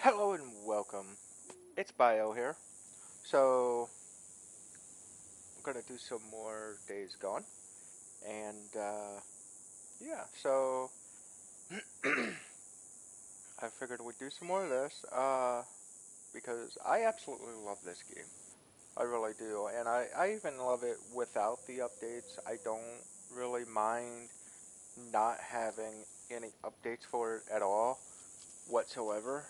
Hello and welcome. It's Bio here. So, I'm gonna do some more Days Gone. And, yeah, so I figured we'd do some more of this, because I absolutely love this game. I really do. And I even love it without the updates. I don't really mind not having any updates for it at all whatsoever.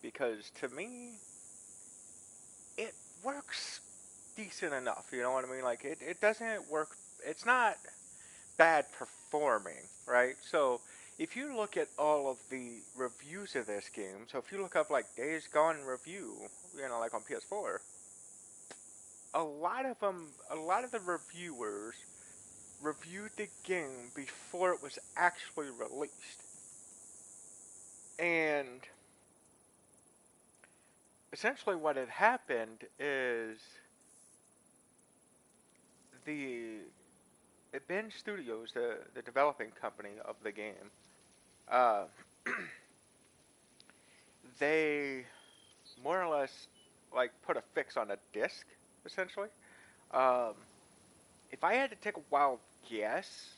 Because to me, it works decent enough. You know what I mean? Like it doesn't work. It's not bad performing, right? So if you look at all of the reviews of this game, so if you look up like Days Gone review, like on PS4, a lot of the reviewers reviewed the game before it was actually released, and essentially what had happened is the Ben Studios, the developing company of the game, uh, they more or less like put a fix on a disc, essentially. Um, if I had to take a wild guess,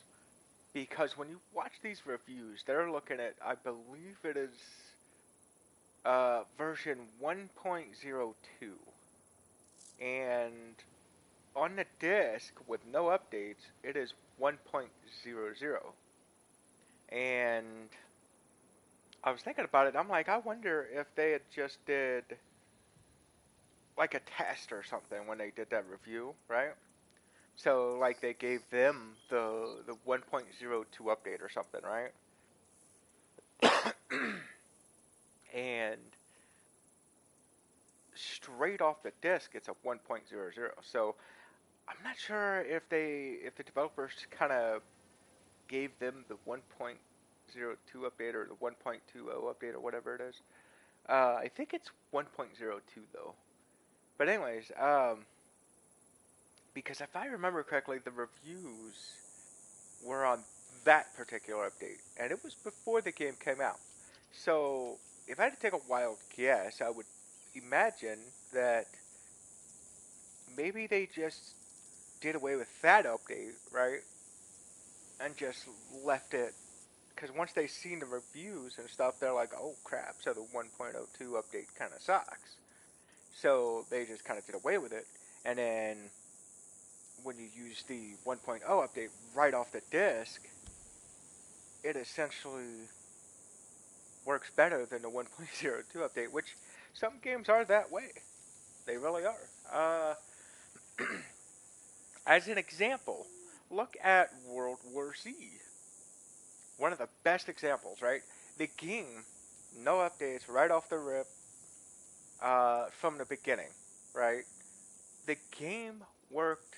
because when you watch these reviews, they're looking at, I believe it is version 1.02, and on the disc with no updates, it is 1.00. And I was thinking about it. I'm like, I wonder if they had just did like a test or something when they did that review, right? So like they gave them the 1.02 update or something, right? And straight off the disk, it's a 1.00. So I'm not sure if the developers kind of gave them the 1.02 update or the 1.20 update or whatever it is. I think it's 1.02 though. But anyways, because if I remember correctly, the reviews were on that particular update, and it was before the game came out. So if I had to take a wild guess, I would imagine that maybe they just did away with that update, right? And just left it. Because once they seen the reviews and stuff, they're like, oh crap, so the 1.02 update kind of sucks. So they just kind of did away with it. And then when you use the 1.0 update right off the disk, it essentially works better than the 1.02 update, which some games are that way. They really are. As an example, look at World War Z. One of the best examples, right? The game, no updates right off the rip from the beginning, right? The game worked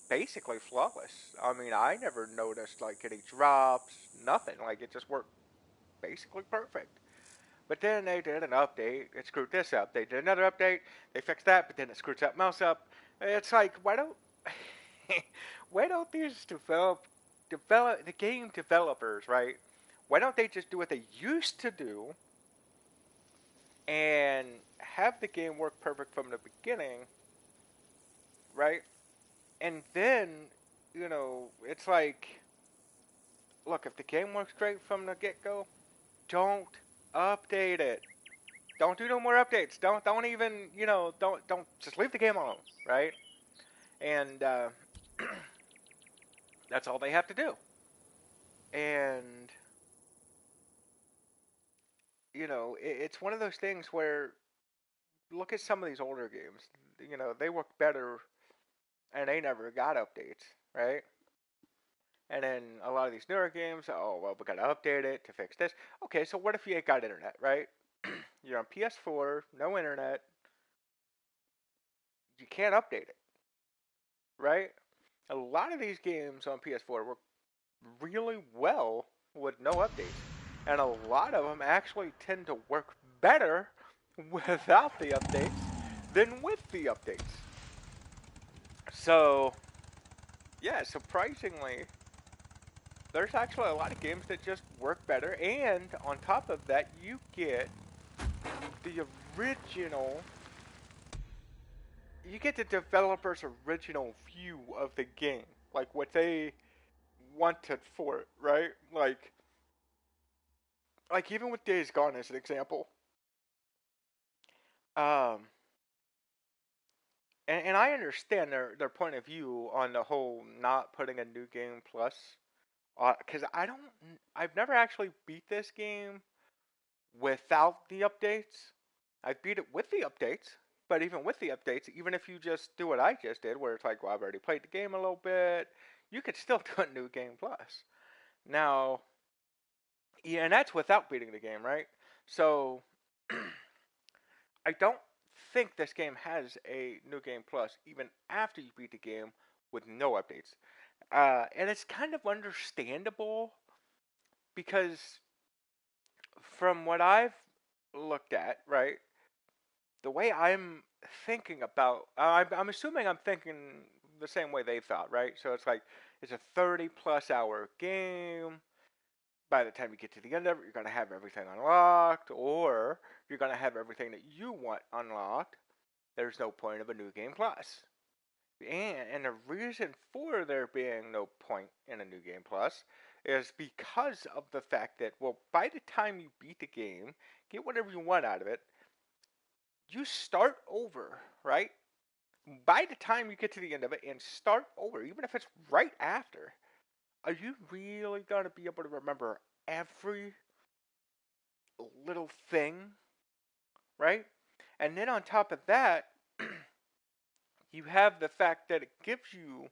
basically flawless. I mean, I never noticed like any drops, nothing. Like it just worked basically perfect. But then they did an update, it screwed this up. They did another update, they fixed that, but then it screwed something else up. It's like, why don't why don't these develop the game developers, right? Why don't they just do what they used to do and have the game work perfect from the beginning, right? And then, it's like, look, if the game works great from the get go, don't update it. Don't do no more updates. Don't even don't just leave the game alone, right? And that's all they have to do. And it's one of those things where look at some of these older games. They work better, and they never got updates, right? And then a lot of these newer games, oh well, we gotta update it to fix this. Okay, so what if you ain't got internet, right? You're on PS4, no internet, you can't update it, right? A lot of these games on PS4 work really well with no updates. And a lot of them actually tend to work better without the updates than with the updates. So, yeah, surprisingly, there's actually a lot of games that just work better. And on top of that, you get the original, you get the developer's original view of the game, like what they wanted for it, right? Like even with Days Gone as an example, um, and I understand their point of view on the whole not putting a new game plus, because I've never actually beat this game without the updates. I beat it with the updates, but even with the updates, even if you just do what I just did, where it's like, well, I've already played the game a little bit, you could still do a new game plus. Now, yeah, and that's without beating the game, right? So, I don't think this game has a new game plus even after you beat the game with no updates. And it's kind of understandable because from what I've looked at, right, the way I'm thinking about, I'm assuming I'm thinking the same way they thought, right? So it's like it's a 30 plus hour game. By the time you get to the end of it, you're going to have everything unlocked, or you're going to have everything that you want unlocked. There's no point of a new game plus. And the reason for there being no point in a new game plus is because of the fact that, well, by the time you beat the game, get whatever you want out of it, you start over, right? By the time you get to the end of it and start over, even if it's right after, are you really going to be able to remember every little thing, right? And then on top of that, you have the fact that it gives you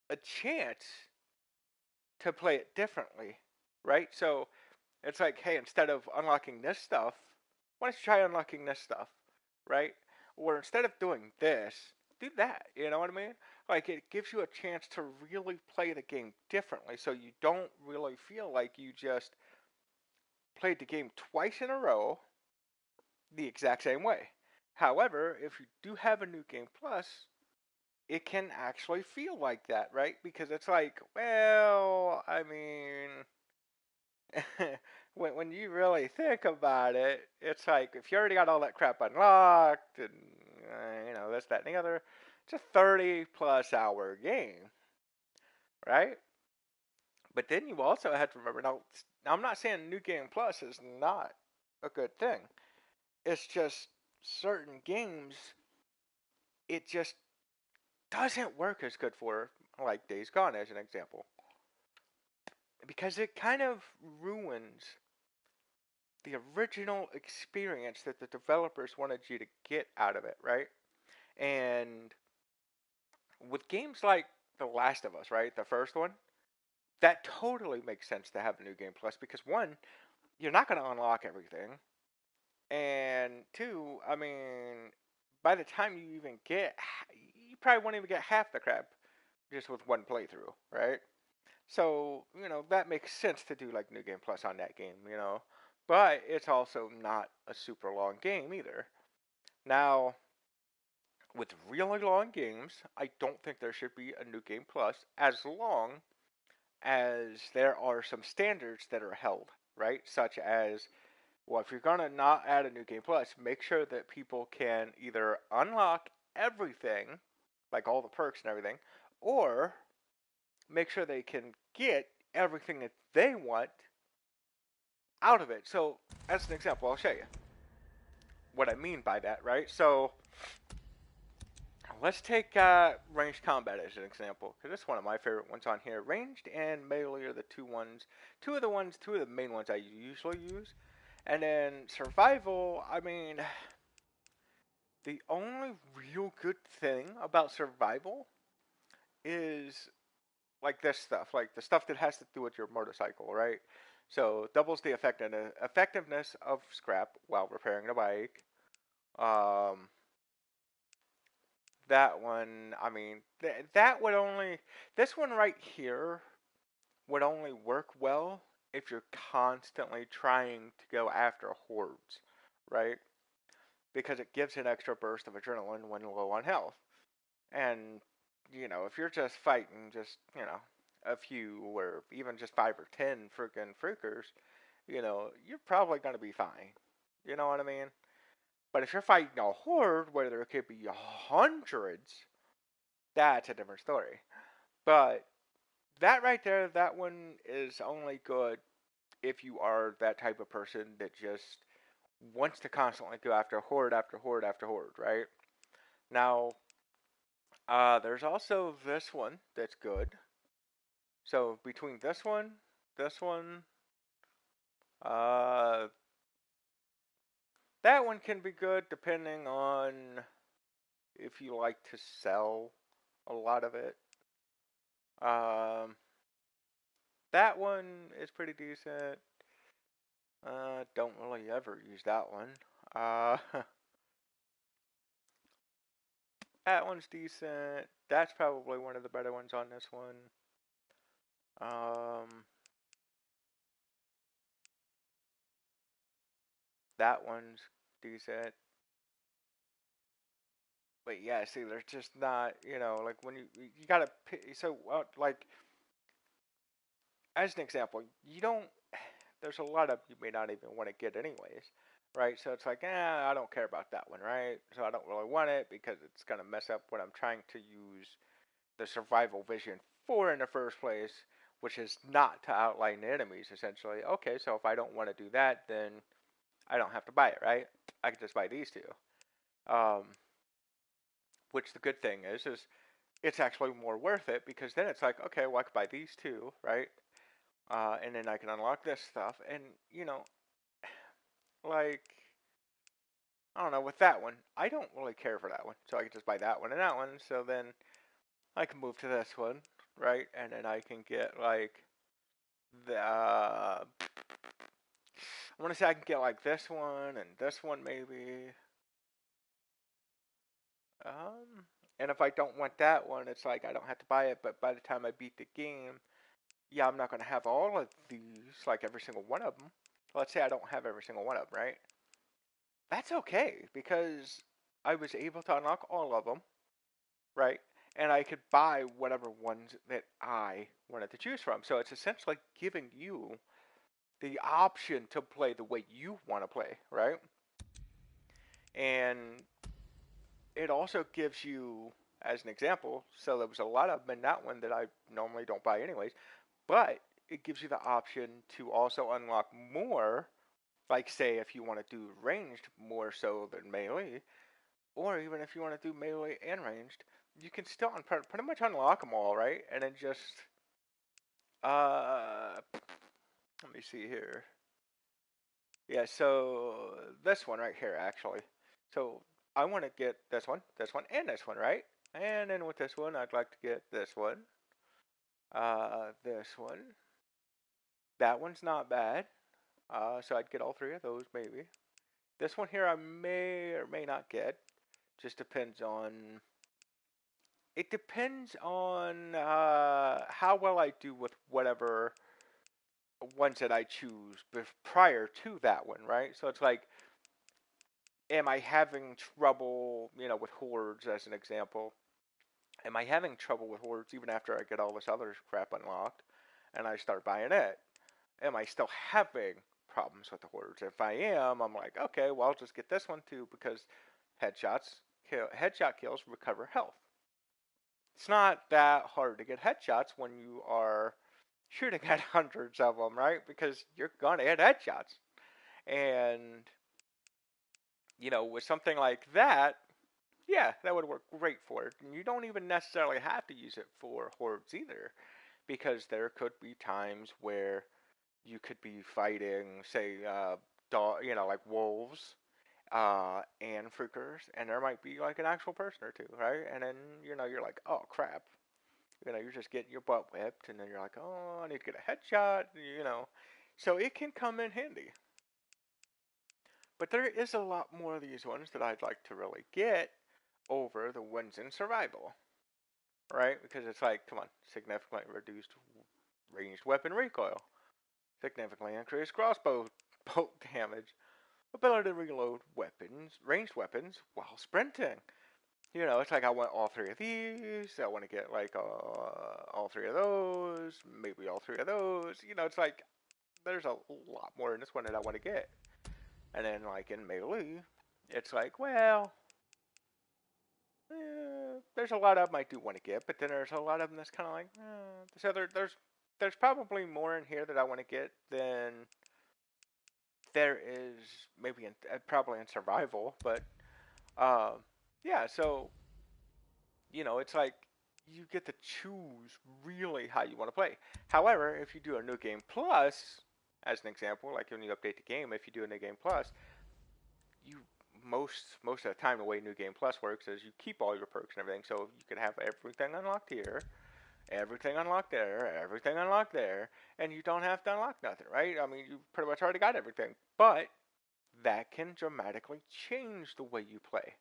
a chance to play it differently, right? So it's like, hey, instead of unlocking this stuff, why don't you try unlocking this stuff, right? Or instead of doing this, do that. You know what I mean? Like it gives you a chance to really play the game differently, so you don't really feel like you just played the game twice in a row the exact same way. However, if you do have a new game plus, it can actually feel like that, right? Because it's like, well, I mean, when you really think about it, it's like if you already got all that crap unlocked and this, that, and the other, it's a 30 plus hour game, right? But then you also have to remember now. I'm not saying New Game Plus is not a good thing. It's just certain games, it just doesn't work as good for, like Days Gone as an example, because it kind of ruins the original experience that the developers wanted you to get out of it, right? And with games like The Last of Us, right, the first one, that totally makes sense to have a new game plus because one, you're not going to unlock everything, and two, I mean, by the time you even get, you probably won't even get half the crap just with one playthrough, right? So, that makes sense to do like New Game Plus on that game. But it's also not a super long game either. Now, with really long games, I don't think there should be a New Game Plus as long as there are some standards that are held, right? Such as, well, if you're going to not add a New Game Plus, make sure that people can either unlock everything, like all the perks and everything, or make sure they can get everything that they want out of it. So, as an example, I'll show you what I mean by that, right? So, let's take ranged combat as an example, because it's one of my favorite ones on here. Ranged and melee are the two of the main ones I usually use. And then survival, I mean, the only real good thing about survival is like this stuff, like the stuff that has to do with your motorcycle, right? So doubles the effectiveness of scrap while repairing the bike. Um, that one, I mean, that would only, this one right here would only work well if you're constantly trying to go after hordes, right? Because it gives an extra burst of adrenaline when low on health. And, if you're just fighting a few or even just 5 or 10 freaking freakers, you're probably going to be fine. You know what I mean? But if you're fighting a horde where there could be hundreds, that's a different story. But that right there, that one is only good if you are that type of person that just wants to constantly go after horde after horde after horde, right? Now, there's also this one that's good. So between this one, uh, that one can be good depending on if you like to sell a lot of it. Um, that one is pretty decent. Don't really ever use that one. Uh, that one's decent. That's probably one of the better ones on this one. Um, that one's decent. But yeah, see, there's just not, like when you gotta pick, so like as an example, you don't. There's a lot of you may not even want to get anyways, right? So it's like, I don't care about that one, right? So I don't really want it because it's gonna mess up what I'm trying to use the survival vision for in the first place, which is not to outline enemies essentially. Okay, so if I don't want to do that, then I don't have to buy it, right? I can just buy these two. Um, which the good thing is it's actually more worth it because then it's like, okay, well I can buy these two, right? And then I can unlock this stuff, and like I don't know with that one, I don't really care for that one, so I can just buy that one and that one. So then I can move to this one, right? And then I can get like the I want to say I can get like this one and this one maybe. Um, and if I don't want that one, it's like I don't have to buy it. But by the time I beat the game, yeah, I'm not gonna have all of these, like every single one of them. Let's say I don't have every single one of them, right? That's okay because I was able to unlock all of them, right? And I could buy whatever ones that I wanted to choose from. So it's essentially giving you the option to play the way you want to play, right? And it also gives you, as an example, so there was a lot of them in that one that I normally don't buy anyways, but it gives you the option to also unlock more, like say if you want to do ranged more so than melee, or even if you want to do melee and ranged, you can still pretty much unlock them all, right? And then just, let me see here. Yeah, so this one right here, actually. So I want to get this one, and this one, right? And then with this one, I'd like to get this one. That one's not bad. So I'd get all three of those, maybe. This one here, I may or may not get. Just depends on. It depends on how well I do with whatever ones that I choose prior to that one, right? So it's like, am I having trouble, with hordes as an example? Am I having trouble with hordes even after I get all this other crap unlocked and I start buying it? Am I still having problems with the hordes? If I am, I'm like, okay, well, I'll just get this one too because headshot kills recover health. It's not that hard to get headshots when you are shooting at hundreds of them, right? Because you're gonna hit headshots. And with something like that, yeah, that would work great for it. And you don't even necessarily have to use it for hordes either, because there could be times where you could be fighting, say, like wolves, and freakers, and there might be like an actual person or two, right? And then you're like, oh crap, you're just getting your butt whipped, and then you're like, oh, I need to get a headshot, So it can come in handy. But there is a lot more of these ones that I'd like to really get over the ones in survival, right? Because it's like, come on, significantly reduced ranged weapon recoil, significantly increased crossbow bolt damage, ability to reload ranged weapons while sprinting. It's like I want all three of these. I want to get like all three of those, maybe all three of those. It's like there's a lot more in this one that I want to get. And then, like in Melee, it's like, well, there's a lot of them I do want to get, but then there's a lot of them that's kind of like, there's probably more in here that I want to get than there is maybe probably in survival, but um, yeah. So it's like you get to choose really how you want to play. However, if you do a new game plus, as an example, like when you update the game, if you do a new game plus, you most of the time the way New Game Plus works is you keep all your perks and everything, so you could have everything unlocked here, everything unlocked there, everything unlocked there, and you don't have to unlock nothing, right? I mean, you pretty much already got everything, but that can dramatically change the way you play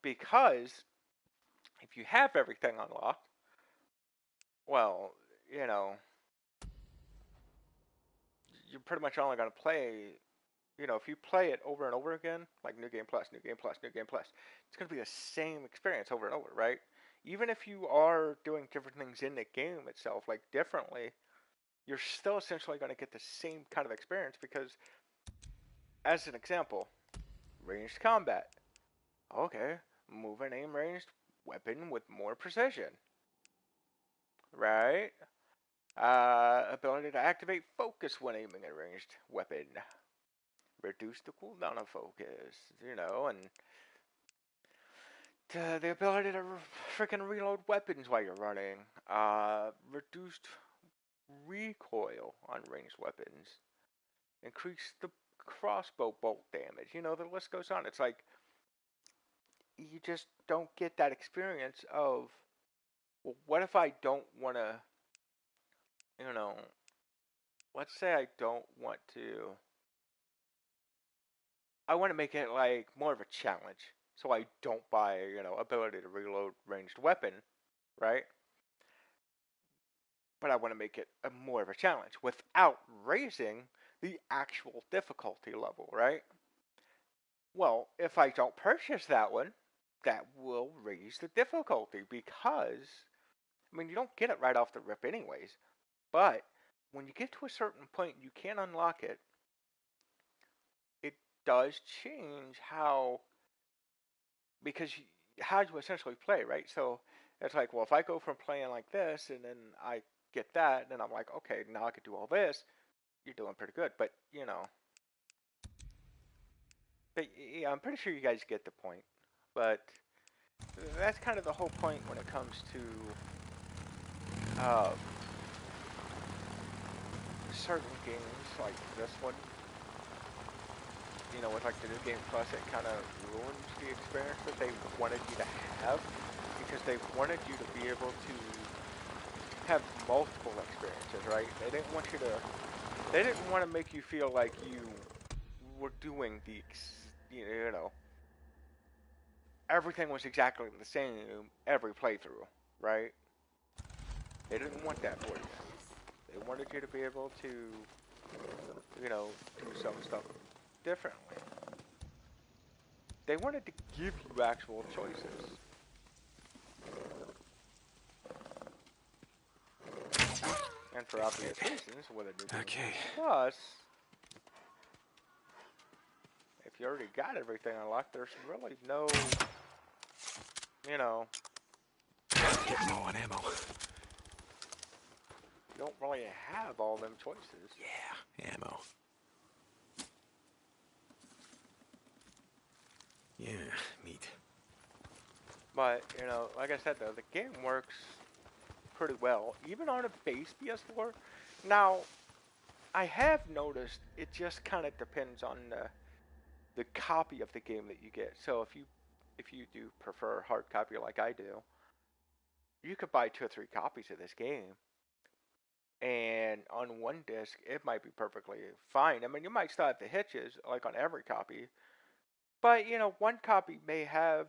because if you have everything unlocked, well, you know, you're pretty much only going to play. If you play it over and over again, like New Game Plus, New Game Plus, New Game Plus, it's going to be the same experience over and over, right? Even if you are doing different things in the game itself, like differently, you're still essentially going to get the same kind of experience because, as an example, ranged combat. Okay, move and aim ranged weapon with more precision, right? Ability to activate focus when aiming a ranged weapon. Reduce the cooldown of focus, and the ability to freaking reload weapons while you're running. Reduced recoil on ranged weapons. Increase the crossbow bolt damage. The list goes on. It's like you just don't get that experience of, well, what if I don't want to, you know, let's say I don't want to, I want to make it like more of a challenge. So I don't buy, ability to reload ranged weapon, right? But I want to make it more of a challenge without raising the actual difficulty level, right? Well, if I don't purchase that one, that will raise the difficulty because, I mean, you don't get it right off the rip, anyways. But when you get to a certain point, you can unlock it. It does change because how you essentially play, right? So it's like, well, if I go from playing like this and then I get that, and then I'm like, okay, now I can do all this. You're doing pretty good, but yeah, I'm pretty sure you guys get the point. But that's kind of the whole point when it comes to uh, certain games like this one. With like the new game plus, it kind of ruins the experience that they wanted you to have because they wanted you to be able to have multiple experiences, right? They didn't want to make you feel like you were doing everything was exactly the same every playthrough, right? They didn't want that for you. They wanted you to be able to, do some stuff differently. They wanted to give you actual choices. And for obvious reasons, with a new game plus, if you already got everything unlocked, there's really no, Get low on ammo. You don't really have all them choices. Yeah, ammo. Yeah, meat. But, like I said though, the game works pretty well, even on a base PS4. Now, I have noticed it just kind of depends on the copy of the game that you get. So if you do prefer hard copy like I do, you could buy 2 or 3 copies of this game, and on one disc it might be perfectly fine. I mean, you might still have the hitches like on every copy, but one copy may have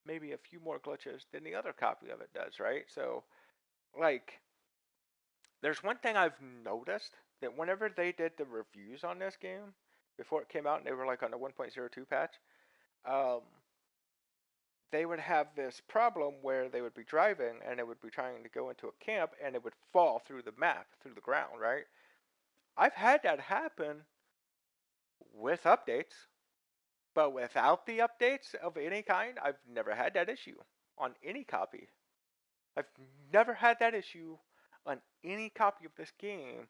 maybe a few more glitches than the other copy of it does, right? So, like, there's one thing I've noticed that whenever they did the reviews on this game before it came out, and they were like on the 1.02 patch, um, they would have this problem where they would be driving and they would be trying to go into a camp and it would fall through the map, through the ground, right? I've had that happen with updates. But without the updates of any kind, I've never had that issue on any copy. I've never had that issue on any copy of this game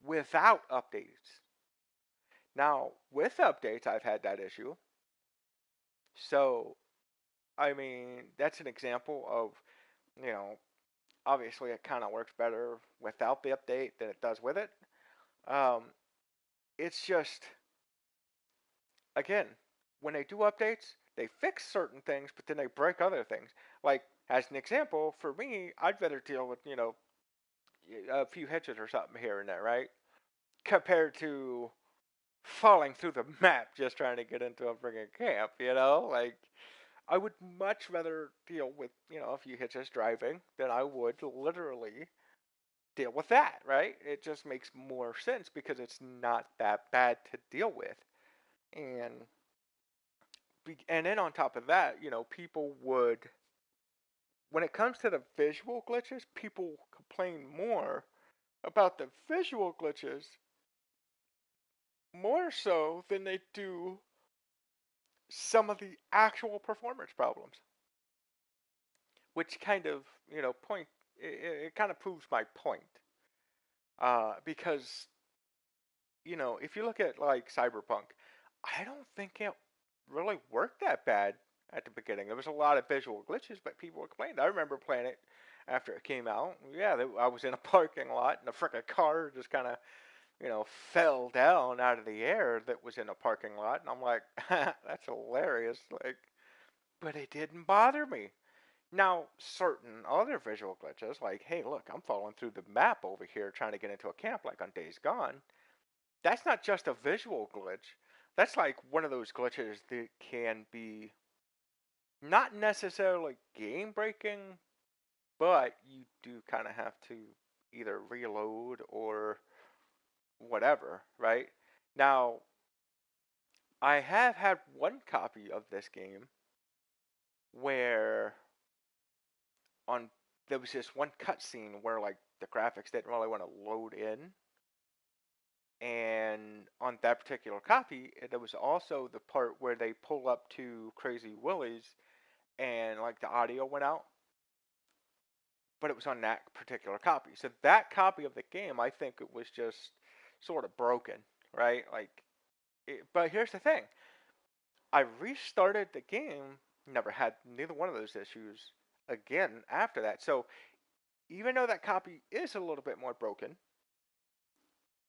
without updates. Now, with updates, I've had that issue. So, I mean, that's an example of, you know, obviously it kind of works better without the update than it does with it. Um, it's just, again, when they do updates, they fix certain things, but then they break other things. Like, as an example, for me, I'd rather deal with, a few hitches or something here and there, right? Compared to falling through the map just trying to get into a friggin' camp, you know? Like, I would much rather deal with, a few hitches driving than I would literally deal with that, right? It just makes more sense because it's not that bad to deal with. And and then on top of that, people would when it comes to the visual glitches, people complain more about the visual glitches more so than they do some of the actual performance problems, which kind of, point it kind of proves my point. Because if you look at like Cyberpunk, I don't think it really worked that bad at the beginning. There was a lot of visual glitches, but people complained. I remember playing it after it came out. Yeah, I was in a parking lot, and a frickin' car just kind of, fell down out of the air that was in a parking lot, and I'm like, that's hilarious. Like, but it didn't bother me. Now, certain other visual glitches, like, hey, look, I'm falling through the map over here trying to get into a camp, like on Days Gone. That's not just a visual glitch. That's like one of those glitches that can be not necessarily game breaking, but you do kind of have to either reload or whatever, right? Now, I have had one copy of this game where on there was this one cutscene where like the graphics didn't really want to load in, and on that particular copy, there was also the part where they pull up to Crazy Willie's and like the audio went out, but it was on that particular copy. So that copy of the game, I think it was just sort of broken, right? But here's the thing: I restarted the game, never had neither one of those issues again after that. So even though that copy is a little bit more broken,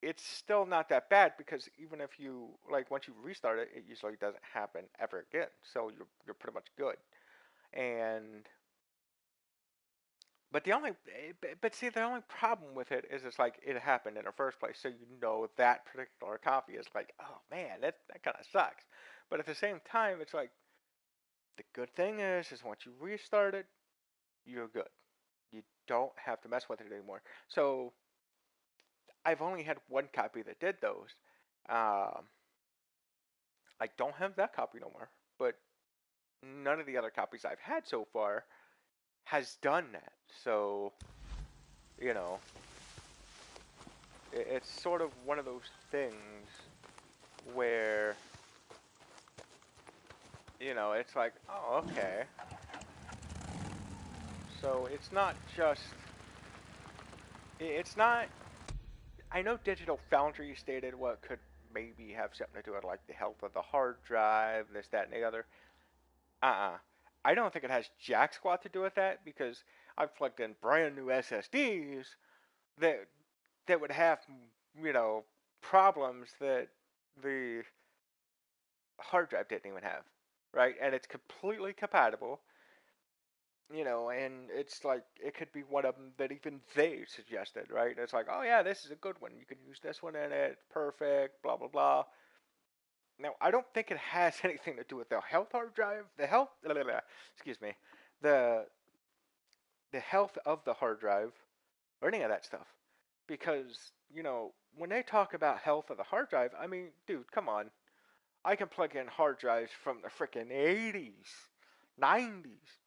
it's still not that bad because even if you like once you restart it, it usually doesn't happen ever again. So you're pretty much good. And but the only problem with it is it's like it happened in the first place, so that particular copy is like, oh man, that kind of sucks. But at the same time, it's like the good thing is once you restart it, you're good. You don't have to mess with it anymore. So I've only had one copy that did those. Um, I don't have that copy no more, but none of the other copies I've had so far has done that. So, you know, it's sort of one of those things where, it's like, oh, okay. So it's not just, it's not, I know Digital Foundry stated what could maybe have something to do with like the health of the hard drive, this, that, and the other. Uh-uh. I don't think it has jack squat to do with that because I've plugged in brand new SSDs that would have you know problems that the hard drive didn't even have, right? And it's completely compatible, and it's like it could be one of them that even they suggested, right? It's like, oh yeah, this is a good one. You can use this one in it, perfect, blah blah blah. Now, I don't think it has anything to do with the health hard drive, the health, blah, blah, blah, excuse me, the health of the hard drive or any of that stuff. Because, when they talk about health of the hard drive, I mean, dude, come on. I can plug in hard drives from the frickin' 80s, 90s.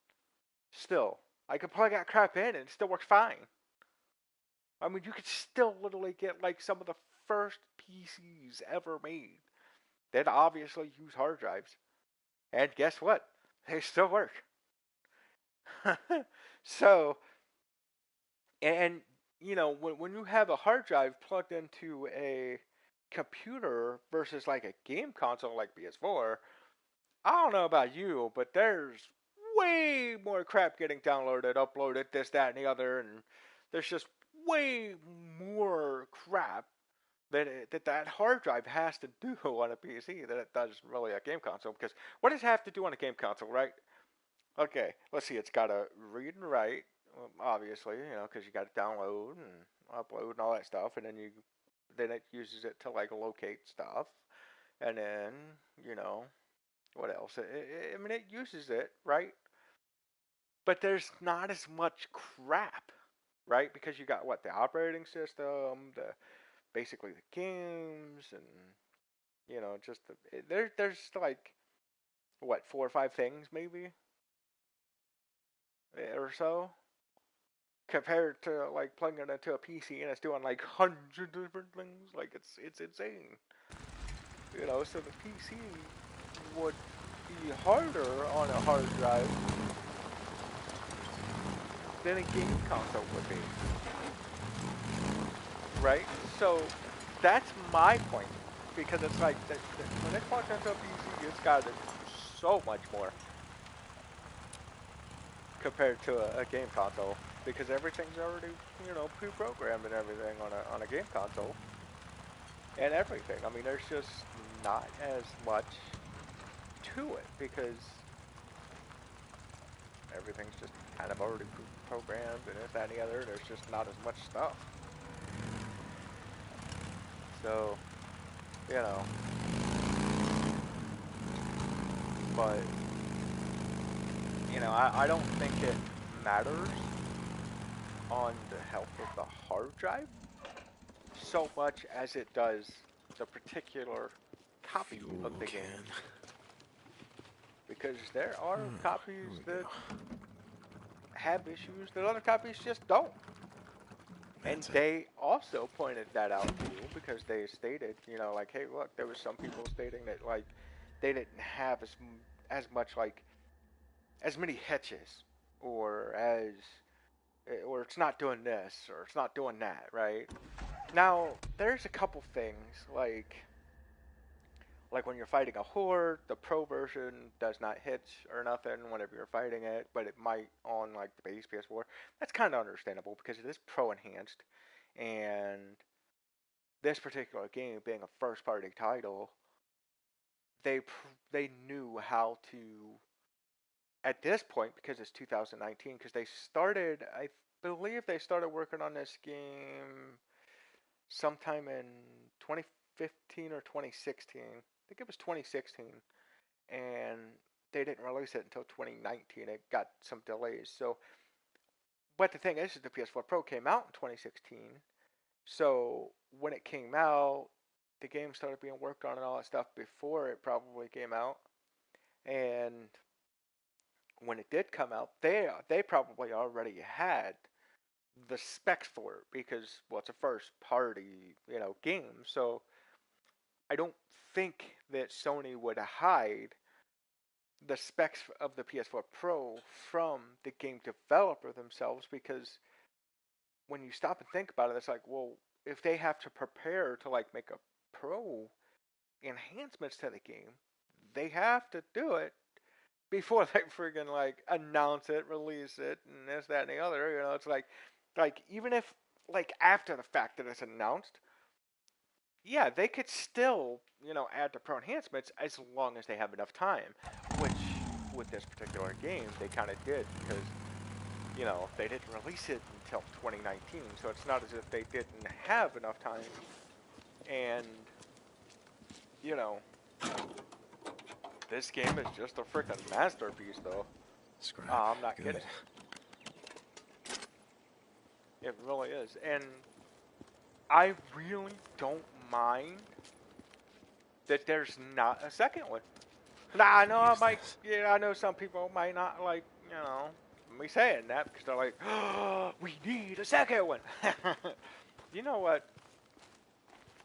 Still, I can plug that crap in and it still works fine. I mean, you could still literally get like some of the first PCs ever made that obviously use hard drives. And guess what? They still work. So, and when you have a hard drive plugged into a computer versus like a game console like PS4, I don't know about you, but there's way more crap getting downloaded, uploaded, this, that, and the other, and there's just way more crap that hard drive has to do on a PC than it does really a game console. Because what does it have to do on a game console, right? Okay, let's see. It's got to read and write, obviously, because you got to download and upload and all that stuff, and then it uses it to like locate stuff, and then you know what else? I mean, it uses it, right? But there's not as much crap, right? Because you got what, the operating system, the basically the games, and just there's like what, 4 or 5 things maybe or so, compared to like plugging it into a PC and it's doing like hundreds of different things. Like it's insane. So the PC would be harder on a hard drive than a game console would be, right? So that's my point, because it's like when it's plugged into a PC, it's got to do so much more compared to a game console, because everything's already pre-programmed and everything on a game console and everything. I mean, there's just not as much to it because everything's just kind of already programmed and this, that, and the other. There's just not as much stuff. So, you know, but, I don't think it matters on the health of the hard drive so much as it does the particular copy of the game. Because there are copies that have issues that other copies just don't. And they also pointed that out to you because they stated, like, hey, look, there was some people stating that, like, they didn't have as much, like, as many hitches, or it's not doing this, or it's not doing that, right? Now, there's a couple things, like when you're fighting a horde, the pro version does not hitch or nothing whenever you're fighting it, but it might on like the base PS4. That's kind of understandable because it is pro enhanced, and this particular game being a first party title, they knew how to, at this point, because it's 2019, because I believe they started working on this game sometime in 2015 or 2016. I think it was 2016, and they didn't release it until 2019. It got some delays. So, but the thing is the PS4 Pro came out in 2016. So when it came out, the game started being worked on and all that stuff before it probably came out. And when it did come out, they probably already had the specs for it because, well, it's a first party game. So I don't think that Sony would hide the specs of the PS4 Pro from the game developer themselves, because when you stop and think about it, it's like, well, if they have to prepare to like make a pro enhancements to the game, they have to do it before they friggin' like announce it, release it, and this, that, and the other. It's like even if like after the fact that it's announced, yeah, they could still add the pro enhancements as long as they have enough time, which with this particular game they kind of did, because they didn't release it until 2019, so it's not as if they didn't have enough time. And this game is just a freaking masterpiece, though. I'm not kidding. It really is, and I really don't mind that there's not a second one. Now, I know I know some people might not like, me saying that because they're like, oh, we need a second one. You know what?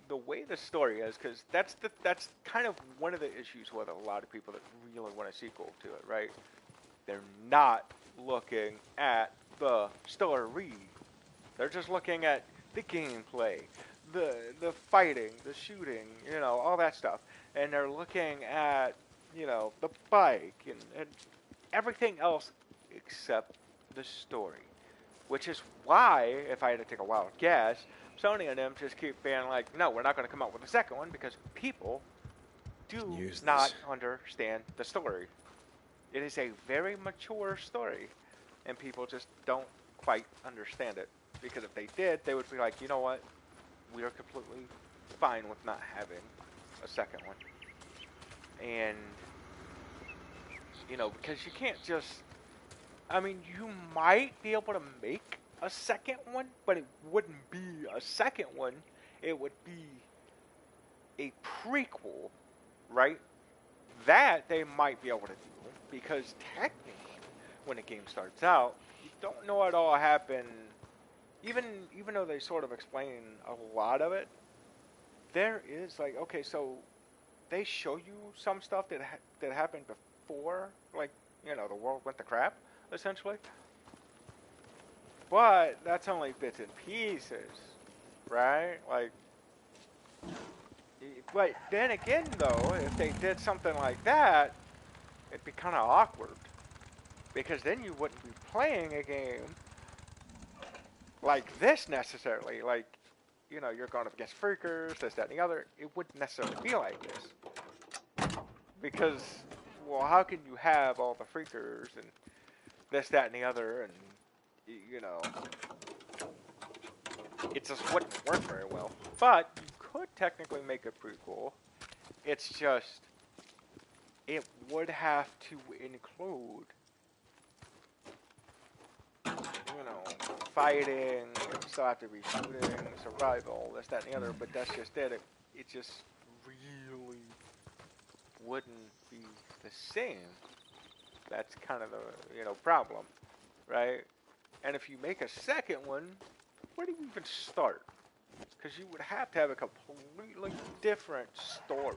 The way the story is, because that's kind of one of the issues with a lot of people that really want a sequel to it, right? They're not looking at the story. They're just looking at the gameplay, the fighting, the shooting, all that stuff. And they're looking at, the bike and everything else except the story. Which is why, if I had to take a wild guess, Sony and them just keep being like, no, we're not going to come out with a second one because people do not understand the story. It is a very mature story, and people just don't quite understand it. Because if they did, they would be like, you know what? We are completely fine with not having a second one. And, because you can't just... I mean, you might be able to make a second one, but it wouldn't be a second one. It would be a prequel, right? That they might be able to do, because technically, when the game starts out, you don't know it all happened. Even though they sort of explain a lot of it, there is like, okay, so they show you some stuff that happened before, like, the world went to crap, essentially. But that's only bits and pieces, right? Like, but then again, though, if they did something like that, it'd be kind of awkward. Because then you wouldn't be playing a game like this necessarily. Like, you're going up against freakers, this, that, and the other. It wouldn't necessarily be like this. Because, well, how can you have all the freakers and this, that, and the other, and, it just wouldn't work very well. But you could technically make a prequel. It's just, it would have to include, fighting, it still have to be shooting, survival, this, that, and the other, but that's just it. It just really wouldn't be the same. That's kind of the, problem, right? And if you make a second one, where do you even start? Because you would have to have a completely different story.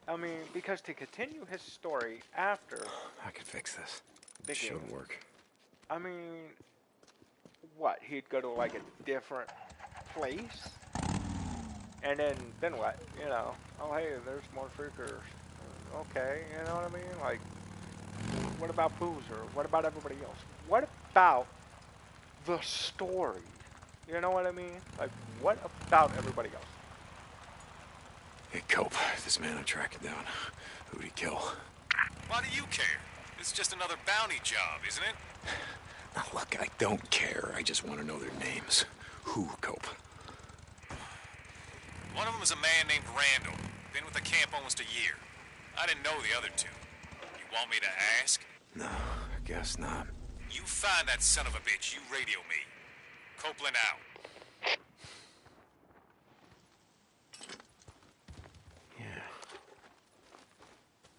I mean, because to continue his story after... I could fix this. It should work. I mean, what? He'd go to, like, a different place? And then what? Oh, hey, there's more freakers. Okay, you know what I mean? Like, what about Boozer? What about everybody else? What about the story? You know what I mean? Like, what about everybody else? Hey, Cope, this man I'm tracking down. Who'd he kill? Why do you care? It's just another bounty job, isn't it? Now, look, I don't care. I just want to know their names. Who, Cope? One of them is a man named Randall. Been with the camp almost a year. I didn't know the other two. You want me to ask? No, I guess not. You find that son of a bitch, you radio me. Copeland out. Yeah.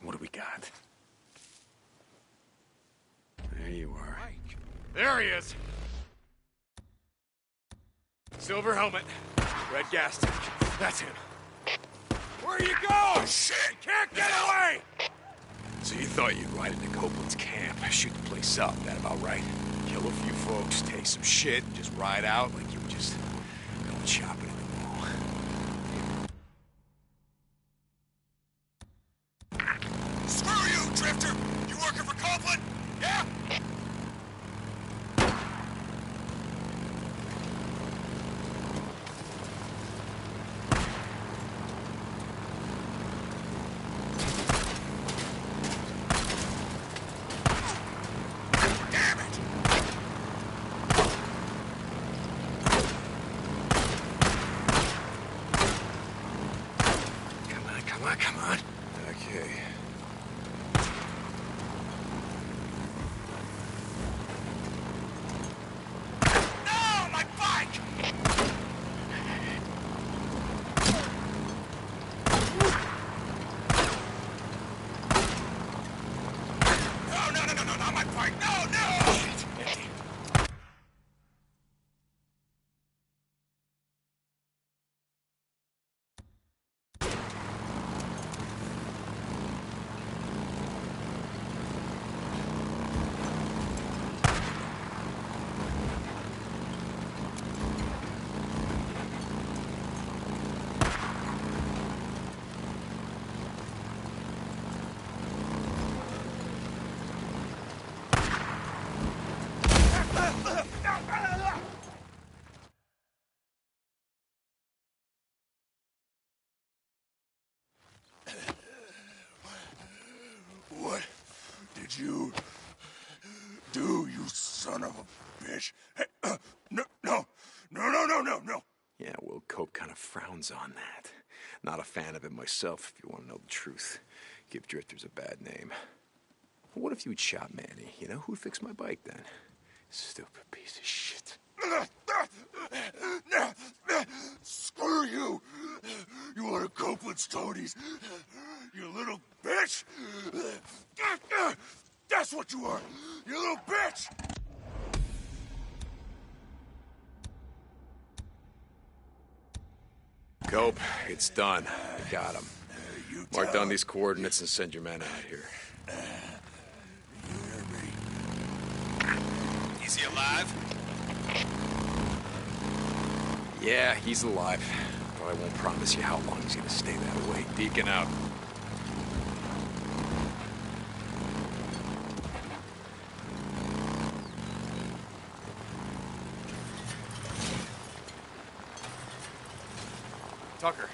What do we got? There you are. Mike. There he is. Silver helmet, red gas tank. That's him. Where you go? Shit! You can't get away! So you thought you'd ride into Copeland's camp, shoot the place up, that about right? Kill a few folks, take some shit, and just ride out like you were just going shopping at the mall. Screw you, Drifter! You working for Copeland? Yeah? Come on. Okay. No, my bike! No, not my bike! No! you do, you son of a bitch? Hey, no. Yeah, well, Cope kind of frowns on that. Not a fan of it myself, if you want to know the truth. Give drifters a bad name. What if you'd shot Manny? You know, who'd fix my bike then? Stupid piece of shit. Screw you! You want to cope with toadies? You little bitch! That's what you are! You little bitch! Cope, it's done. I got him. Mark down these coordinates and send your men out here. Is he alive? Yeah, he's alive. But I won't promise you how long he's gonna stay that way. Deacon out. Tucker.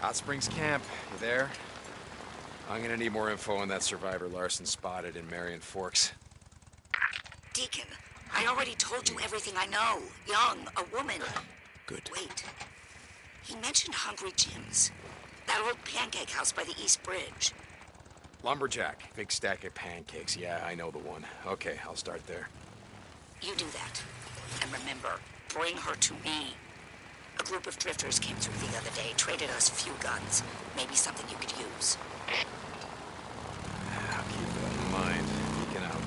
Hot Springs Camp. You there? I'm gonna need more info on that survivor Larson spotted in Marion Forks. Deacon, I already told you everything I know. Young, a woman. Good. Wait. He mentioned Hungry Jim's. That old pancake house by the East Bridge. Lumberjack. Big stack of pancakes. Yeah, I know the one. Okay, I'll start there. You do that. And remember, bring her to me. A group of drifters came through the other day, traded us a few guns. Maybe something you could use. I'll keep that in mind. Deacon out.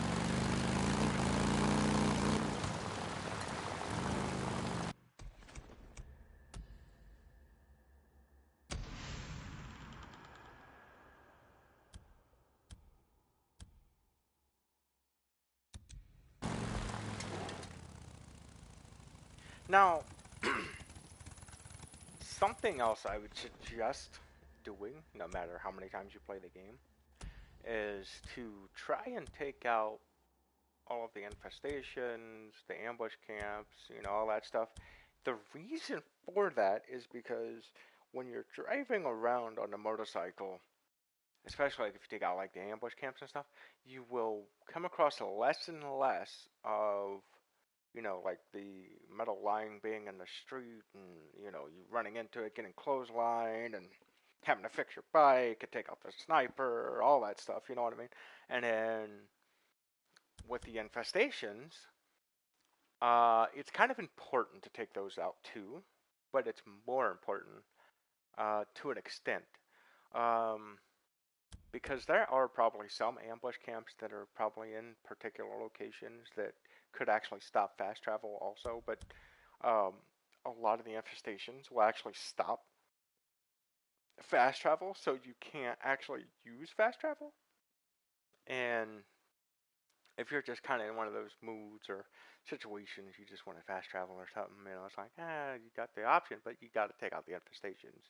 Now, something else I would suggest doing, no matter how many times you play the game, is to try and take out all of the infestations, the ambush camps, all that stuff. The reason for that is because when you're driving around on a motorcycle, especially if you take out like the ambush camps and stuff, you will come across less and less of like the metal line being in the street, and you running into it, getting clotheslined, and having to fix your bike and take out the sniper, all that stuff. You know what I mean? And then with the infestations, it's kind of important to take those out too, but it's more important to an extent. Um, because there are probably some ambush camps that are probably in particular locations that could actually stop fast travel also, but um, a lot of the infestations will actually stop fast travel, so you can't actually use fast travel. And if you're just kind of in one of those moods or situations, you just want to fast travel or something, it's like, you got the option, but you got to take out the infestations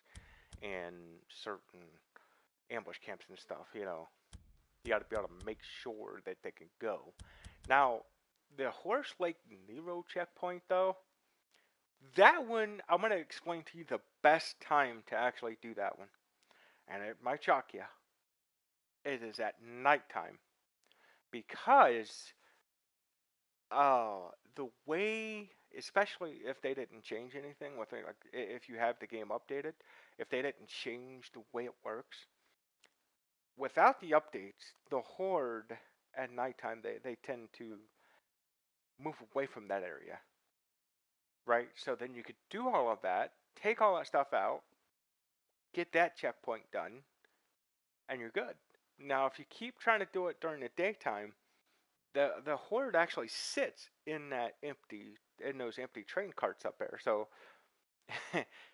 and certain ambush camps and stuff, You got to be able to make sure that they can go. Now, the Horse Lake Nero checkpoint, though, that one, I'm going to explain to you the best time to actually do that one. And it might shock you. It is at nighttime. Because the way, especially if they didn't change anything, with it, like if you have the game updated, if they didn't change the way it works, without the updates, the Horde at nighttime, they tend to move away from that area. Right? So then you could do all of that, take all that stuff out, get that checkpoint done, and you're good. Now, if you keep trying to do it during the daytime, the Horde actually sits in those empty train carts up there. So,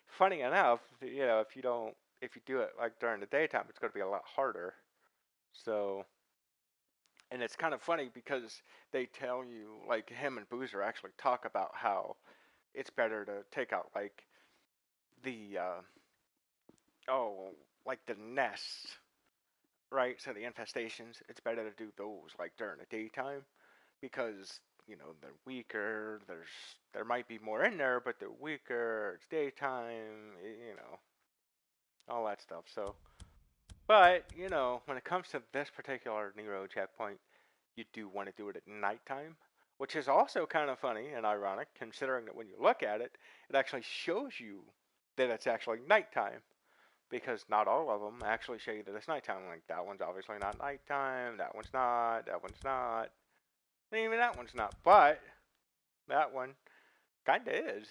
funny enough, if you do it like during the daytime, it's going to be a lot harder. So, and it's kind of funny because they tell you, like, him and Boozer actually talk about how it's better to take out like the like the nests, right? So the infestations, it's better to do those like during the daytime because they're weaker. There might be more in there, but they're weaker. It's daytime, all that stuff. So, But, you know, when it comes to this particular Nero checkpoint, you do want to do it at nighttime, which is also kind of funny and ironic, considering that when you look at it, it actually shows you that it's actually nighttime. Because not all of them actually show you that it's nighttime. Like, that one's obviously not nighttime, that one's not, that one's not, and even that one's not. But that one kind of is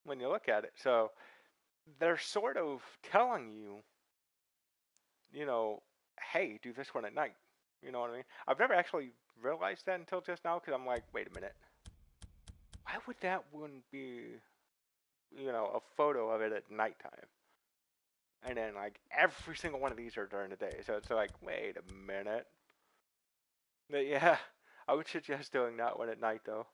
when you look at it. So they're sort of telling you, you know, hey, do this one at night. You know what I mean? I've never actually realized that until just now because I'm like, wait a minute. Why would that one be, you know, a photo of it at nighttime? And then, like, every single one of these are during the day. So it's like, wait a minute. But yeah, I would suggest doing that one at night, though.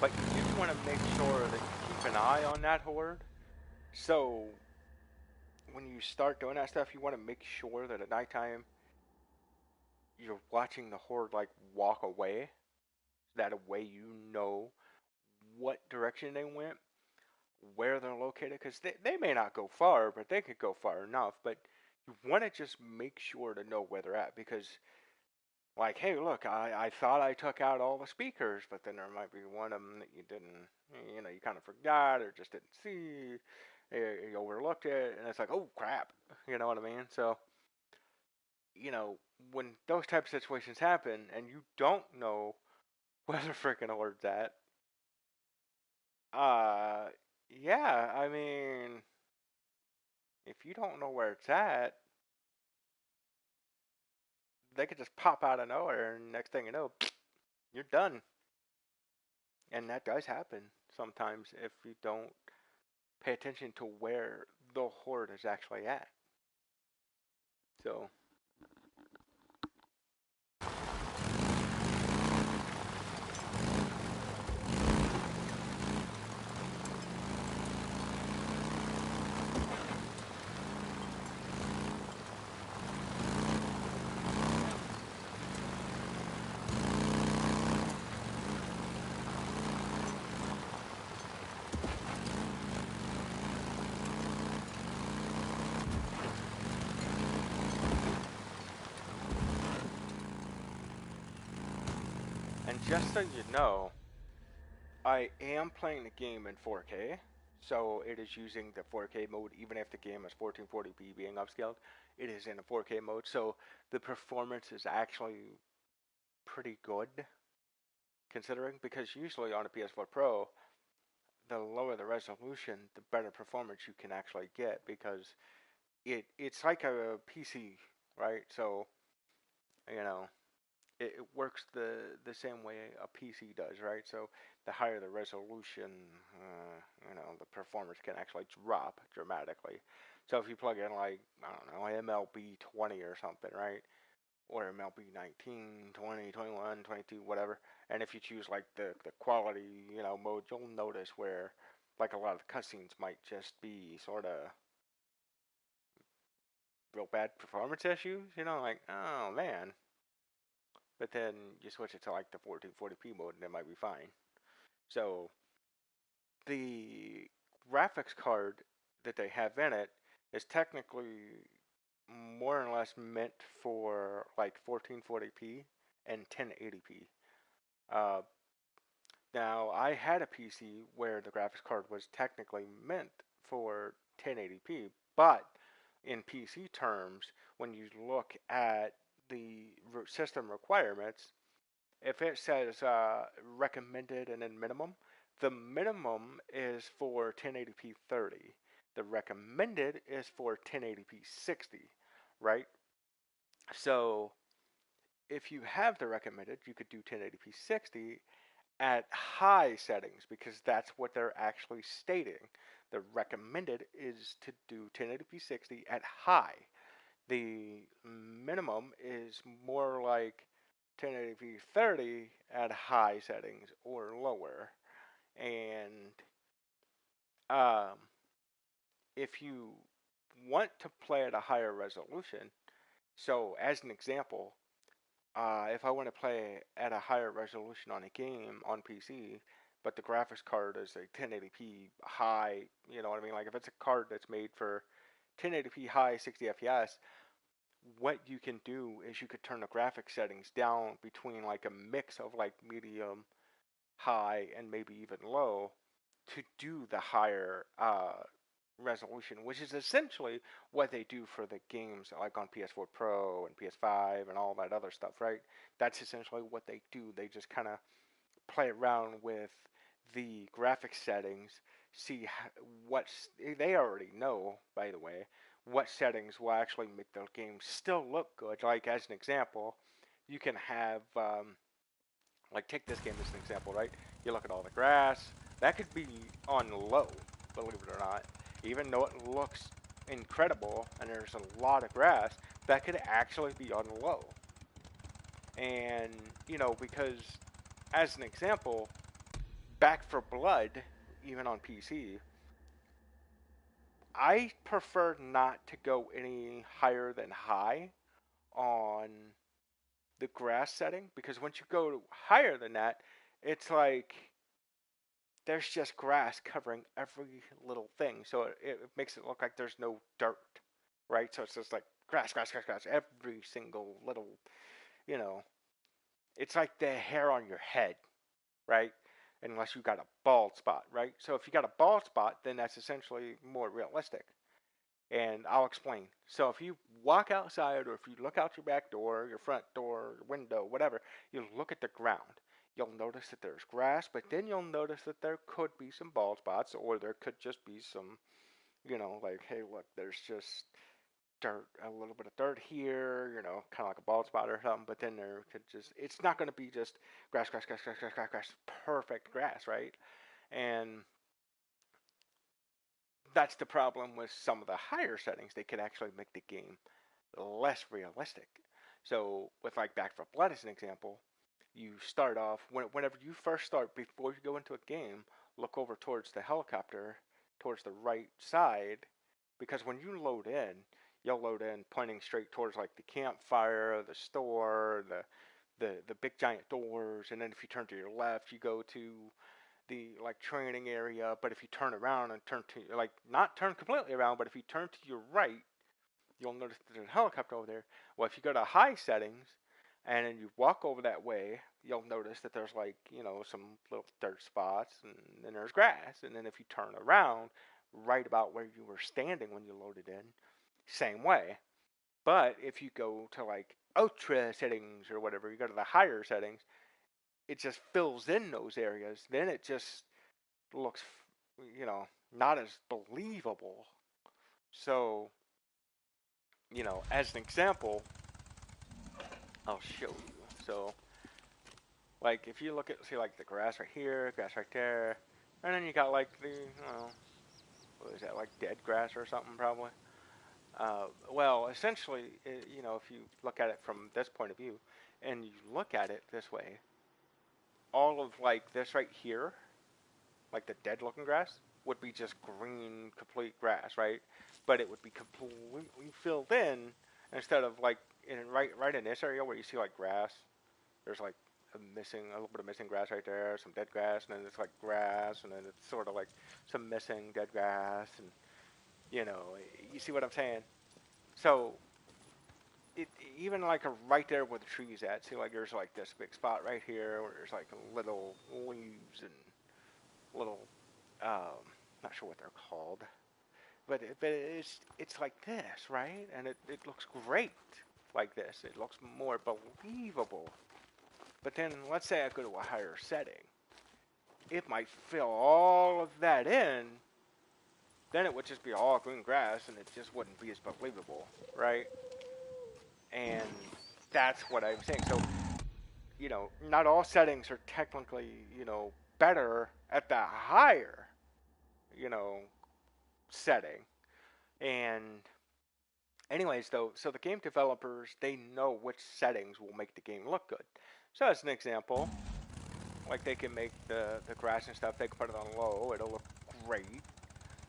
But you do want to make sure that you keep an eye on that horde. So when you start doing that stuff, you want to make sure that at nighttime you're watching the horde like walk away. That way you know what direction they went, where they're located, because they may not go far, but they could go far enough. But you want to just make sure to know where they're at because, like, hey, look, I thought I took out all the speakers, but then there might be one of them that you didn't, you know, you kind of forgot or just didn't see, you overlooked it, and it's like, oh crap, you know what I mean? So, you know, when those type of situations happen and you don't know where the freaking horde's at, uh, yeah, I mean, if you don't know where it's at, they could just pop out of nowhere, and next thing you know, you're done. And that does happen sometimes if you don't pay attention to where the horde is actually at. So, and just so you know, I am playing the game in 4K, so it is using the 4K mode even if the game is 1440p being upscaled. It is in a 4K mode, so the performance is actually pretty good considering because usually on a PS4 Pro, the lower the resolution, the better performance you can actually get because it's like a PC, right? So, you know, it works the same way a PC does, right? So the higher the resolution, you know, the performance can actually drop dramatically. So if you plug in like I don't know MLB 20 or something, right? Or MLB 19, 20, 21, 22, whatever. And if you choose like the quality, you know, mode, you'll notice where like a lot of the cutscenes might just be sort of real bad performance issues, you know, like oh man, but then you switch it to like the 1440p mode and it might be fine. So the graphics card that they have in it is technically more or less meant for like 1440p and 1080p. Uh, Now I had a PC where the graphics card was technically meant for 1080p, but in PC terms, when you look at the system requirements, if it says recommended and then minimum, the minimum is for 1080p 30. The recommended is for 1080p 60, right? So if you have the recommended, you could do 1080p 60 at high settings because that's what they're actually stating. The recommended is to do 1080p 60 at high. The minimum is more like 1080p 30 at high settings or lower. And um, if you want to play at a higher resolution, so as an example, if I want to play at a higher resolution on a game on PC, but the graphics card is a 1080p high, you know what I mean? Like if it's a card that's made for 1080p high 60 FPS, what you can do is you could turn the graphic settings down between like a mix of like medium, high, and maybe even low to do the higher resolution, which is essentially what they do for the games like on PS4 Pro and PS5 and all that other stuff, right? That's essentially what they do. They just kind of play around with the graphic settings, see what they already know, by the way, what settings will actually make the game still look good. Like as an example, you can have like take this game as an example, right? You look at all the grass, that could be on low, believe it or not. Even though it looks incredible and there's a lot of grass, that could actually be on low. And, you know, because as an example, Back for Blood, even on PC, I prefer not to go any higher than high on the grass setting, because once you go higher than that, it's like there's just grass covering every little thing. So it makes it look like there's no dirt, right? So it's just like grass, grass, grass, grass, every single little, you know, it's like the hair on your head, right? Unless you got a bald spot, right? So if you got a bald spot, then that's essentially more realistic. And I'll explain. So if you walk outside, or if you look out your back door, your front door, your window, whatever, you look at the ground. You'll notice that there's grass, but then you'll notice that there could be some bald spots, or there could just be some, you know, like, hey, look, there's just dirt, a little bit of dirt here, you know, kind of like a bald spot or something, but then there could just, it's not going to be just grass, grass, grass, grass, grass, grass, grass, perfect grass, right? And that's the problem with some of the higher settings. They could actually make the game less realistic. So with like Back 4 Blood as an example, you start off, whenever you first start, before you go into a game, look over towards the helicopter, towards the right side, because when you load in, you'll load in pointing straight towards like the campfire, the store, the big giant doors, and then if you turn to your left, you go to the like training area. But if you turn around and turn to, like, not turn completely around, but if you turn to your right, you'll notice that there's a helicopter over there. Well, if you go to high settings and then you walk over that way, you'll notice that there's like, you know, some little dirt spots, and then there's grass. And then if you turn around right about where you were standing when you loaded in, same way. But if you go to like ultra settings or whatever, you go to the higher settings, it just fills in those areas. Then it just looks, you know, not as believable. So, you know, as an example, I'll show you. So, like, if you look at, see, like, the grass right here, grass right there, and then you got, like, the, I don't know, what is that, like, dead grass or something, probably? Well, essentially, you know, if you look at it from this point of view, and you look at it this way, all of, like, this right here, like the dead looking grass, would be just green, complete grass, right? But it would be completely filled in, instead of like right in this area where you see like grass. There's like a little bit of missing grass right there, some dead grass, and then it's like grass, and then it's sort of like some missing dead grass, and you know, you see what I'm saying? So it even like right there where the trees at, see, like there's like this big spot right here where there's like little leaves and little, not sure what they're called, but it's like this, right? And it looks great like this. It looks more believable. But then let's say I go to a higher setting, it might fill all of that in. Then it would just be all green grass, and it just wouldn't be as believable, right? And that's what I'm saying. So, you know, not all settings are technically, you know, better at the higher, you know, setting. And anyways, though, so the game developers, they know which settings will make the game look good. So as an example, like they can make the grass and stuff, they can put it on low, it'll look great.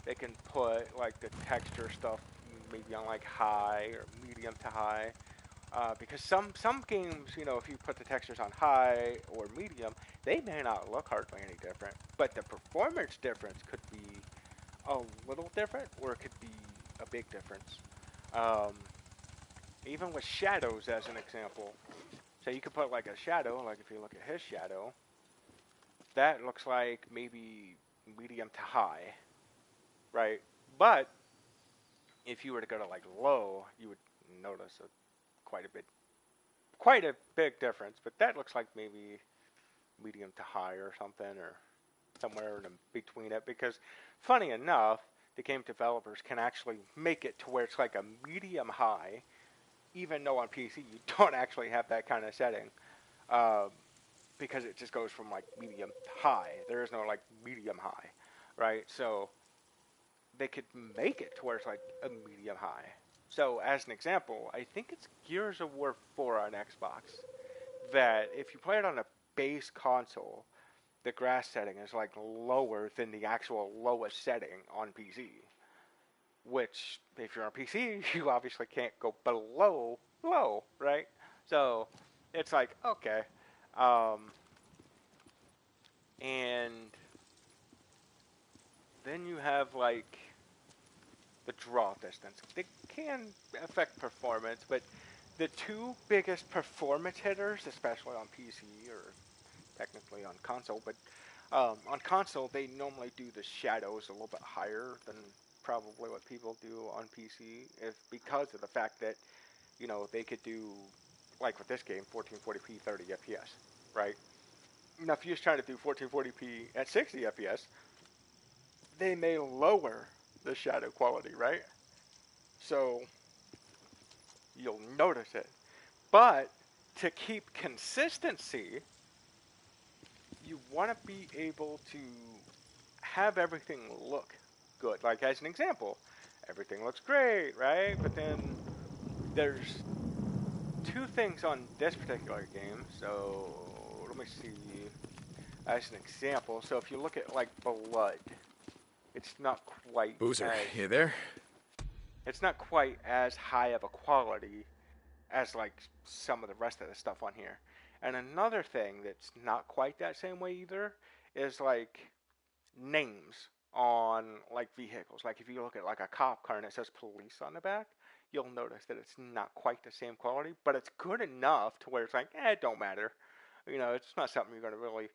They can put like the texture stuff maybe on like high or medium to high. Because some games, you know, if you put the textures on high or medium, they may not look hardly any different, but the performance difference could be a little different, or it could be a big difference. Um, Even with shadows, as an example, so you could put like a shadow, like if you look at his shadow, that looks like maybe medium to high, right? But if you were to go to like low, you would notice quite a bit, quite a big difference. But that looks like maybe medium to high or something, or somewhere in between it. Because funny enough, the game developers can actually make it to where it's like a medium high, even though on PC you don't actually have that kind of setting. Um, because it just goes from like medium to high. There is no like medium high, right? So they could make it to where it's like a medium high. So as an example, I think it's Gears of War 4 on Xbox that if you play it on a base console, the grass setting is like lower than the actual lowest setting on PC. Which, if you're on PC, you obviously can't go below low, right? So it's like, okay. Um, and then you have like the draw distance. They can affect performance, but the two biggest performance hitters, especially on PC or technically on console, but on console they normally do the shadows a little bit higher than probably what people do on PC, if because of the fact that you know they could do like with this game 1440p 30 FPS, right? Now if you're just trying to do 1440p at 60 FPS, they may lower the shadow quality, right? So you'll notice it. But to keep consistency, you want to be able to have everything look good. Like as an example, everything looks great, right? But then there's two things on this particular game. So let me see. As an example, so if you look at like blood, it's not quite Boozer, as you there? it's not quite as high of a quality as like some of the rest of the stuff on here. And another thing that's not quite that same way either is like names on like vehicles. Like if you look at like a cop car and it says police on the back, you'll notice that it's not quite the same quality, but it's good enough to where it's like, it don't matter. You know, it's not something you're gonna really,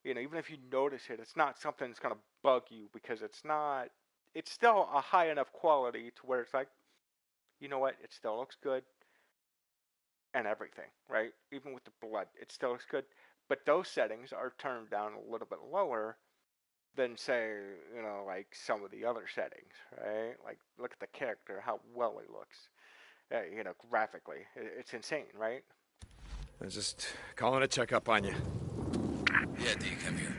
you know, even if you notice it, it's not something that's gonna bug you because it's not. It's still a high enough quality to where it's like, you know what, it still looks good and everything, right? Even with the blood, it still looks good. But those settings are turned down a little bit lower than, say, you know, like some of the other settings, right? Like, look at the character, how well he looks, you know, graphically. It's insane, right? I'm just calling to check up on you. Yeah, D, come here.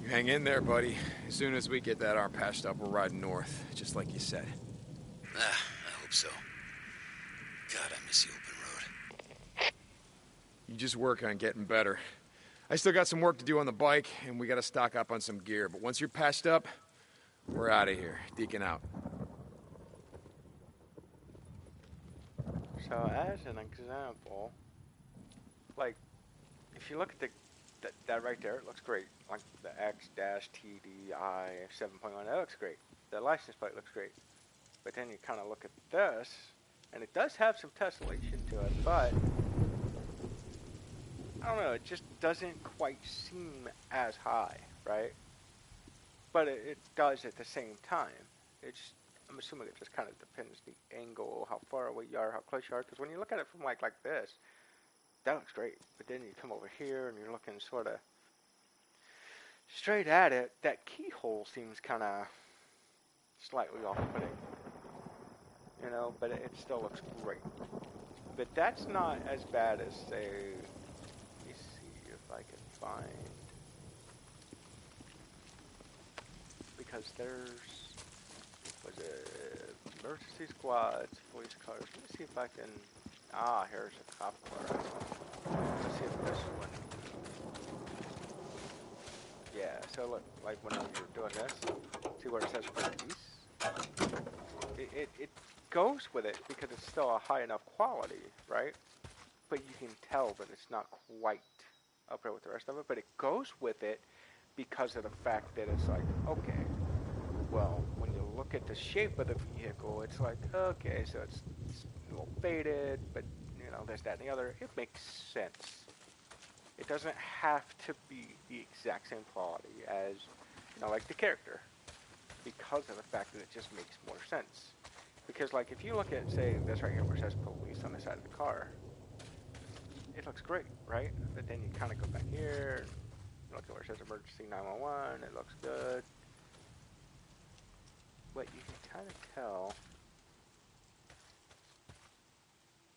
You hang in there, buddy. As soon as we get that arm patched up, we're riding north, just like you said. I hope so. God, I miss the open road. You just work on getting better. I still got some work to do on the bike, and we gotta stock up on some gear. But once you're patched up, we're out of here. Deacon out. So, as an example, like, if you look at that right there, it looks great. Like the X-TDI 7.1, that looks great. The license plate looks great. But then you kind of look at this, and it does have some tessellation to it, but I don't know, it just doesn't quite seem as high, right? But it does at the same time. I'm assuming it just kind of depends the angle, how far away you are, how close you are. Because when you look at it from like this, that looks great. But then you come over here and you're looking sort of straight at it. That keyhole seems kind of slightly off-putting, you know. But it still looks great. But that's not as bad as, say, let me see if I can find, because there's, was it emergency squads, police cars. Let me see if I can, here's a cop car. Let's see if this one, yeah, so look, like when you're doing this, see where it says police? it goes with it because it's still a high enough quality, right? But you can tell that it's not quite up there with the rest of it. But it goes with it because of the fact that it's like, okay, well, when you look at the shape of the vehicle, it's like, okay, so it's a little faded, but you know, this, that, and the other. It makes sense. It doesn't have to be the exact same quality as, you know, like the character, because of the fact that it just makes more sense. Because, like, if you look at, say, this right here where it says police on the side of the car, it looks great, right? But then you kind of go back here, and look at where it says emergency 911, it looks good. But you can kind of tell,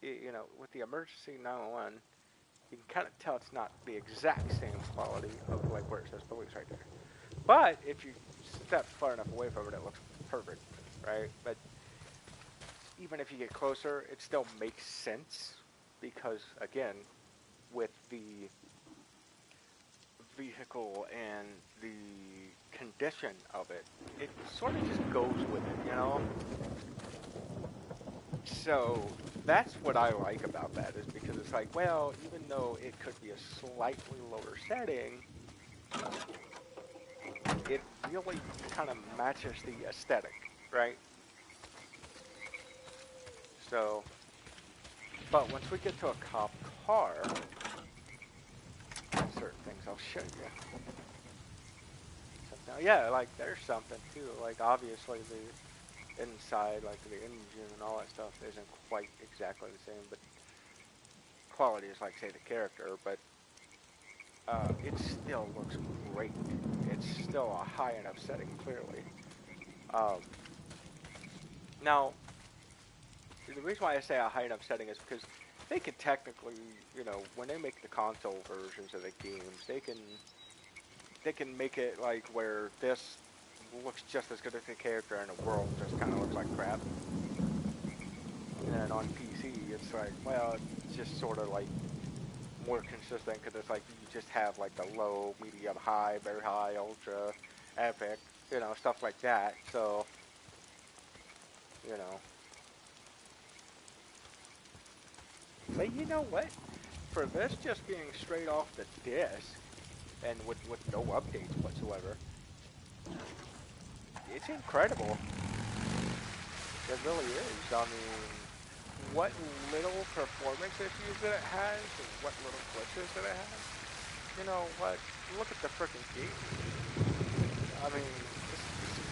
you know, with the emergency 911, you can kind of tell it's not the exact same quality of, like, where it says police right there. But if you step far enough away from it, it looks perfect, right? But even if you get closer, it still makes sense because, again, with the vehicle and the condition of it, it sort of just goes with it, you know? So that's what I like about that, is because it's like, well, even though it could be a slightly lower setting, it really kind of matches the aesthetic, right? So, but once we get to a cop car, certain things I'll show you. So now, yeah, like there's something too. Like obviously the inside, like the engine and all that stuff, isn't quite exactly the same, but quality is like say the character. But it still looks great. It's still a high enough setting, clearly. Now, the reason why I say a high enough setting is because they can technically, you know, when they make the console versions of the games, they can make it like where this looks just as good as the character and the world just kind of looks like crap. And on PC, it's like, well, it's just sort of like more consistent because it's like you just have like the low, medium, high, very high, ultra, epic, you know, stuff like that. So, you know. But you know what? For this just being straight off the disc and with no updates whatsoever, it's incredible. It really is. I mean, what little performance issues that it has and what little glitches that it has. You know what? Look at the freaking game. I mean, just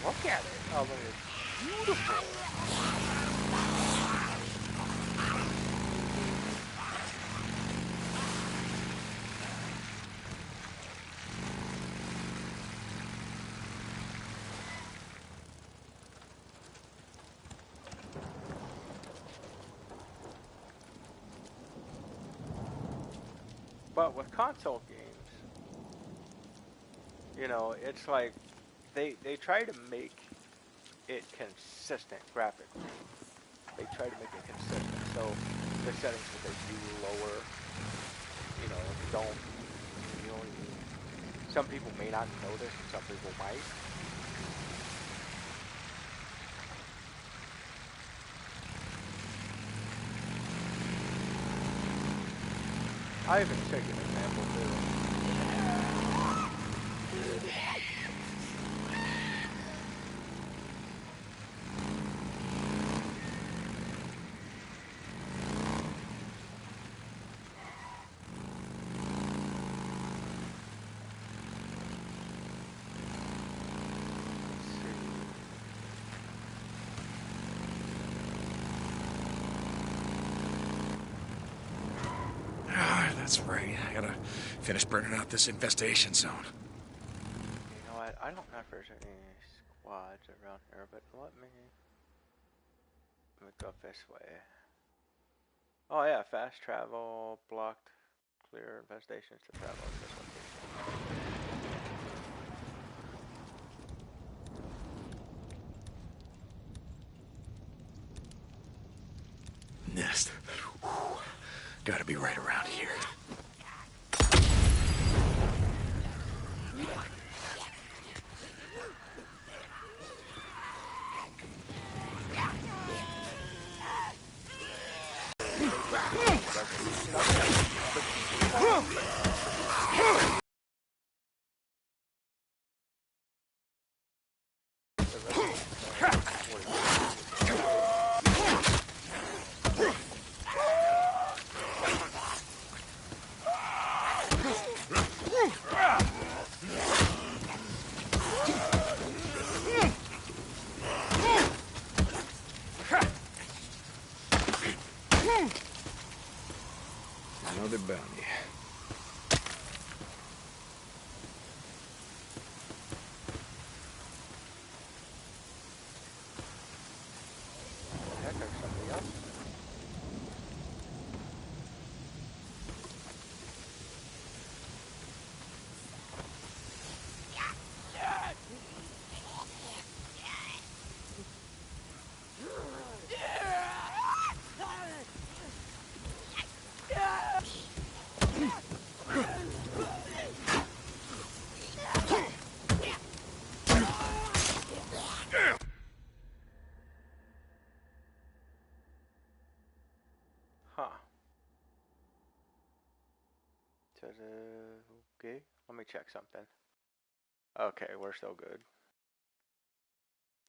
look at it. I mean, it's beautiful. But with console games, you know, it's like they try to make it consistent graphically. They try to make it consistent. So the settings that they do lower, you know, don't really. Some people may not notice, and some people might. I even take an example too. That's right. I gotta finish burning out this infestation zone. You know what? I don't know if there's any squads around here, but let me go this way. Oh yeah, fast travel, blocked, clear infestations to travel at this location. Nest. Whew. Gotta be right around here. another bounty. Heck, there's somebody else. Huh. Okay, let me check something. Okay, we're still good.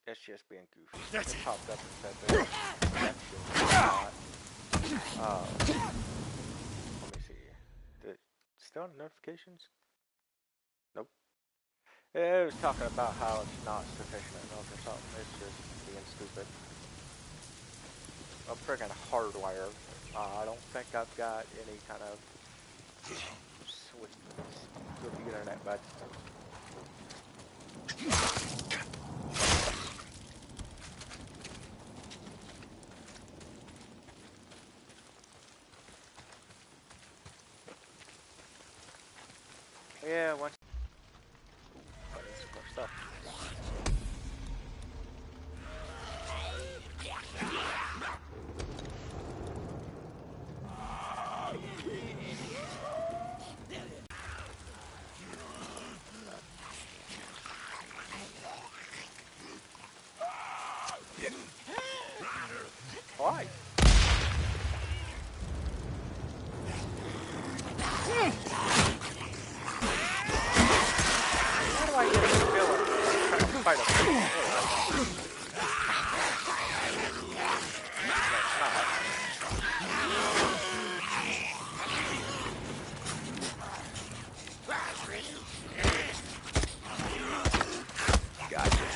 It's just being goofy. It popped up and said that. That shit not. Let me see. Did still on notifications? Nope. It was talking about how it's not sufficient enough or something. It's just being stupid. I'm friggin' hardwired. I don't think I've got any kind of issues with the internet, but yeah, once. Ooh, but it's more stuff. Why? How do I get a filler trying to fight a fish? Gotcha.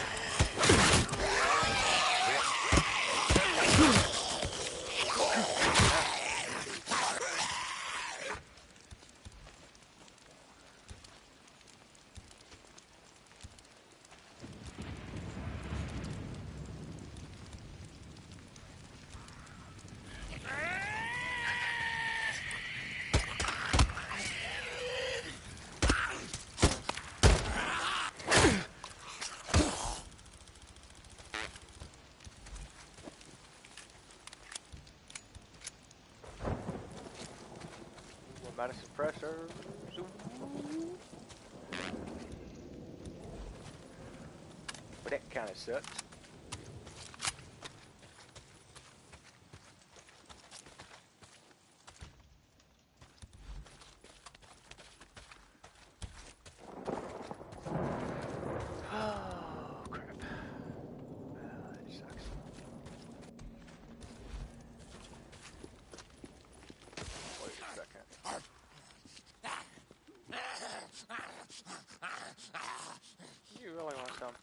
What about a suppressor? But that kind of sucks. Oh, crap. That sucks. Wait a second. You really want some?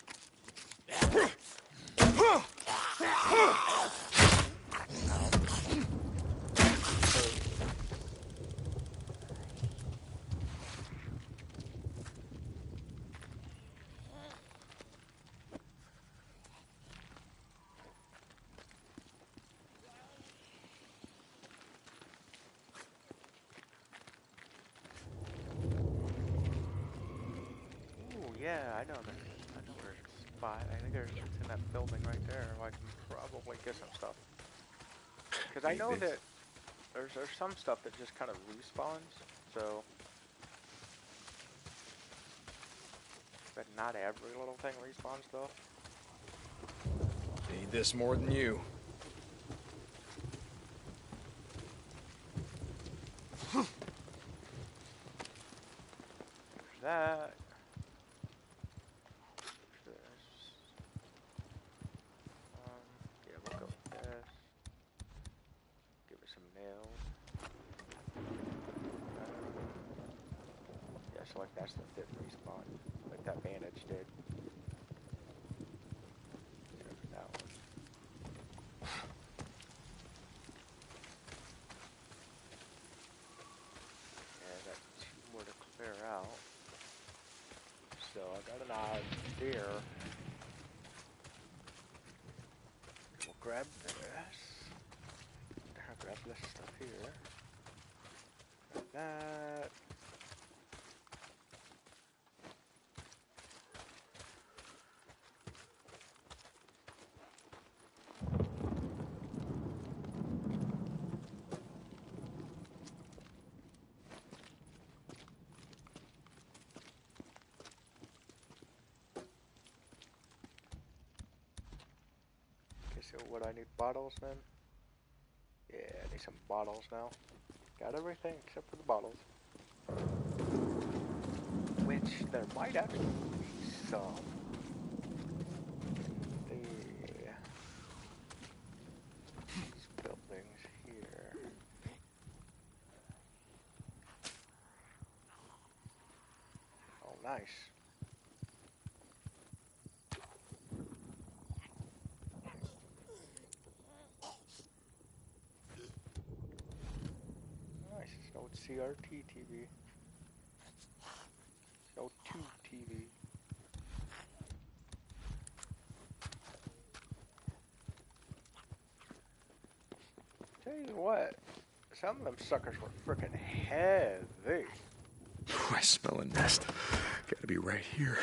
Ooh, yeah, I know there's a spot. I think it's in that building right there where I can probably get some stuff. Because I Need know this? that there's some stuff that just kind of respawns, so. But not every little thing respawns though. Need this more than you. There's that. There's this. Yeah, we'll go with this. Give it some nails. Yeah, so like that's the fifth respawn, like that bandage did. There's that one. there. We'll grab this. I'll grab this stuff here. Grab that. So what, I need bottles then? Yeah, I need some bottles now. Got everything except for the bottles. Which there might actually be some. These buildings here. Oh, nice. Nice, it's no CRT TV. It's no tube TV. Tell you what, some of them suckers were frickin' heavy. I smell a nest. Gotta be right here.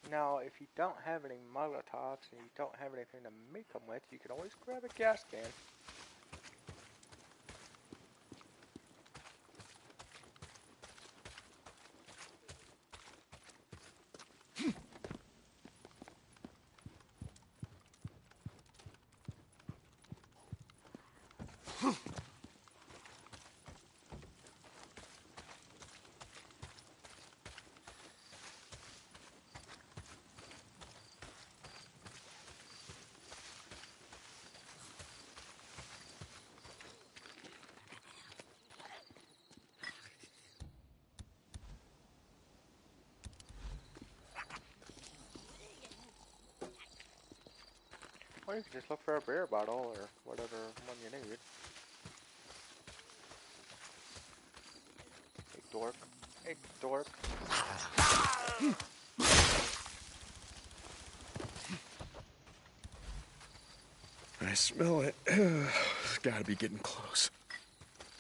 Now, if you don't have any Molotovs and you don't have anything to make them with, you can always grab a gas can. Or you can just look for a beer bottle or whatever one you need. Hey, dork. Hey, dork. I smell it. It's gotta be getting close.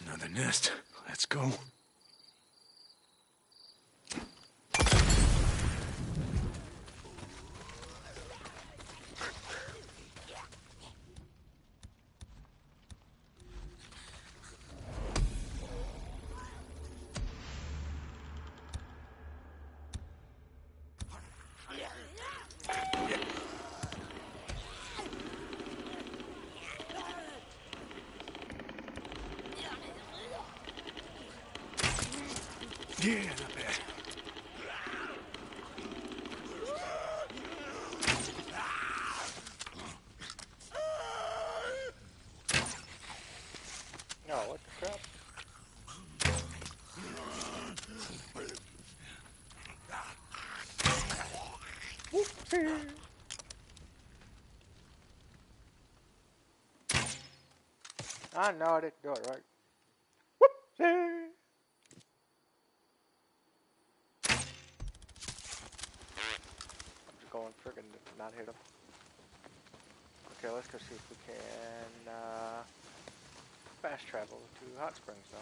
Another nest. Let's go. Yeah, not bad. No, what the crap? Whoopsie! I know I didn't do it right. Whoopsie! I'm just going not hit him. Okay, let's go see if we can fast travel to Hot Springs now.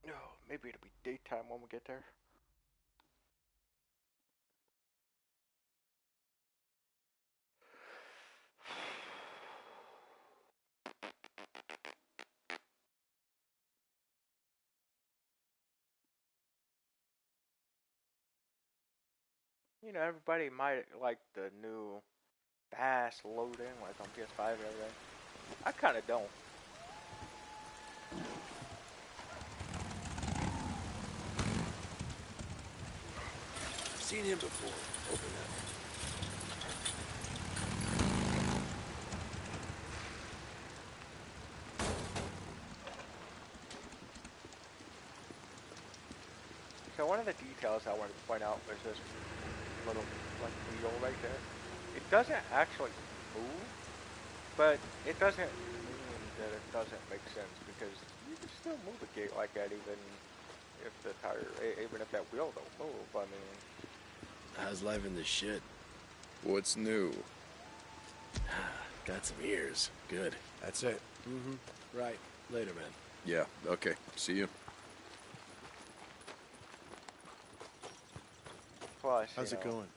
No, maybe it'll be daytime when we get there. You know, everybody might like the new fast loading, like on PS5 and everything. I kind of don't. I've seen him before. Open that. So one of the details I wanted to point out was this little like wheel right there. It doesn't actually move, but it doesn't mean that it doesn't make sense because you can still move a gate like that even if the tire, even if that wheel don't move. I mean, How's life in this shit? What's new? Got some ears. Good. That's it. Mm-hmm. Right. Later, man. Yeah, okay. See you. plus, How's you it know, going?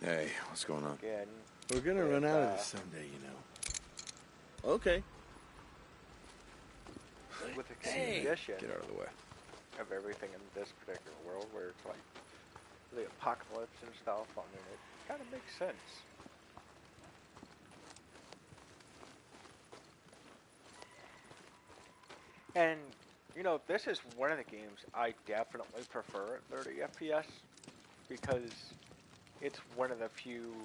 Hey, what's going on? again, We're gonna with, run out of this someday, you know. Okay. with the Hey. condition Get out of the way. of everything in this particular world where it's like the apocalypse and stuff, I mean, it kind of makes sense. And, you know, this is one of the games I definitely prefer at 30 FPS because it's one of the few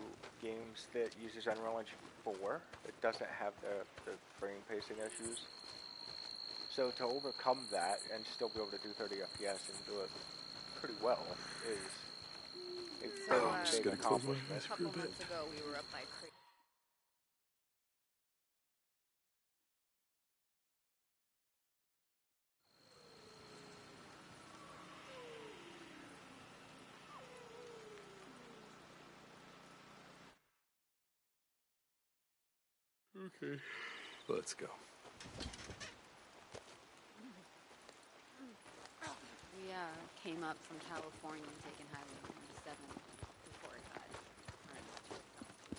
games that uses Unreal Engine 4. It doesn't have the frame pacing issues. So to overcome that and still be able to do 30 FPS and do it pretty well is a very just big gonna close my accomplishment. eyes A couple months ago, we were up by Okay. Let's go. We came up from California and taken Highway 97 before it got turned into a dumpster.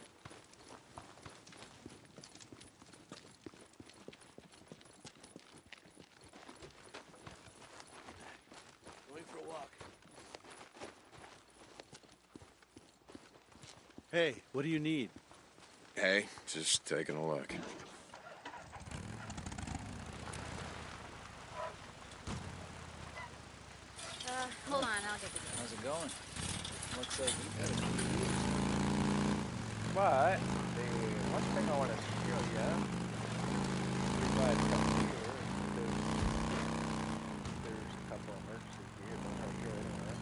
Going for a walk. Hey, what do you need? Hey, just taking a look. Hold on, I'll get the gun. How's it going? Looks like you got it. But the one thing I want to show you before I come here is there's a couple of emergency vehicles right here anyway.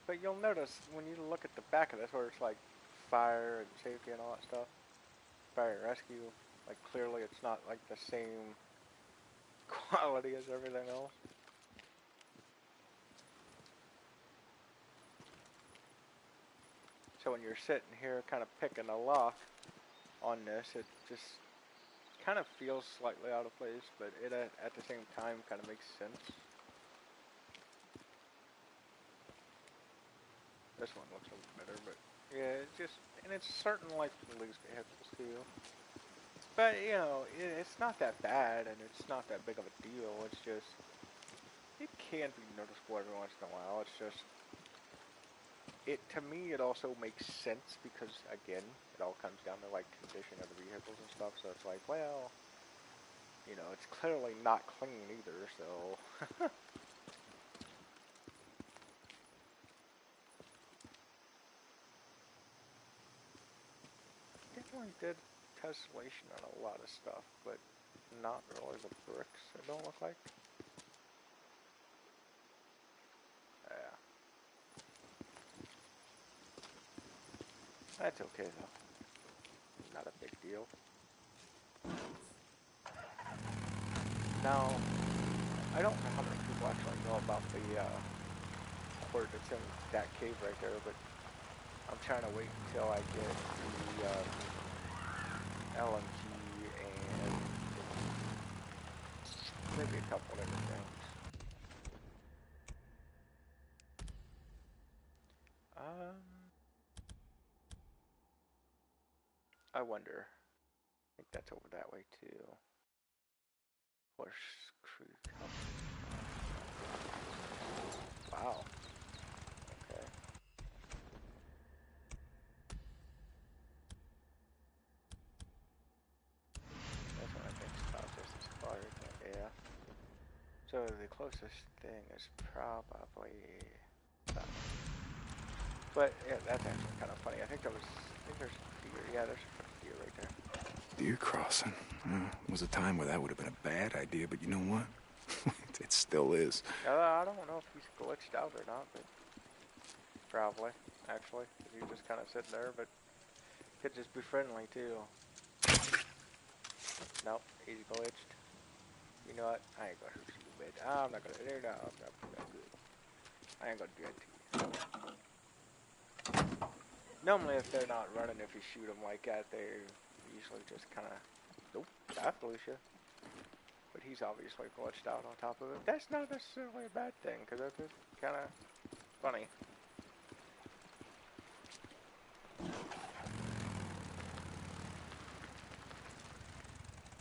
But you'll notice when you look at the back of this where it's like fire and safety and all that stuff, fire and rescue, like clearly it's not like the same quality as everything else. So when you're sitting here kind of picking a lock on this, it just kind of feels slightly out of place, but it at the same time kind of makes sense. This one looks a little better, but yeah, it's just, and it's certain like police vehicles too. But you know, it's not that bad, and it's not that big of a deal. It's just, it can be noticeable every once in a while. It's just, to me, it also makes sense because again, it all comes down to like condition of the vehicles and stuff. So it's like, well, you know, it's clearly not clean either. So. definitely did tessellation on a lot of stuff, but not really the bricks, it don't look like. Yeah. That's okay though. Not a big deal. Now, I don't know how many people actually know about the port that's in that cave right there, but I'm trying to wait until I get the LMG and maybe a couple other things. I wonder. I think that's over that way too. Horse Creek. Wow. Okay. That's what I think about just as far as yeah. So the closest thing is probably that one. But yeah, that's actually kind of funny. I think there's a deer. Yeah, there's a deer right there. Deer crossing. Was a time where that would have been a bad idea, but you know what? It still is. I don't know if he's glitched out or not, but probably, actually. He's just kind of sitting there, but could just be friendly too. Nope, he's glitched. You know what? I ain't gonna shoot you, man. I'm not gonna. No, I'm not good. I ain't gonna do that to you. Normally, if they're not running, if you shoot them like that, they usually just kind of. Nope, I flew you. But he's obviously glitched out on top of it. That's not necessarily a bad thing, because that's just kind of funny.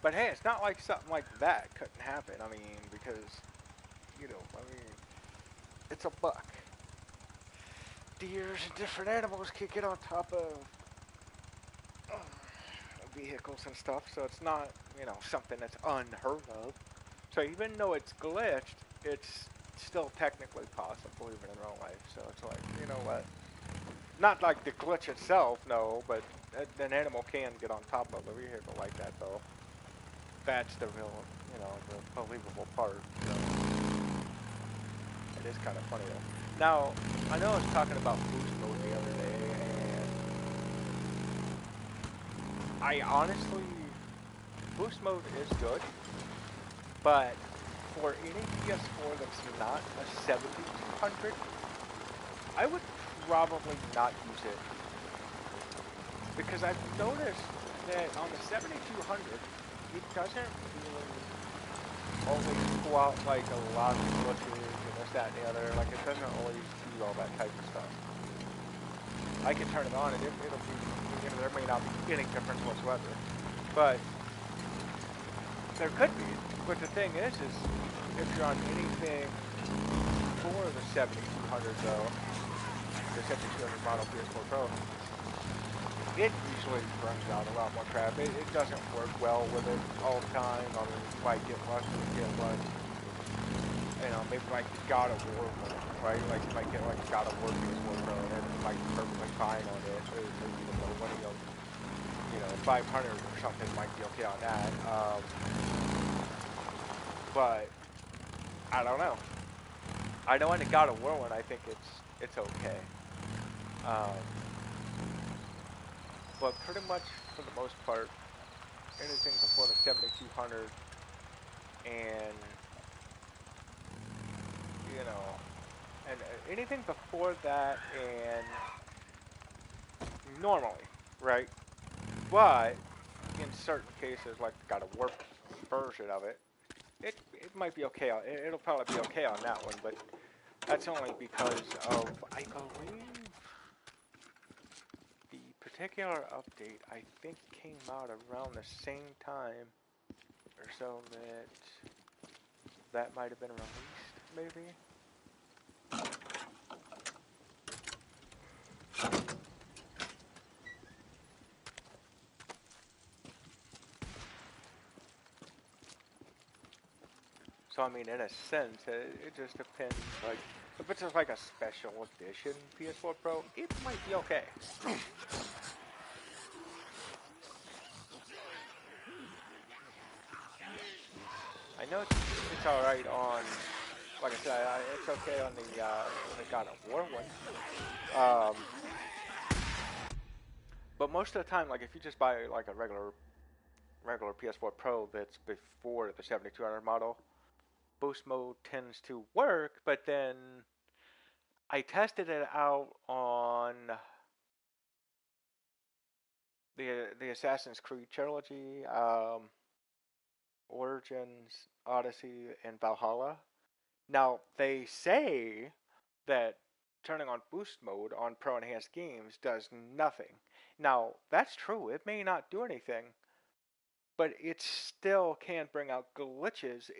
But hey, it's not like something like that couldn't happen. I mean, because, you know, I mean, it's a buck. Deers and different animals can get on top of vehicles and stuff, so it's not, you know, something that's unheard of. So even though it's glitched, it's still technically possible even in real life. So it's like, you know what? Not like the glitch itself, no, but an animal can get on top of a vehicle like that, though. That's the real, you know, the believable part. So it is kind of funny, though. Now, I know I was talking about boost mode the other day, and I honestly, boost mode is good, but for any PS4 that's not a 7200, I would probably not use it. Because I've noticed that on the 7200, it doesn't really always pull out like a lot of glitches and this, that, and the other. Like it doesn't always do all that type of stuff. I can turn it on and it'll be, you know, there may not be any difference whatsoever. But there could be. But the thing is if you're on anything for the 7200 though, the 7200 model PS4 Pro, it usually brings out a lot more crap. It doesn't work well with it all the time. I mean, you might get lucky, you know, maybe like the God of War one, right? Like you might get like God of War PS4 Pro and it might be perfectly fine on it. So one of those, you know, 500 or something might be okay on that. But I don't know. I know on the God of War one, I think it's okay. But pretty much for the most part, anything before the 7200 and, you know, and anything before that and normally, right? But in certain cases, like the God of War version of it, it might be okay. It'll probably be okay on that one, but that's only because of, I believe, the particular update, I think, came out around the same time or so that might have been released, maybe? So, I mean, in a sense, it just depends, like, if it's just like a special edition PS4 Pro, it might be okay. I know it's all right on, like I said, it's okay on the God of War one. Um, but most of the time, like if you just buy like a regular PS4 Pro that's before the 7200 model, boost mode tends to work. But then I tested it out on the Assassin's Creed trilogy, Origins, Odyssey, and Valhalla. Now they say that turning on boost mode on Pro Enhanced games does nothing. Now that's true. It may not do anything, but it still can bring out glitches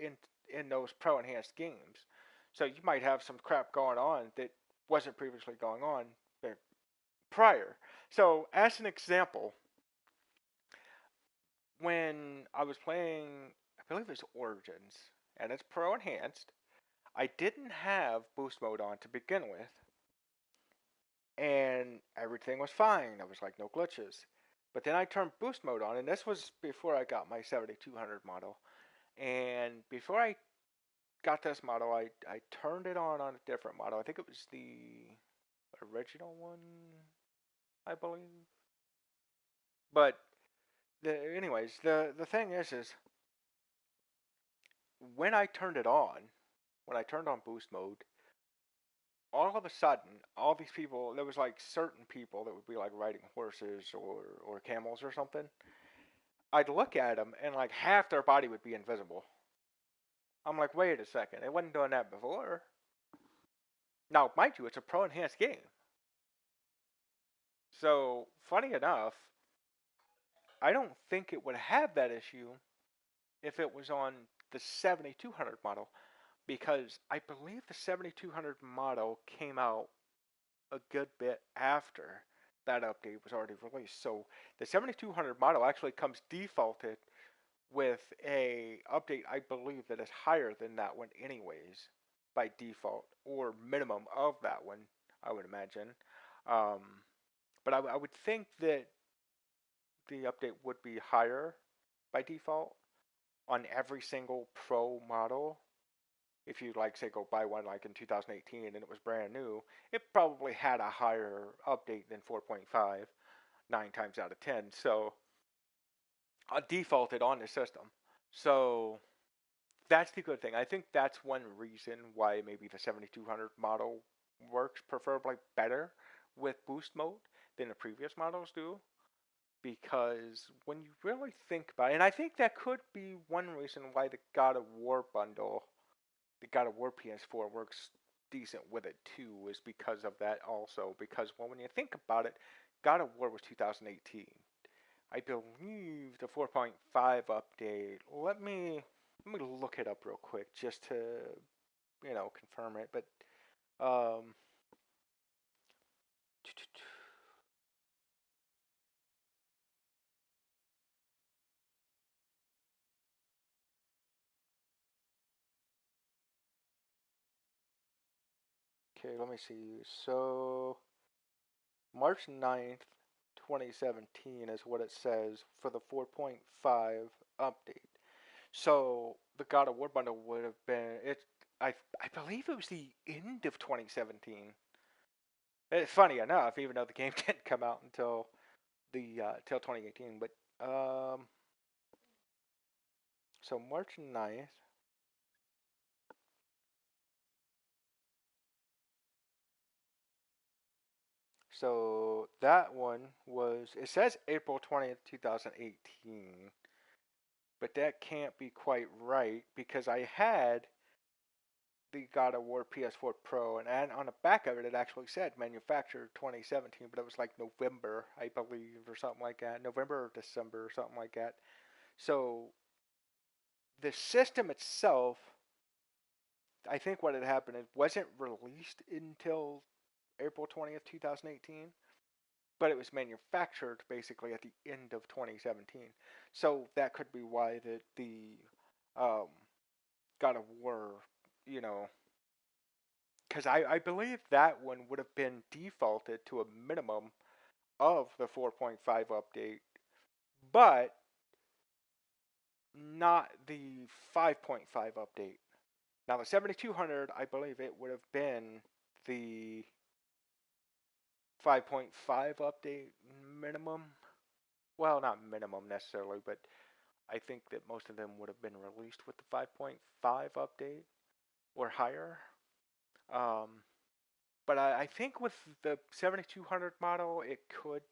in those Pro Enhanced games. So you might have some crap going on that wasn't previously going on prior. So as an example, when I was playing, I believe it was Origins, and it's Pro Enhanced, I didn't have boost mode on to begin with, and everything was fine. There was like no glitches. But then I turned boost mode on, and this was before I got my 7200 model. And before I got this model, I turned it on a different model. I think it was the original one, I believe. But anyways, the thing is when I turned it on, when I turned on boost mode, all of a sudden, all these people, there was like certain people that would be like riding horses or camels or something. I'd look at them and like half their body would be invisible. I'm like, wait a second, it wasn't doing that before. Now, mind you, it's a pro enhanced game. So, funny enough, I don't think it would have that issue if it was on the 7200 model because I believe the 7200 model came out a good bit after that update was already released. So the 7200 model actually comes defaulted with a update I believe that is higher than that one anyways by default or minimum of that one I would imagine. Um, but I would think that the update would be higher by default on every single pro model. If you like say go buy one like in 2018 and it was brand new, it probably had a higher update than 4.5 9 times out of 10. So I defaulted on the system. So that's the good thing. I think that's one reason why maybe the 7200 model works preferably better with boost mode than the previous models do. Because when you really think about it, and I think that could be one reason why the God of War bundle, the God of War PS4 works decent with it too, is because of that also. Because when you think about it, God of War was 2018. I believe the 4.5 update. Let me look it up real quick just to confirm it. But um, okay, let me see. So March 9th, 2017 is what it says for the 4.5 update. So the God of War bundle would have been it. I believe it was the end of 2017. It's funny enough, even though the game didn't come out until the till 2018. But so March 9th. So that one was it says April 20th, 2018, but that can't be quite right because I had the God of War PS4 Pro, and on the back of it, it actually said manufactured 2017, but it was like November, I believe, or something like that. November or December, or something like that. So the system itself, I think what had happened, it wasn't released until April 20th, 2018, but it was manufactured basically at the end of 2017. So that could be why the um, God of War, you know, because I believe that one would have been defaulted to a minimum of the 4.5 update, but not the 5.5 update. Now the 7200, I believe it would have been the 5.5 update minimum. Well, not minimum necessarily, but I think that most of them would have been released with the 5.5 update or higher. Um, but I think with the 7200 model, it could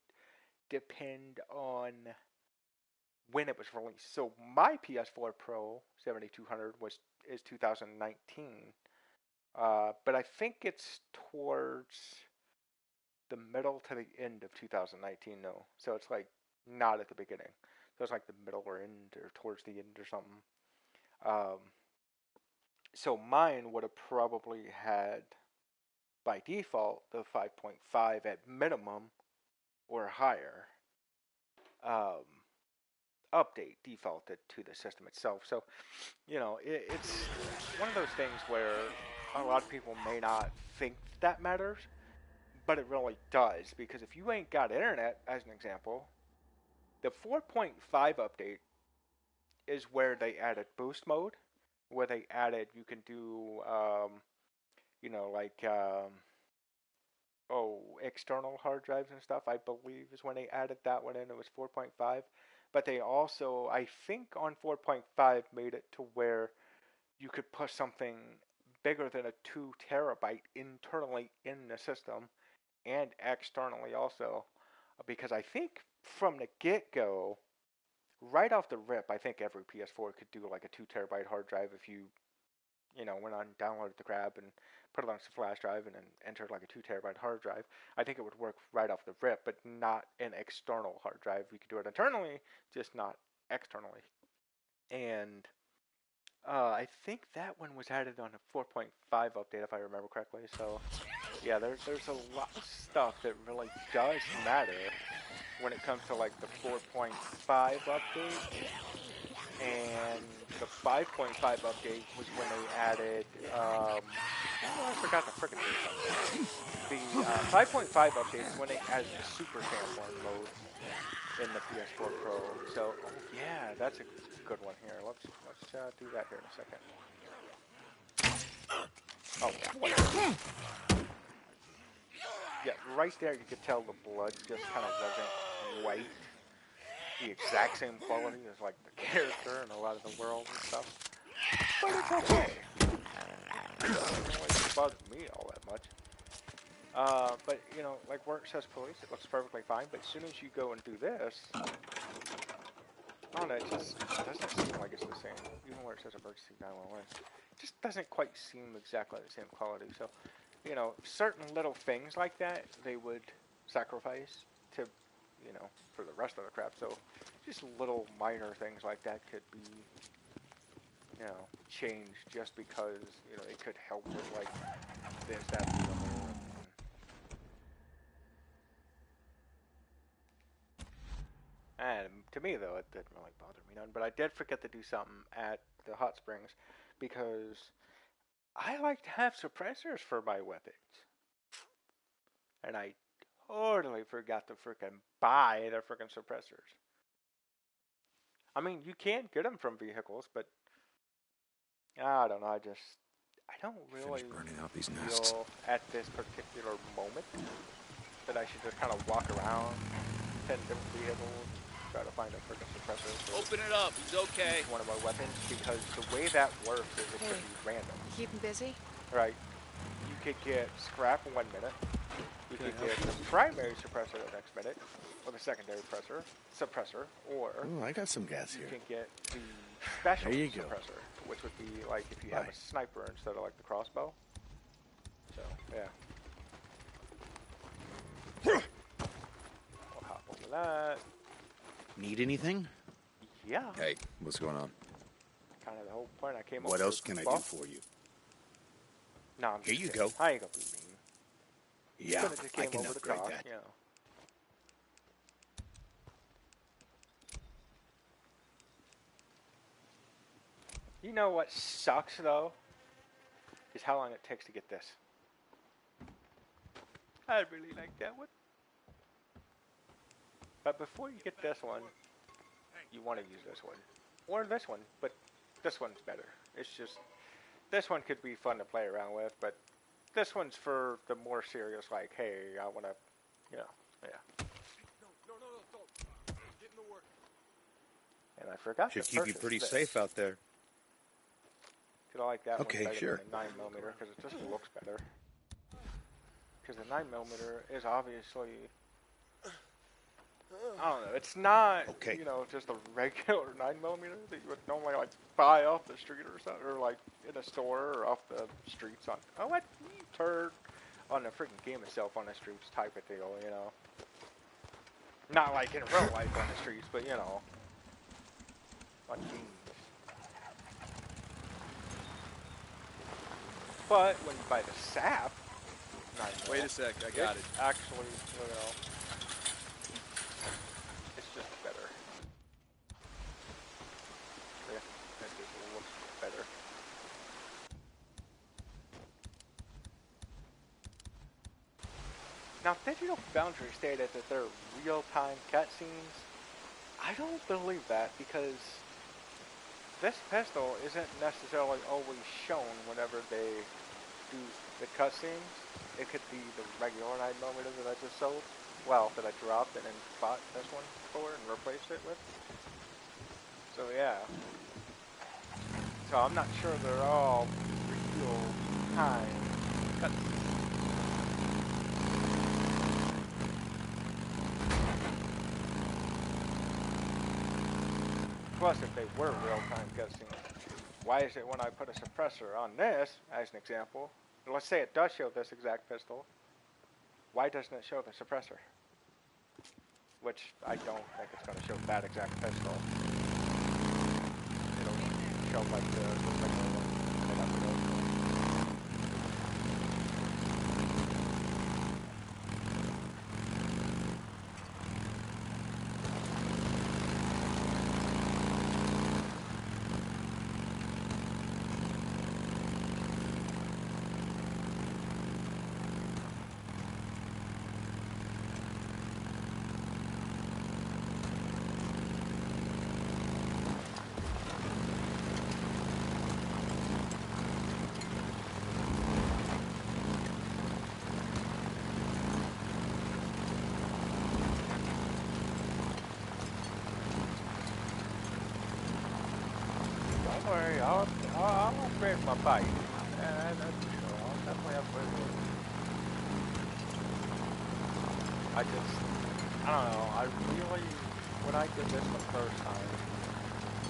depend on when it was released. So my PS4 Pro 7200 is 2019, but I think it's towards the middle to the end of 2019. No, so it's like not at the beginning. So it's like the middle or end or towards the end or something. Um, so mine would have probably had by default the 5.5 at minimum or higher. Um, Update defaulted to the system itself. So, it's one of those things where a lot of people may not think that matters, but it really does. Because if you ain't got internet, as an example, the 4.5 update is where they added boost mode, where they added you can do, like external hard drives and stuff. I believe is when they added that one in. It was 4.5. But they also, I think, on 4.5 made it to where you could put something bigger than a 2 terabyte internally in the system and externally also. Because I think from the get go, right off the rip, I think every PS4 could do like a 2 terabyte hard drive if you went on, downloaded the crap and put it on a flash drive and then entered like a 2 terabyte hard drive. I think it would work right off the rip, but not an external hard drive. You could do it internally, just not externally. And I think that one was added on a 4.5 update, if I remember correctly. So, yeah, there's a lot of stuff that really does matter when it comes to like the 4.5 update. And the 5.5 update was when they added, I forgot the frickin' do something. The 5.5 update is when they added the Super Sandstorm mode in the PS4 Pro. So, oh yeah, that's a good one here. Let's do that here in a second. Oh boy. Yeah, right there you could tell the blood just kind of wasn't white. The exact same quality as like the character and a lot of the world and stuff. But it's okay. It doesn't really bother me all that much. But like where it says police, it looks perfectly fine. But as soon as you go and do this, I don't know, it just doesn't seem like it's the same. Even where it says emergency 911, it just doesn't quite seem exactly the same quality. So, certain little things like that they would sacrifice to, for the rest of the crap. So, just little minor things like that could be, changed just because, it could help with like this, that, and the other. And to me, though, it didn't really bother me none. But I did forget to do something at the hot springs because I like to have suppressors for my weapons. And I totally forgot to freaking buy the freaking suppressors. I mean, you can get them from vehicles, but I don't know. I don't really burning out these feel nests. at this particular moment that I should just kind of walk around 10 different vehicles, try to find a freaking suppressor. Open it up. He's okay. One of my weapons, because the way that works is it could be random. Keep him busy? Right. You could get scrap 1 minute. You could get the primary suppressor the next minute, or the secondary suppressor, or Oh, I got some gas you here. can get the special There you go. suppressor, which would be like if you have a sniper instead of like the crossbow. So, yeah. I'll hop over that. Need anything? Yeah. Hey, what's going on? Kind of the whole point I came up with. What else can I do for you? No, I'm just Here you kidding. go. I ain't gonna be mean. Yeah, Could've just I came can over to upgrade talk, that. You know what sucks though? Is how long it takes to get this. I really like that one. But before you get this one, you want to use this one. or this one, but this one's better. It's just this one could be fun to play around with, but this one's for the more serious, like, hey, I want to, you know, yeah. No, don't. Get in the work. And I forgot Should to keep you purchase pretty this. safe out there. Cause I like that Okay, one better sure. than the 9mm because it just looks better. Because the 9mm is obviously, I don't know, it's not, Okay. you know, just a regular 9mm that you would normally like buy off the street or something, or like in a store or off the streets on, oh, what, you turd, on the freaking game itself on the streets type of deal, you know. Not like in real life on the streets, but you know, on games. But when you buy the sap, 9mm, Wait a sec, I got it. actually, you know, it's just better. Yeah, it just looks better. Now, Digital Foundry stated that they're real-time cutscenes. I don't believe that because this pistol isn't necessarily always shown whenever they do the cutscenes. It could be the regular 9mm that I just sold. Well, that I dropped and then bought this one for and replaced it with. So yeah. So I'm not sure they're all real time cutscenes. Plus, if they were real-time cutscenes, why is it when I put a suppressor on this, as an example, let's say it does show this exact pistol, why doesn't it show the suppressor? Which I don't think it's going to show that exact pistol. It'll show like the regular one right after those. Don't worry, I'll upgrade my bike. That's for sure. I'll definitely upgrade it. I don't know, I really, when I did this the first time,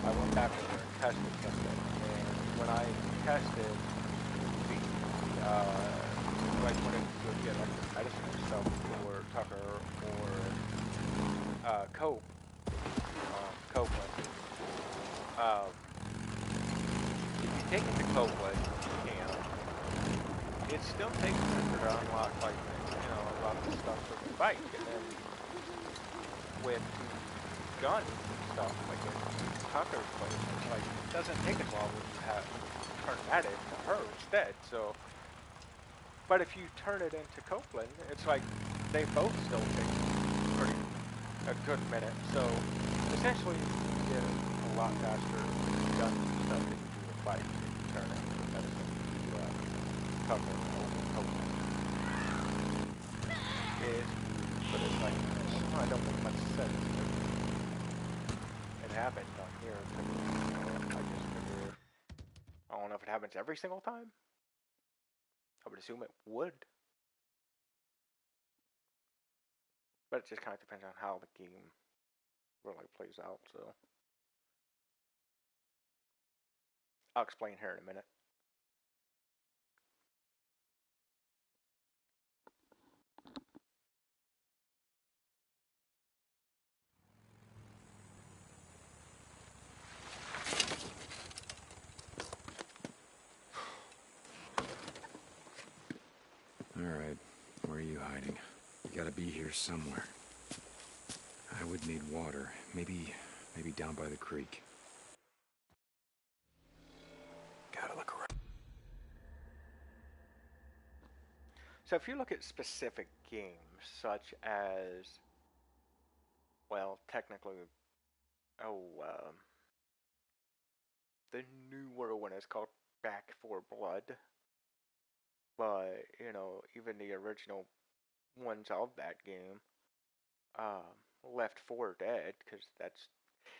I went back over and tested something, and when I tested the, like when it would get like the medicine and stuff for Tucker or, Copeland, if you take it to Copeland, you can. It still takes a minute to unlock, like, you know, a lot of the stuff for the bike, and then with the gun stuff, like in Tucker's place, it's like, it doesn't take as long when you have turn that into her instead, so. But if you turn it into Copeland, it's like, they both still take pretty, a good minute, so essentially you get a lot faster gun stuff than you do with bike if you turn it into medicine to, Tucker over Copeland. But it's like, I don't make much sense. It happened on here because, you know, I just figure, I don't know if it happens every single time. I would assume it would. But it just kind of depends on how the game really plays out, so. I'll explain here in a minute. Alright, where are you hiding? You gotta be here somewhere. I would need water. Maybe down by the creek. Gotta look around. So if you look at specific games, such as, well, technically, oh, the newer one is called Back for Blood. But, even the original ones of that game, Left 4 Dead, because that's...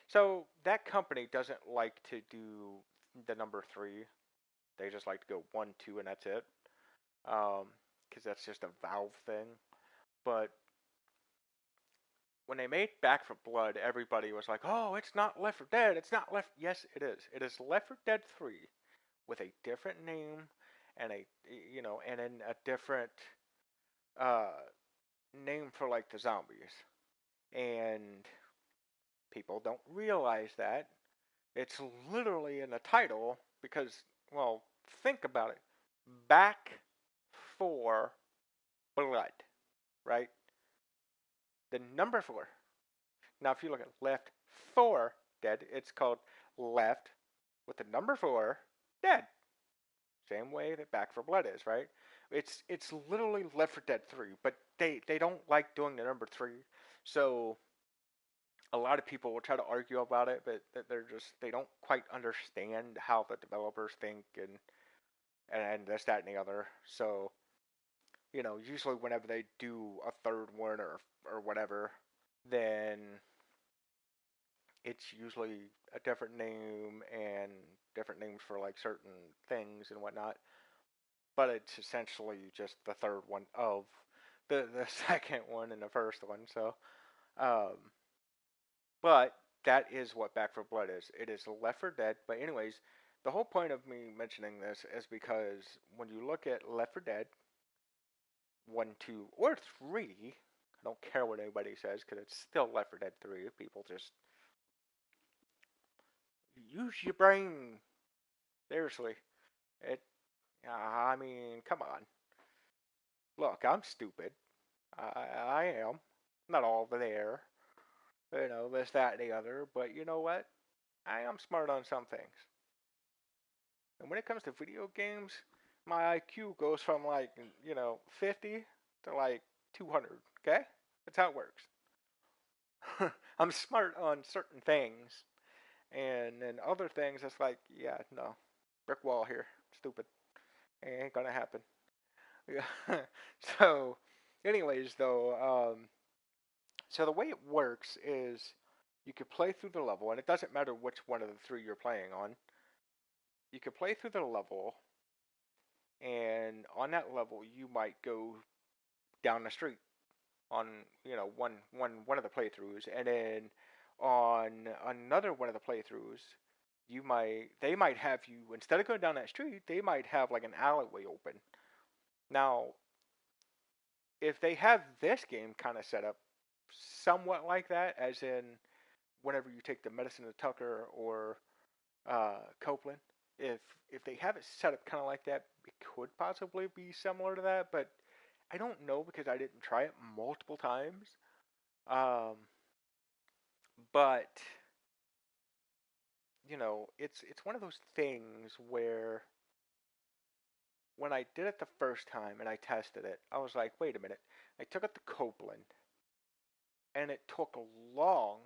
So, that company doesn't like to do the number 3. They just like to go 1, 2, and that's it. Because that's just a Valve thing. But when they made Back for Blood, everybody was like, "Oh, it's not Left 4 Dead. It's not Left." Yes, it is. It is Left 4 Dead 3 with a different name and and then a different uh, name for like the zombies. And people don't realize that it's literally in the title because, well, think about it. Back for Blood, right? The number 4. Now, if you look at Left 4 Dead, it's called Left with the number 4 Dead. Same way that Back for Blood is, right? It's literally Left 4 Dead 3, but they don't like doing the number 3, so a lot of people will try to argue about it, but they don't quite understand how the developers think and this, that, and the other. So, usually whenever they do a third one or whatever, then it's usually a different name and different names for like certain things and whatnot. But it's essentially just the third one of the second one and the first one. So, um, but that is what Back for Blood is. It is Left 4 Dead. But anyways, the whole point of me mentioning this is because when you look at Left 4 Dead 1, 2, or 3, I don't care what anybody says because it's still Left 4 Dead 3. People just use your brain. Seriously, it. I mean, come on. Look, I'm stupid. I am. Not all there. This, that, and the other. But you know what? I am smart on some things. And when it comes to video games, my IQ goes from 50 to 200. Okay? That's how it works. I'm smart on certain things. And then other things, it's like, yeah, no. Brick wall here. Stupid. Ain't gonna happen. Yeah. So, anyways, though, so the way it works is you could play through the level, and it doesn't matter which one of the 3 you're playing on. You could play through the level, and on that level, you might go down the street on one of the playthroughs, and then on another one of the playthroughs, they might have you, instead of going down that street, they might have like an alleyway open. Now, if they have this game kind of set up somewhat like that, as in whenever you take the medicine to Tucker or Copeland, if they have it set up kind of like that, it could possibly be similar to that, but I don't know because I didn't try it multiple times. But it's one of those things where when I did it the first time and I tested it, I was like, wait a minute. I took it to Copeland, and it took long.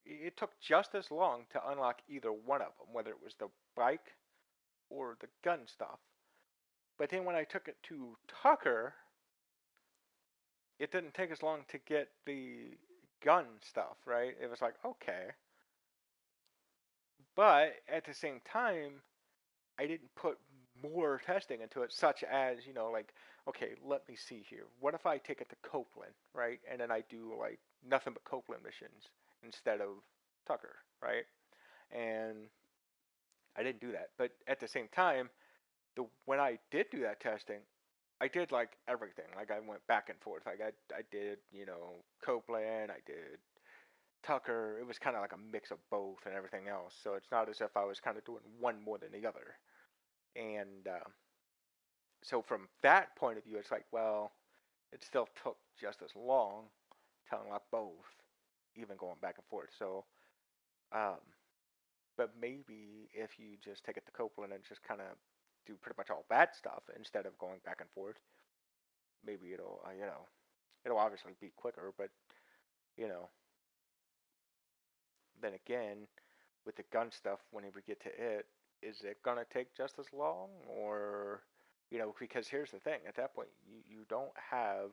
It took just as long to unlock either one of them, whether it was the bike or the gun stuff. But then when I took it to Tucker, it didn't take as long to get the gun stuff, right? It was like, okay. But at the same time, I didn't put more testing into it, such as, okay, let me see here. What if I take it to Copeland, right? And then I do nothing but Copeland missions instead of Tucker, right? And I didn't do that. But at the same time, when I did do that testing, I did everything. I went back and forth. I did, Copeland, I did Tucker. It was kind of like a mix of both and everything else. So it's not as if I was kind of doing one more than the other. And so from that point of view, it's like, well, it still took just as long to unlock both, even going back and forth. So, but maybe if you just take it to Copeland and just kind of do pretty much all that stuff instead of going back and forth, maybe it'll obviously be quicker. But then again, with the gun stuff whenever we get to it, is it gonna take just as long, or because here's the thing: at that point, you don't have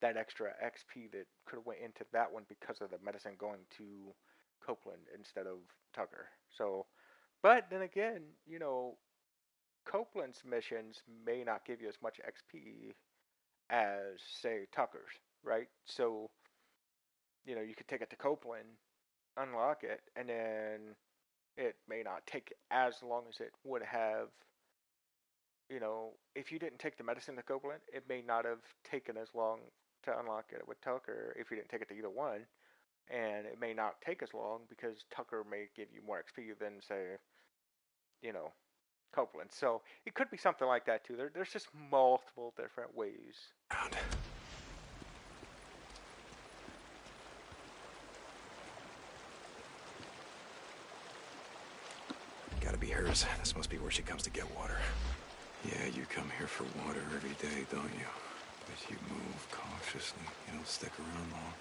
that extra XP that could have went into that one because of the medicine going to Copeland instead of Tucker. So, but then again, Copeland's missions may not give you as much XP as say Tucker's, right? So, you could take it to Copeland, unlock it, and then it may not take as long as it would have. If you didn't take the medicine to Copeland, it may not have taken as long to unlock it with Tucker if you didn't take it to either one. And it may not take as long because Tucker may give you more XP than, say, you know, Copeland. So it could be something like that, too. There's just multiple different ways. Gotta be hers. This must be where she comes to get water. Yeah, you come here for water every day, don't you? But you move cautiously. You don't stick around long.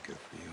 Good for you.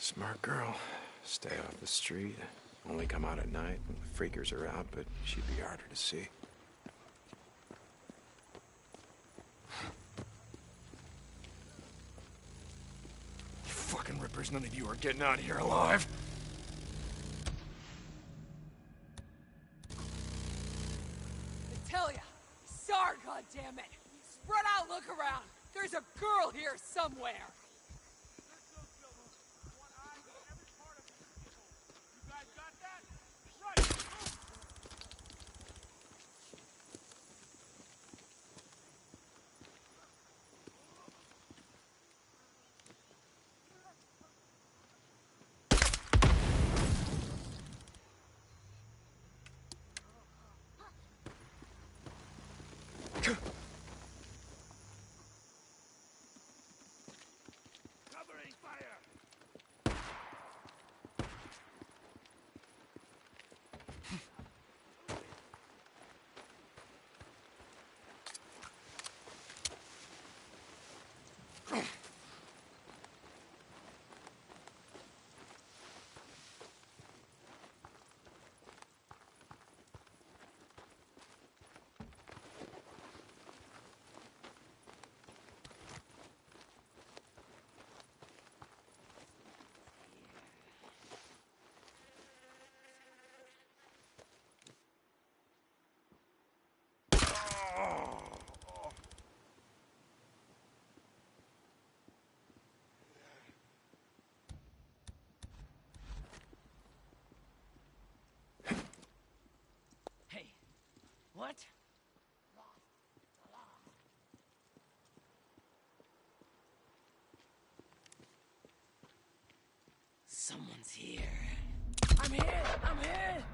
Smart girl. Stay off the street. Only come out at night when the freakers are out, but she'd be harder to see. You fucking rippers, none of you are getting out of here alive. I tell ya, Sar, goddammit! Spread out, look around! There's a girl here somewhere! Covering fire! Hey, what? Someone's here. I'm here! I'm here!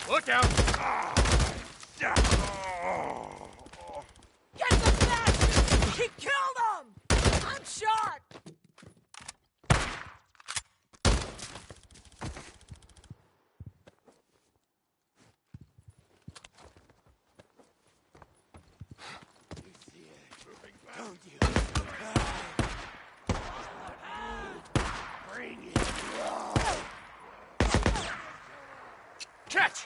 Look out! Get the bastard! He killed him! I'm shot! Don't you? Bring it. Catch!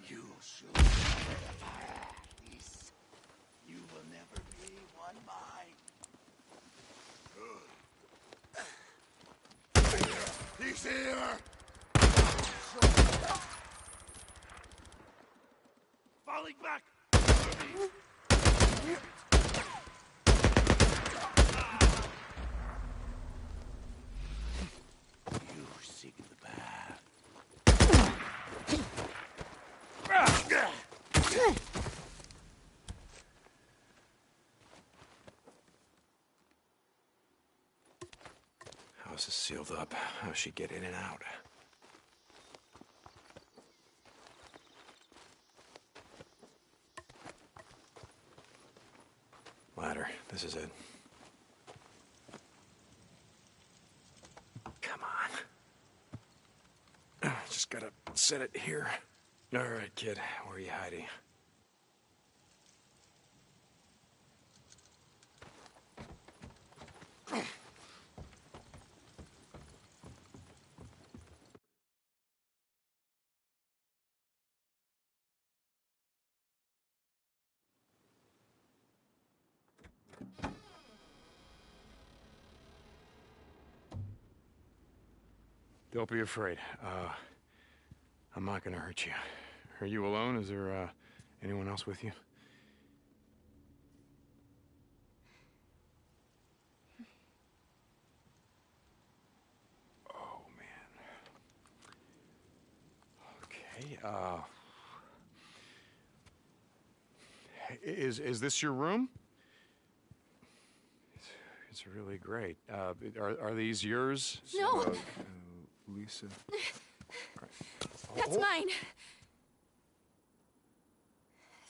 You should peace. You will never be one mine. He's here! Falling back! You seek the path. House is sealed up. How's she get in and out? Ladder. This is it. Come on. Just gotta set it here. All right, kid. Where are you hiding? Don't be afraid. I'm not gonna hurt you. Are you alone? Is there, anyone else with you? Oh, man. Okay, Is this your room? It's really great. Are these yours? No. Lisa? That's mine.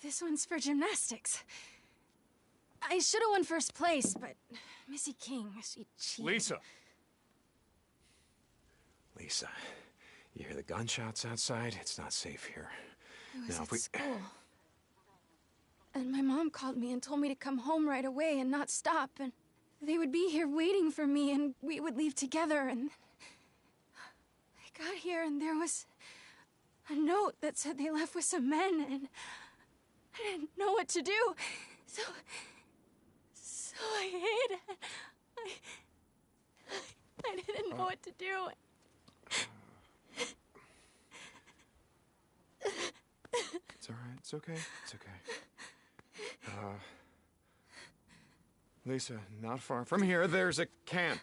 This one's for gymnastics. I should have won first place, but Missy King, she cheated. Lisa! Lisa, You hear the gunshots outside? It's not safe here. I was Now, at school. And my mom called me and told me to come home right away and not stop. And they would be here waiting for me and we would leave together. And I got here and there was a note that said they left with some men. And I didn't know what to do. So I hid. I didn't know what to do. It's all right. It's okay. It's okay. Lisa, not far from here, there's a camp.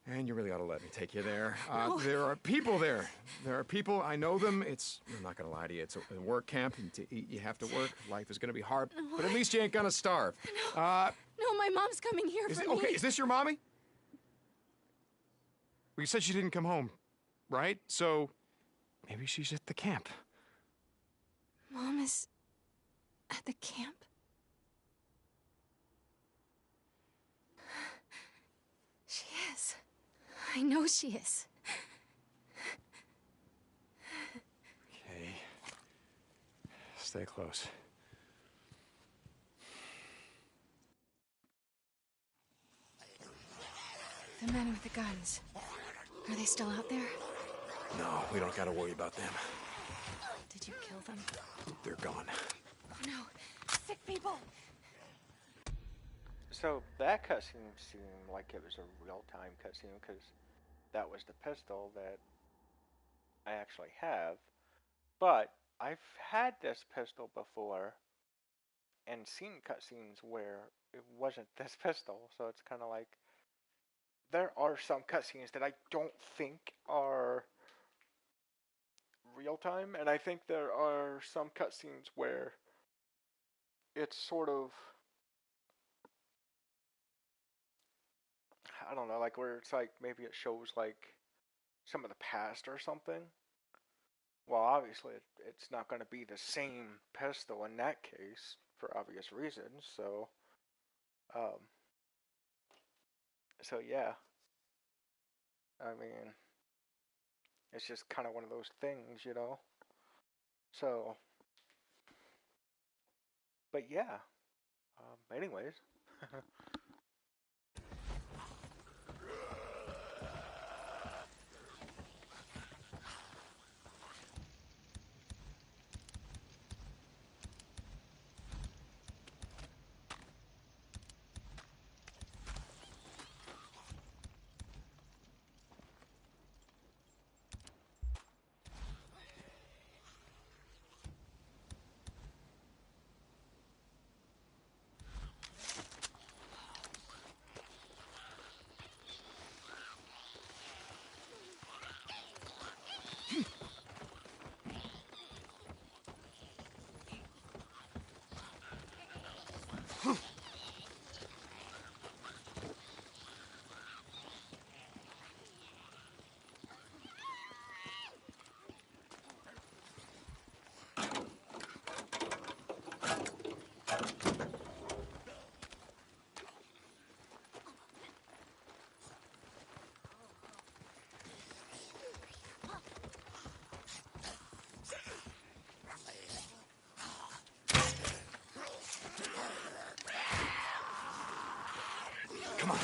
And you really ought to let me take you there. No. There are people there. There are people, I know them. I'm not gonna lie to you, it's a work camp, and to eat, you have to work. Life is gonna be hard, but at least you ain't gonna starve. No, my mom's coming here for me. Okay, is this your mommy? Well, you said she didn't come home, right? So, maybe she's at the camp. Mom is at the camp? She is. I know she is. Okay. Stay close. The men with the guns. Are they still out there? No, we don't gotta worry about them. Did you kill them? They're gone. No. Sick people! So that cutscene seemed like it was a real-time cutscene because that was the pistol that I actually have. But I've had this pistol before and seen cutscenes where it wasn't this pistol. So it's kind of like there are some cutscenes that I don't think are real-time, and I think there are some cutscenes where it's sort of, I don't know, like where it's like maybe it shows like some of the past or something. Well, obviously it's not going to be the same pistol in that case for obvious reasons. Um, so yeah, I mean, it's just kind of one of those things, you know. So, but yeah. Anyways. Come on.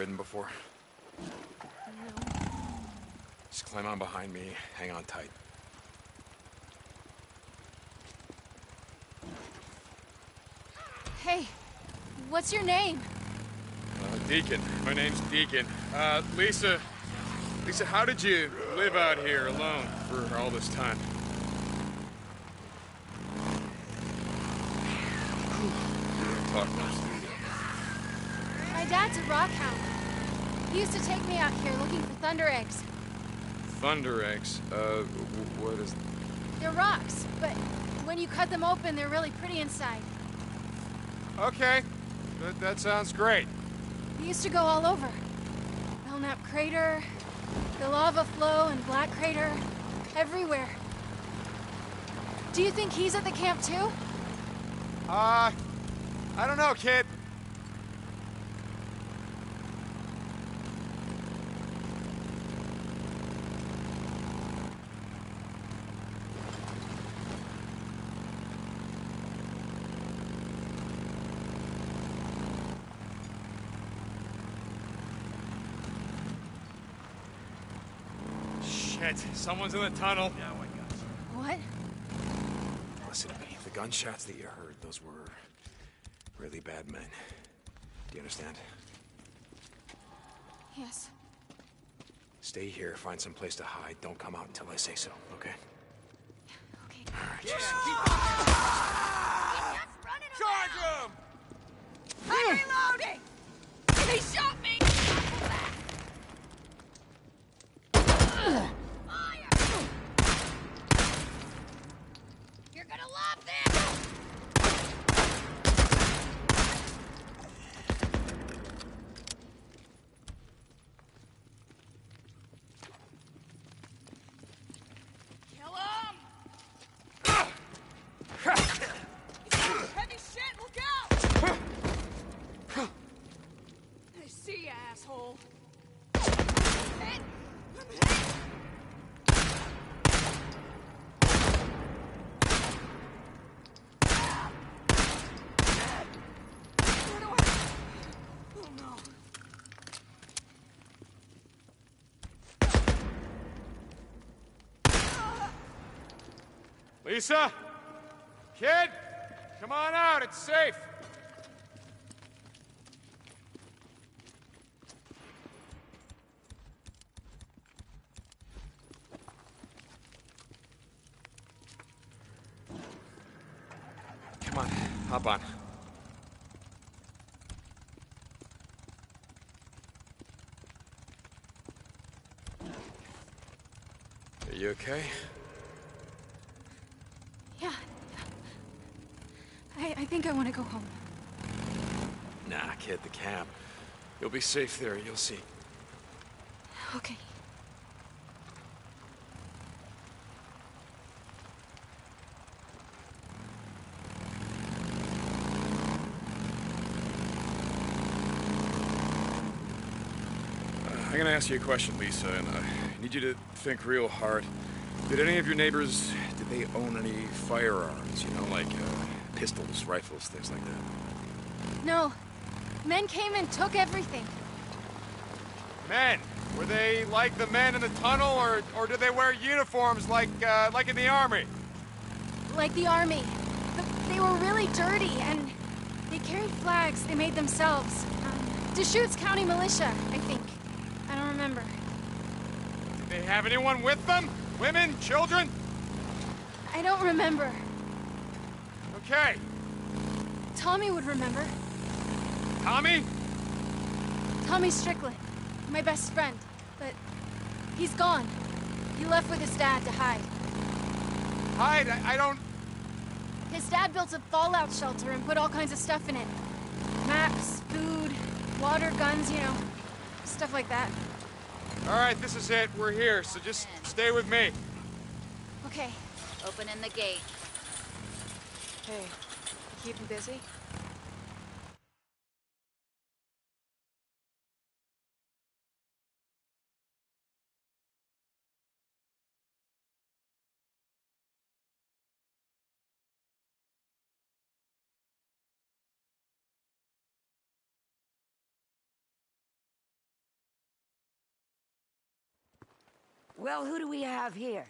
ridden before? No. Just climb on behind me, hang on tight. Hey, what's your name? Deacon. My name's Deacon. Lisa, how did you live out here alone for all this time? Talk now. My dad's a rock hound. He used to take me out here looking for thunder eggs. Thunder eggs? What is... They're rocks, but when you cut them open, they're really pretty inside. Okay, that sounds great. We used to go all over. Belknap Crater, the lava flow and Black Crater, everywhere. Do you think he's at the camp too? I don't know, kid. Shit, someone's in the tunnel. Yeah, I got you. What? Listen to me. The gunshots that you heard, those were really bad men. Do you understand? Yes. Stay here, find some place to hide. Don't come out until I say so, okay? Okay. All right, Yeah, just... Charge him! I'm reloading! He shot me! Fire! You're gonna love this! Kill him! Heavy shit, look out! I see you, asshole. Hit! I'm hit! Where do I... Oh no. Lisa? Kid? Come on out, it's safe. Come on, hop on. Are you okay? Yeah. I think I want to go home. Nah, kid, the camp. You'll be safe there, you'll see. Okay. I'm gonna ask you a question, Lisa, and I need you to think real hard. Did any of your neighbors, did they own any firearms? You know, like pistols, rifles, things like that? No. Men came and took everything. Men? Were they like the men in the tunnel, or did they wear uniforms like in the army? Like the army. They were really dirty, and they carried flags they made themselves. Deschutes County Militia, I think. I don't remember. Did they have anyone with them? Women? Children? I don't remember. Okay. Tommy would remember. Tommy? Tommy Strickland. My best friend. But he's gone. He left with his dad to hide. Hide? I don't... His dad built a fallout shelter and put all kinds of stuff in it. Maps, food, water, guns, you know. Stuff like that. All right, this is it. We're here, so just stay with me. Okay. Opening the gate. Hey, you keeping busy? Well, who do we have here?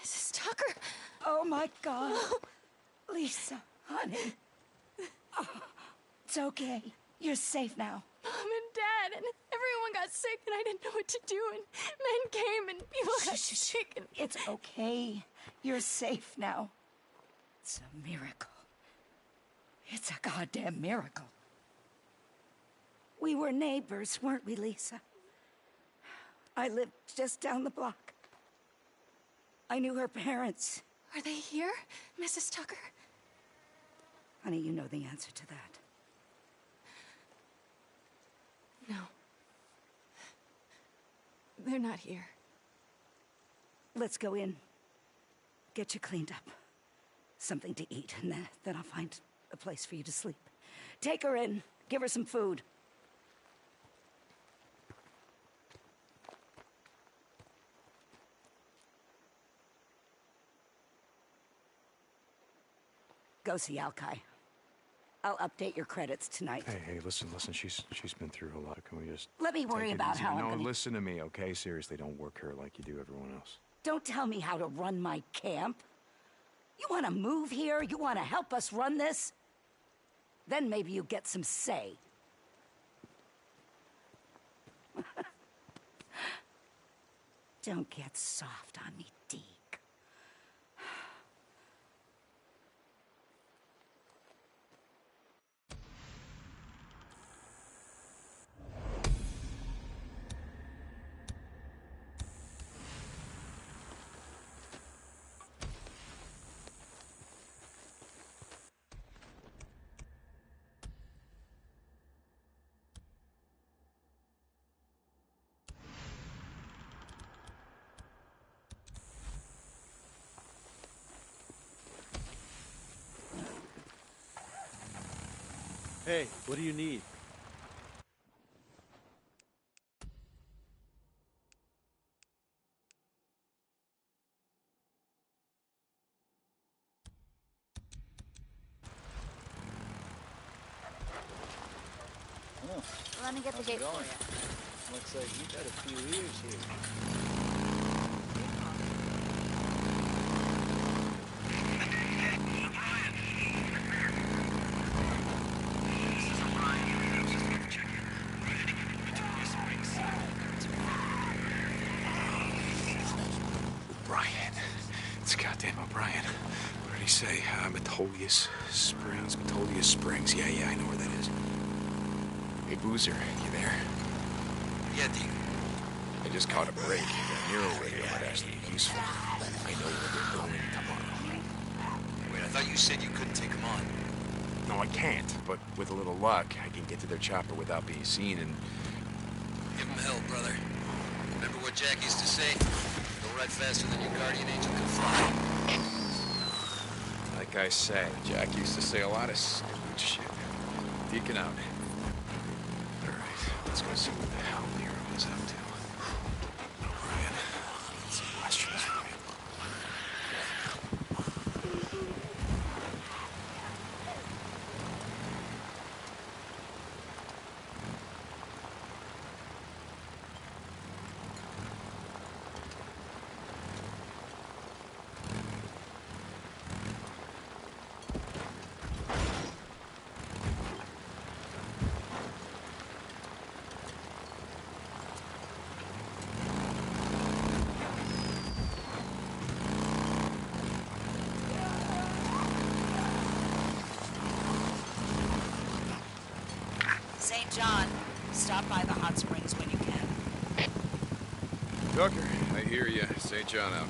Mrs. Tucker. Oh, my God. Lisa, honey. Oh, it's okay. You're safe now. Mom and Dad and everyone got sick and I didn't know what to do and men came and people got sick and... It's okay. You're safe now. It's a miracle. It's a goddamn miracle. We were neighbors, weren't we, Lisa? I lived just down the block. I knew her parents. Are they here, Mrs. Tucker? Honey, you know the answer to that. No. They're not here. Let's go in. Get you cleaned up. Something to eat, and then I'll find a place for you to sleep. Take her in. Give her some food. Go see Alkai. I'll update your credits tonight. Hey, listen. She's been through a lot. Can we just... Let me worry about how I'm gonna... No, listen to me, okay? Seriously, don't work her like you do everyone else. Don't tell me how to run my camp. You want to move here? You want to help us run this? Then maybe you get some say. Don't get soft on me, Deke. Hey, what do you need? Oh, Let me get the gate for you. looks like you got a few ears here. O'Brien. It's goddamn O'Brien. What did he say? Metolius Springs. Yeah, I know where that is. Hey, Boozer, you there? Yeah, Deke. I just caught a break. The Nero radio might actually be useful. I know where they're going tomorrow. Wait, I thought you said you couldn't take them on. No, I can't, but with a little luck, I can get to their chopper without being seen and... Give them hell, brother. Remember what Jack used to say? Go right faster than your guardian angel can fly. Like I say, Jack used to say a lot of stupid shit. Deacon out. All right, let's go see what the hell Nero is up to. O'Brien, some questions for you. St. John, stop by the hot springs when you can. Tucker, I hear you. St. John out.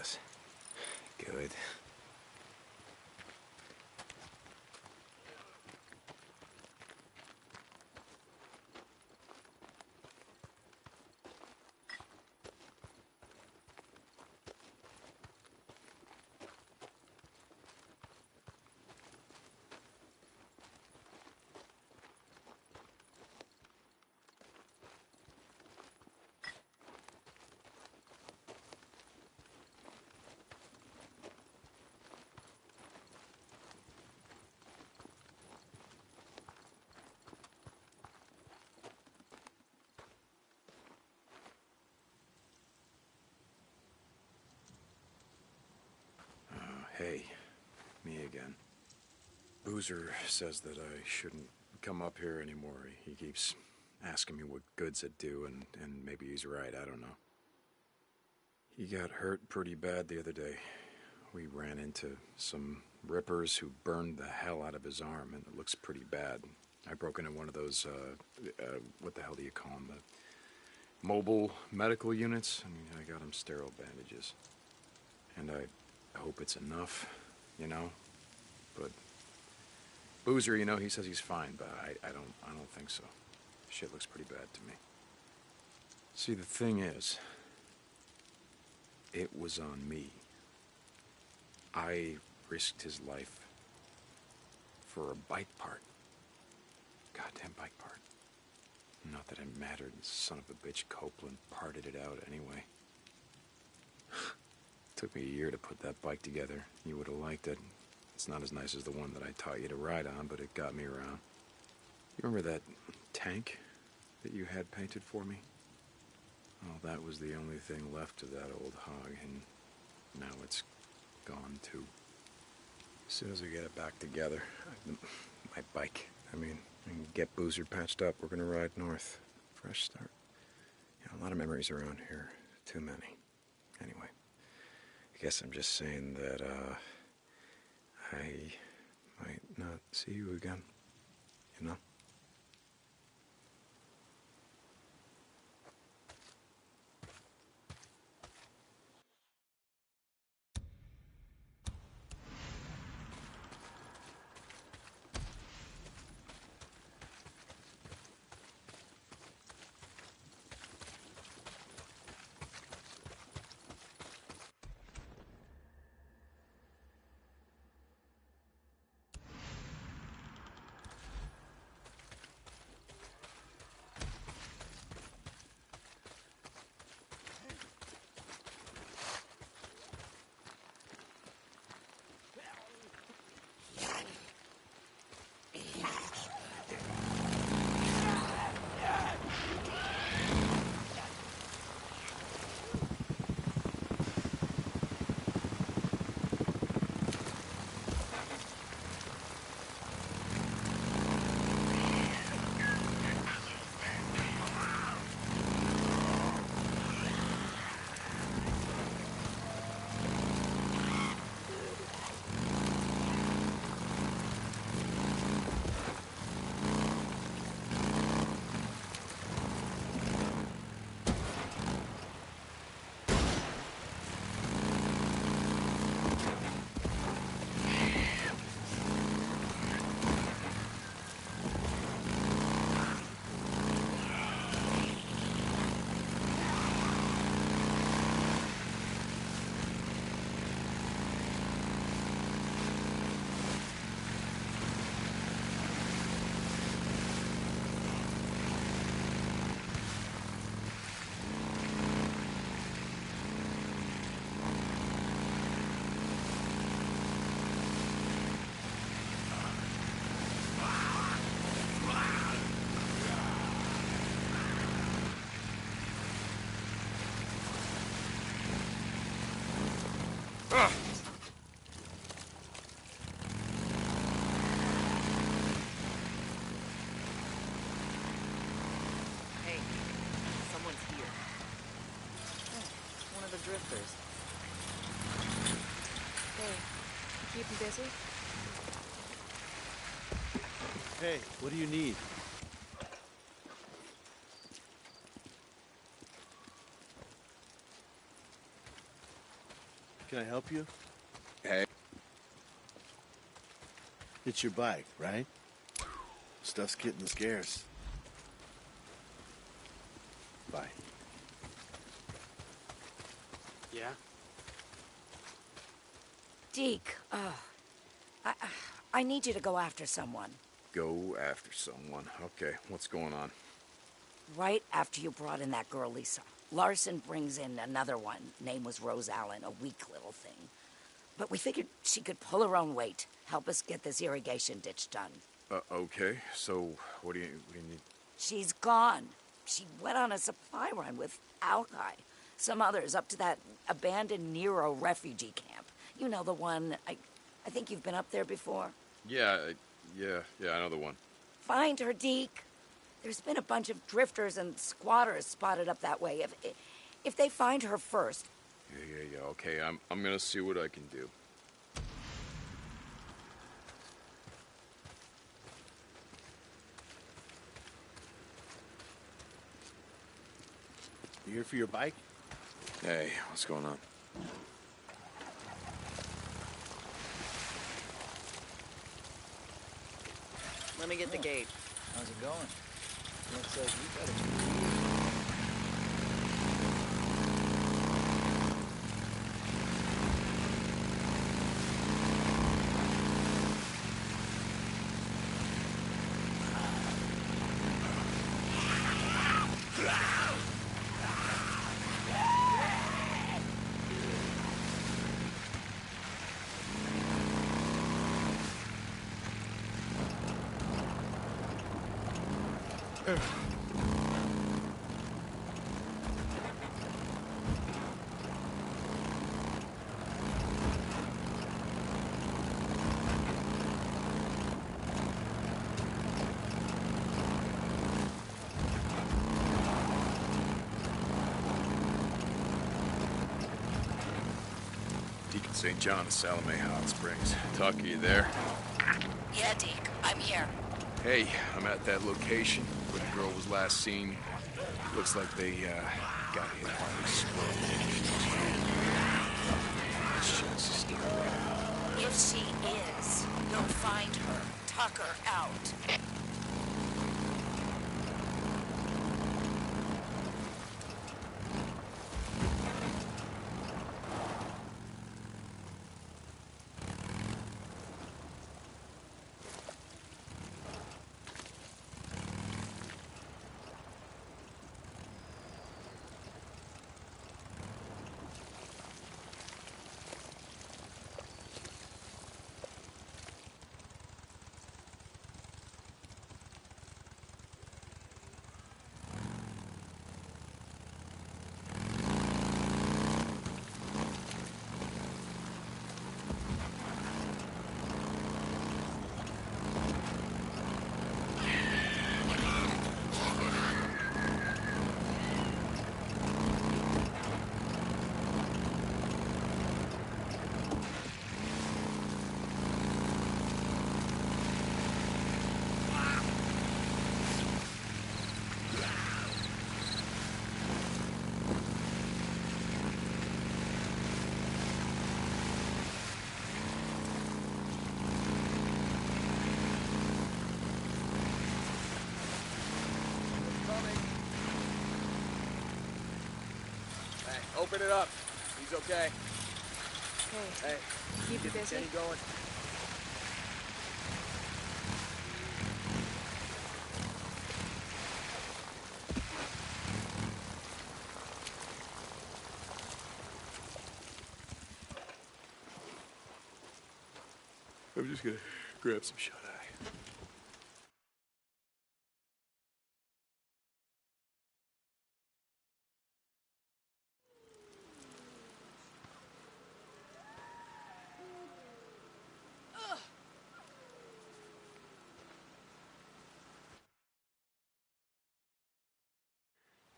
this. Good. Hey, me again. Boozer says that I shouldn't come up here anymore. He keeps asking me what good's it do, and maybe he's right, I don't know. He got hurt pretty bad the other day. We ran into some rippers who burned the hell out of his arm, and it looks pretty bad. I broke into one of those, what the hell do you call them? The mobile medical units. I mean, I got him sterile bandages. And I hope it's enough, you know? But Boozer, you know, he says he's fine, but I don't think so. Shit looks pretty bad to me. See, the thing is, it was on me. I risked his life for a bike part. Goddamn bike part. Not that it mattered. The son of a bitch Copeland parted it out anyway. Took me a year to put that bike together. You would have liked it. It's not as nice as the one that I taught you to ride on, but it got me around. You remember that tank that you had painted for me? Well, that was the only thing left of that old hog, and now it's gone too. As soon as we get it back together, my bike, I mean, I can get Boozer patched up. We're gonna ride north. Fresh start. Yeah, a lot of memories around here. Too many. Anyway, I guess I'm just saying that, I might not see you again, you know? Hey, someone's here. One of the drifters. Hey, you keeping busy? Hey, what do you need? Can I help you? Hey. It's your bike, right? Stuff's getting scarce. Bye. Yeah? Deke, I need you to go after someone. Go after someone. Okay, what's going on? Right after you brought in that girl, Lisa, Larson brings in another one. Name was Rose Allen, a weak little thing. But we figured she could pull her own weight, help us get this irrigation ditch done. Okay, so what do you need? She's gone. She went on a supply run with Alki. Some others up to that abandoned Nero refugee camp. You know the one, I think you've been up there before. Yeah, I know the one. Find her, Deke. There's been a bunch of drifters and squatters spotted up that way. If they find her first... Yeah, okay, I'm gonna see what I can do. You here for your bike? Hey, what's going on? Let me get the gate. How's it going? Looks like you got it. Deacon St. John of Salome Hot Springs. Tuck, are you there? Yeah, Deke, I'm here. Hey, I'm at that location where the girl was last seen. Looks like they, got hit by a explosion. She's still around. If she is, you'll find her. Tuck her out. Open it up. He's okay. Hey, keep you busy. Kenny going. I'm just gonna grab some shut-eye.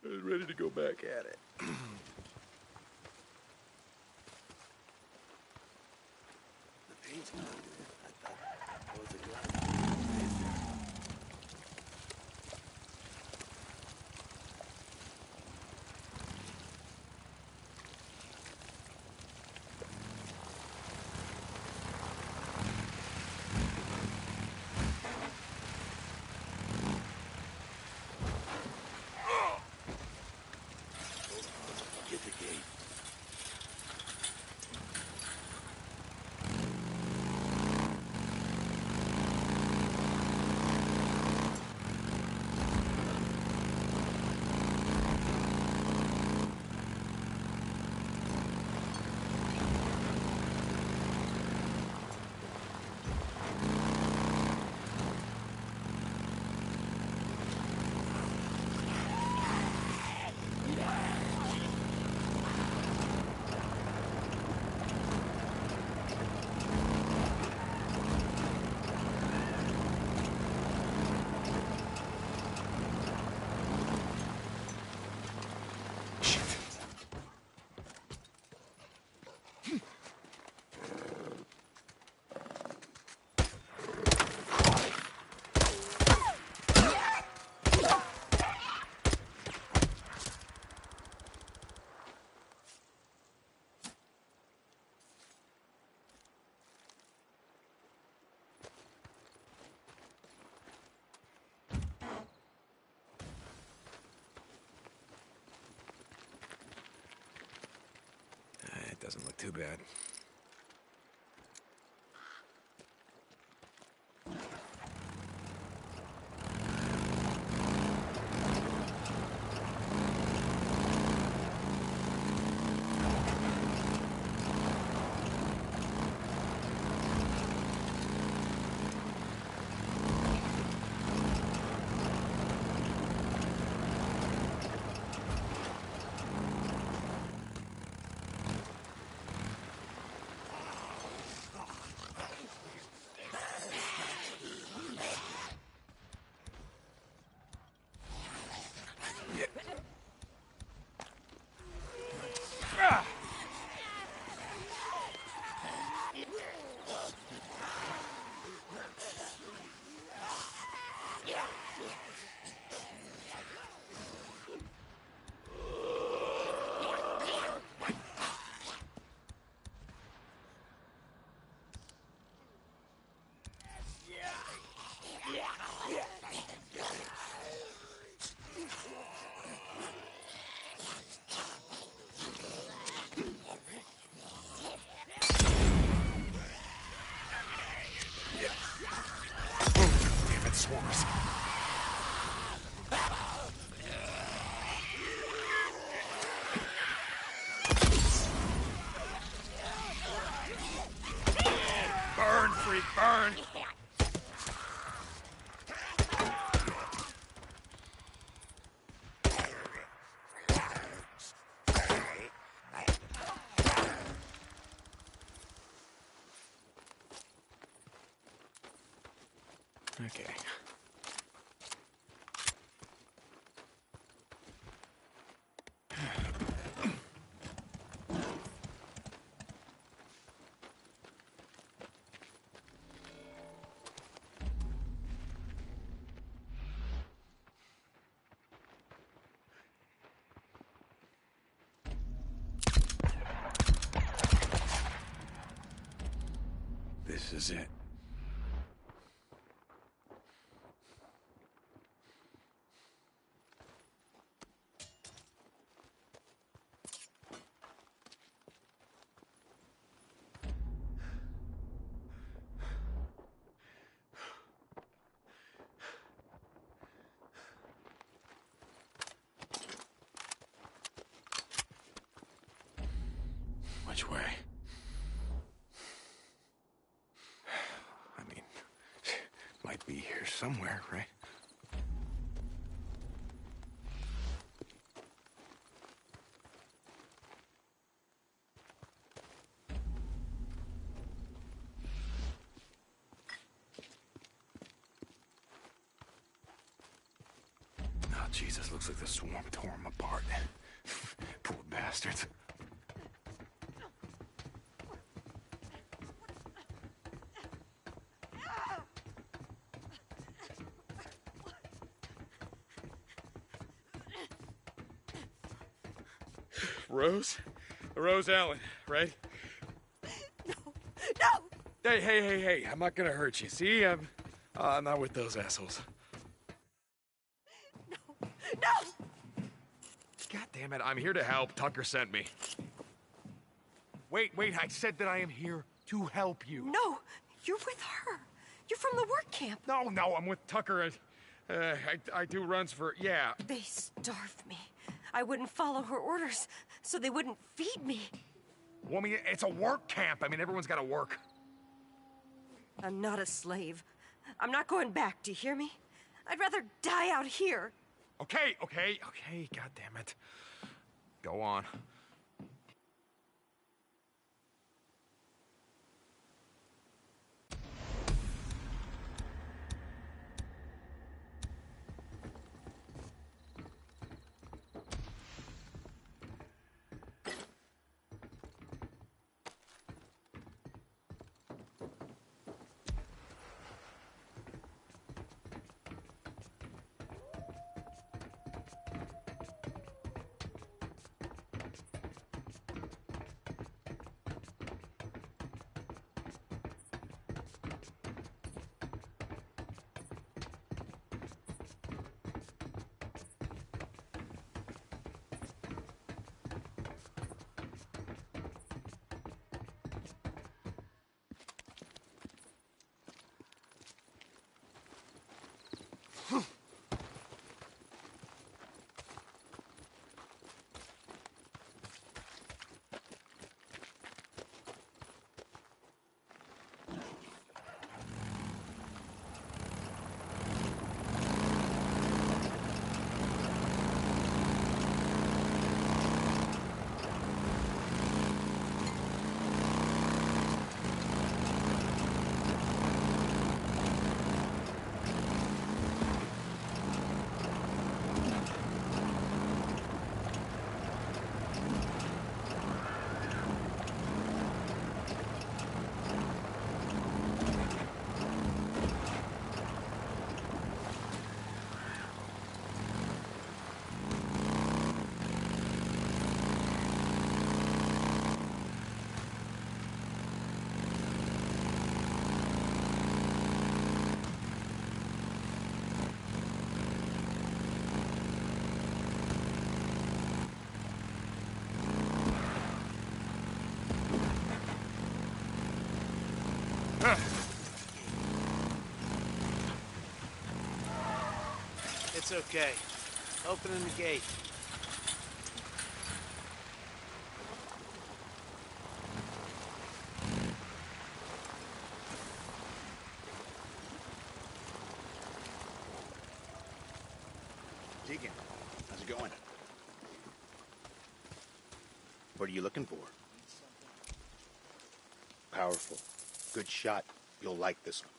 I was ready to go back at it. The paint's not good. I thought that was a glass. too bad. Damn it, swarms. Burn, freak, burn! Okay. This is it. Which way? I mean, might be here somewhere, right? Oh, Jesus, looks like the swarm tore him apart. Poor bastards. Rose? Rose Allen, right? No! Hey, I'm not gonna hurt you. See, I'm not with those assholes. No! God damn it, I'm here to help. Tucker sent me. Wait, I said that I am here to help you. No! You're with her! You're from the work camp! No, I'm with Tucker. I do runs for, yeah. They starved me. I wouldn't follow her orders, so they wouldn't feed me. Well, I mean, it's a work camp. I mean, everyone's gotta work. I'm not a slave. I'm not going back, do you hear me? I'd rather die out here. Okay, God damn it. Go on. It's okay. Opening the gate. Deacon, how's it going? What are you looking for? Powerful. Good shot. You'll like this one.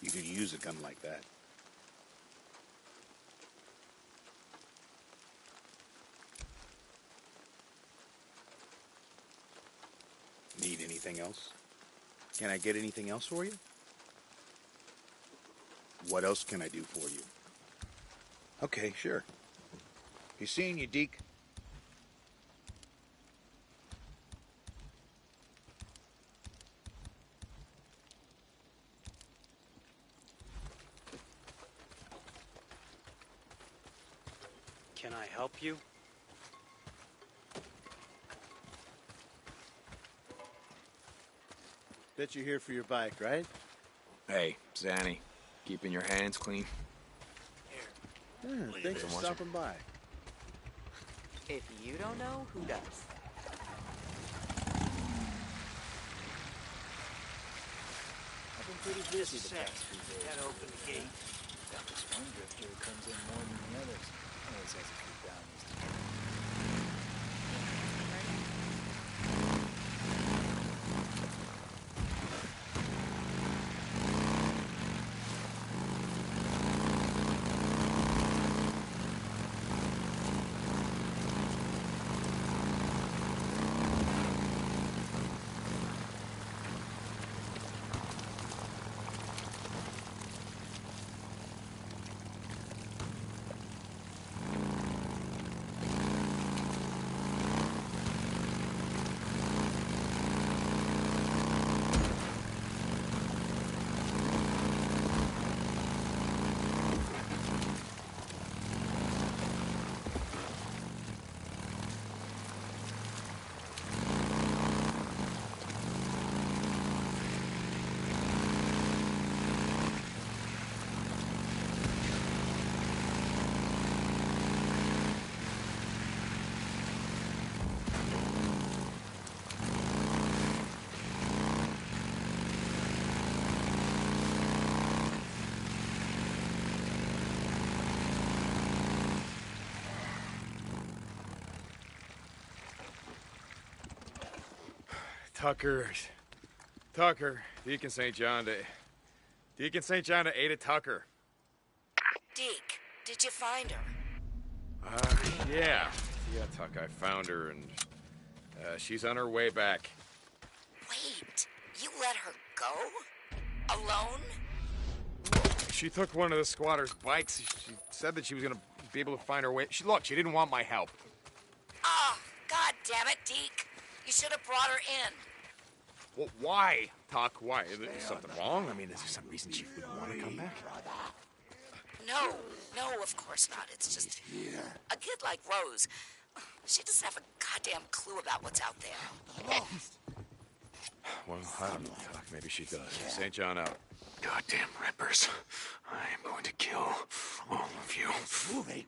You could use a gun like that. Need anything else? Can I get anything else for you? What else can I do for you? Okay, sure. Be seeing you, Deke. Can I help you? Bet you're here for your bike, right? Hey, Zanny, keeping your hands clean? Thanks for stopping by. If you don't know, who does? I've been pretty busy the past few days. Gotta open the gate. Got this one drifter who comes in more than the others. Always has a few bounties to do. Tucker, Deacon St. John to Ada Tucker. Deke, did you find her? Yeah, Tuck, I found her, and she's on her way back. Wait, you let her go? Alone? She took one of the squatters' bikes. She said that she was gonna be able to find her way. She didn't want my help. Ah, God damn it, Deke. You should have brought her in. Well, why, Tuck? Why? Is there something wrong? I mean, is there some reason she wouldn't want to come back? No, of course not. It's just a kid like Rose. She doesn't have a goddamn clue about what's out there. Well, I don't know, Doc. Maybe she does. St. John out. Goddamn rippers. I am going to kill all of you. Moving.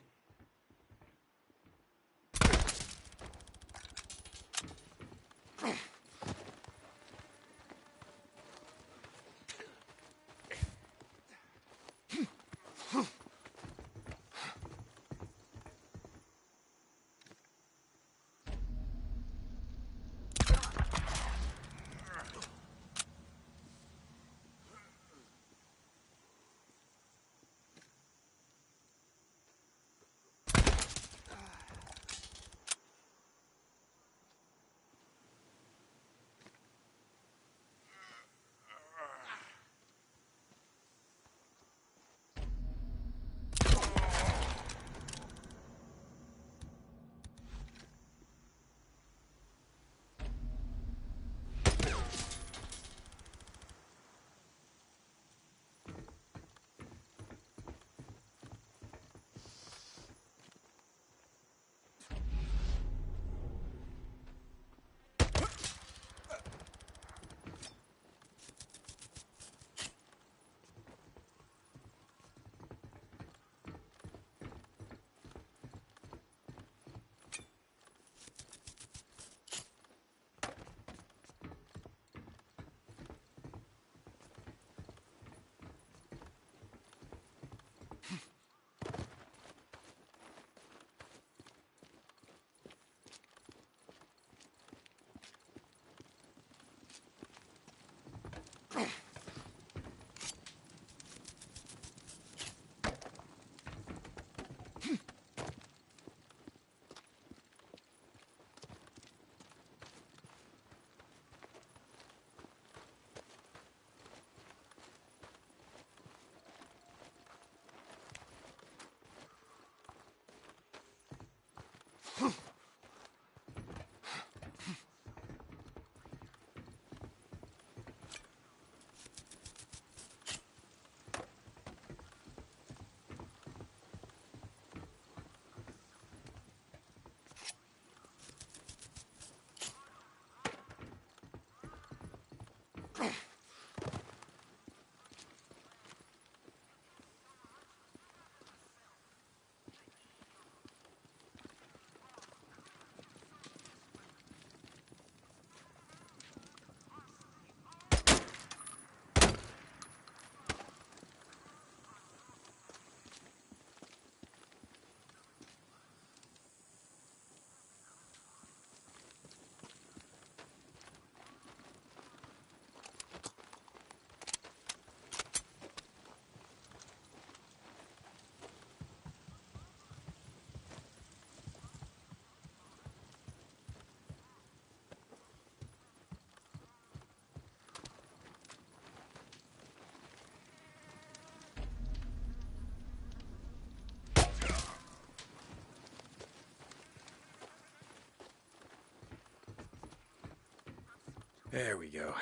There we go.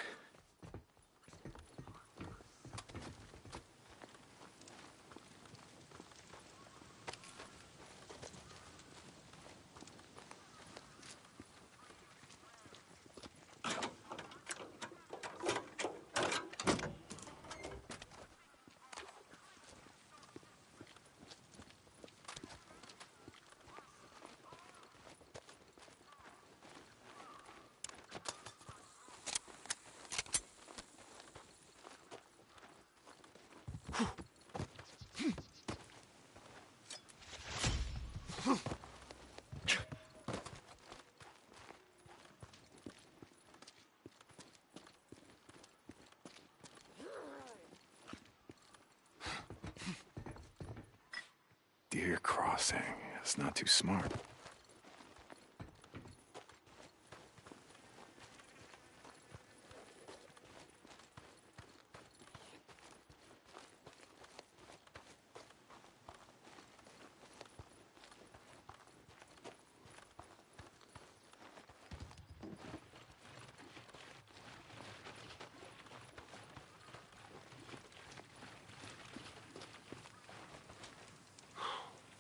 Deer crossing. It's not too smart.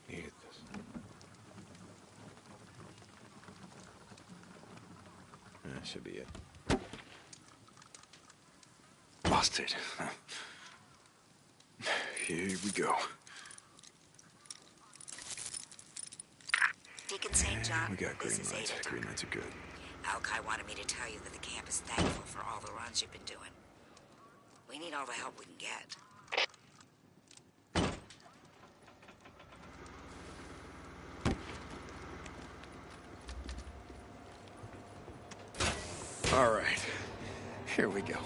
Needed this. That should be it. exhausted. Here we go. Deacon St. John, We got green this is lights. Ada Green Tucker. lights are good. Alki wanted me to tell you that the camp is thankful for all the runs you've been doing. We need all the help we can get. All right. Here we go.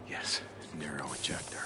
Yes, narrow ejector.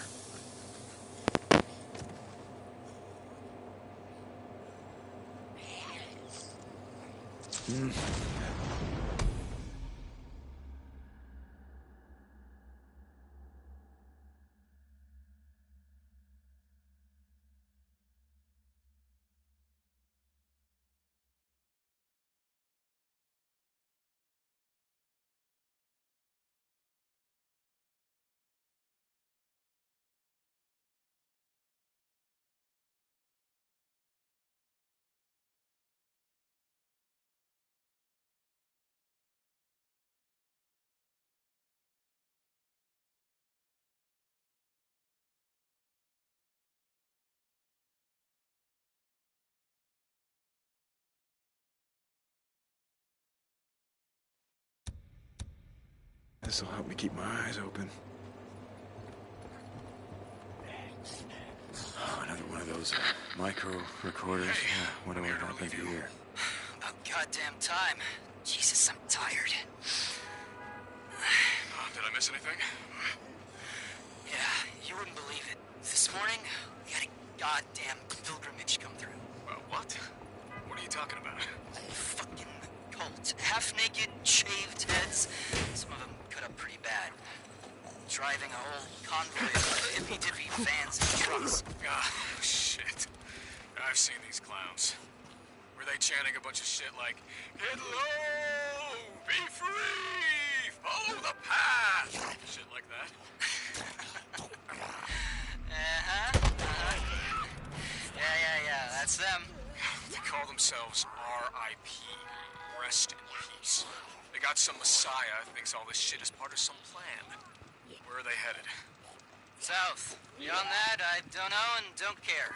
This'll help me keep my eyes open. Oh, another one of those micro recorders. Yeah, what do I happen here? About goddamn time. Jesus, I'm tired. Did I miss anything? Yeah, you wouldn't believe it. This morning, we had a goddamn pilgrimage come through. What? What are you talking about? A fucking cult. Half-naked, shaved heads. Some of them cut up pretty bad. Driving a whole convoy of hippy-dippy vans and trucks. Oh, shit. I've seen these clowns. Were they chanting a bunch of shit like, "Get low! Be free! Follow the path!" Shit like that? Yeah, that's them. They call themselves R.I.P. Rest in peace. They got some messiah thinks all this shit is part of some plan. Where are they headed? South. Beyond that, I don't know and don't care.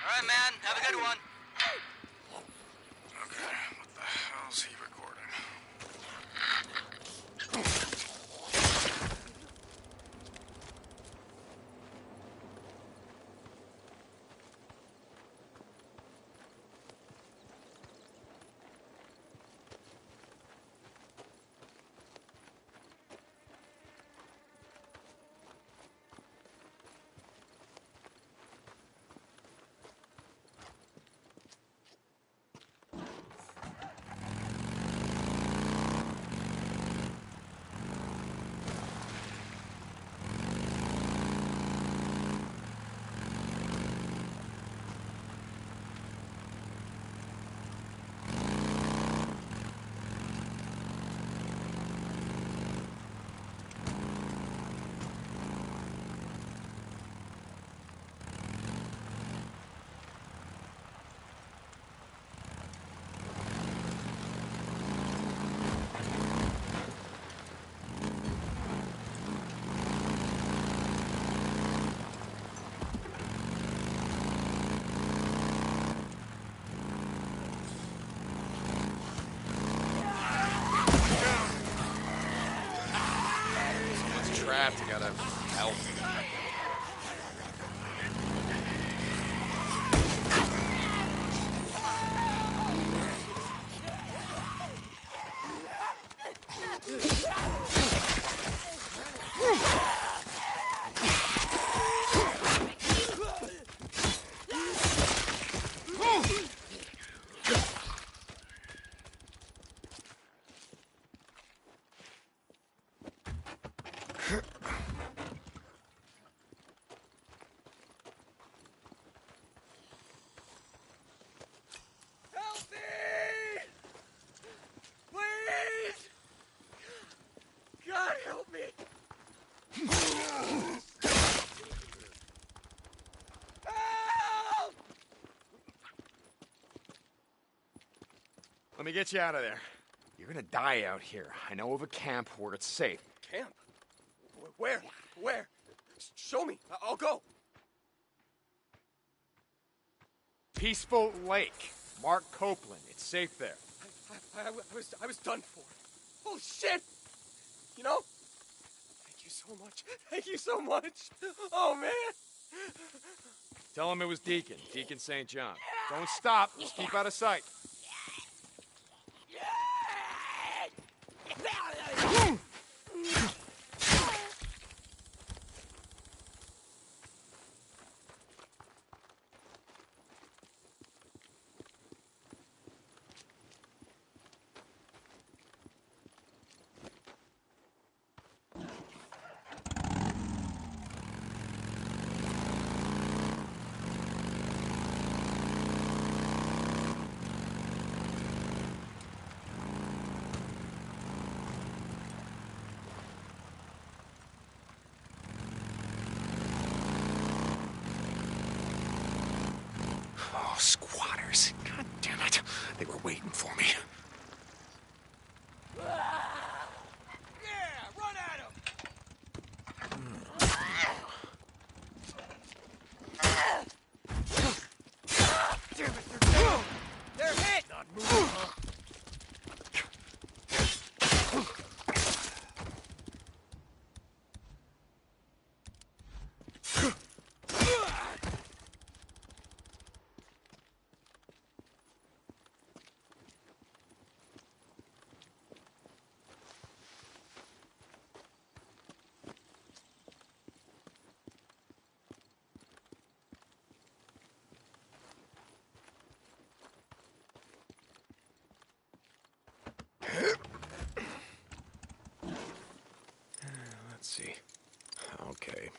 All right, man. Have a good one. Okay, what the hell's he recording? Trapped, you gotta help. Let me get you out of there. You're gonna die out here. I know of a camp where it's safe. Camp? Where? Where? Show me. I'll go. Peaceful Lake. Mark Copeland. It's safe there. I was done for. Oh, shit! You know? Thank you so much. Thank you so much. Oh, man. Tell him it was Deacon. Deacon St. John. Don't stop. Just keep out of sight. Oh, squatters. God damn it. They were waiting for me. Yeah, run at him! Damn it, they're down! They're hit! Not moving, huh? Let's see. Okay.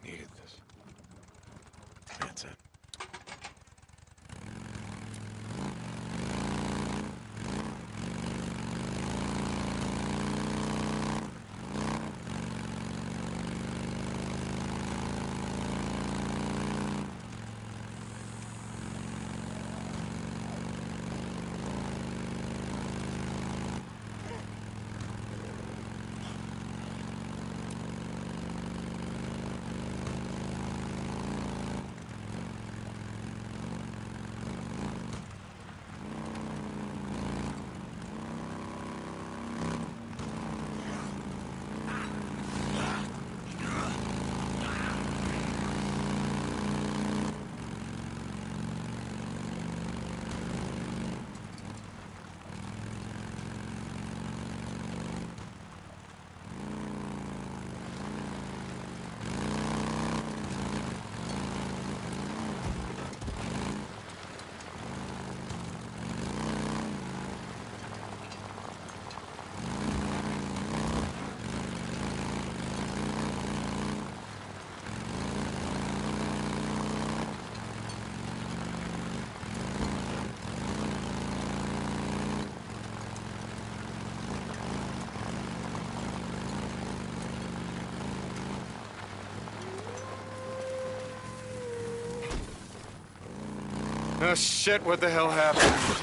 Needed this. That's it. Oh, shit, what the hell happened?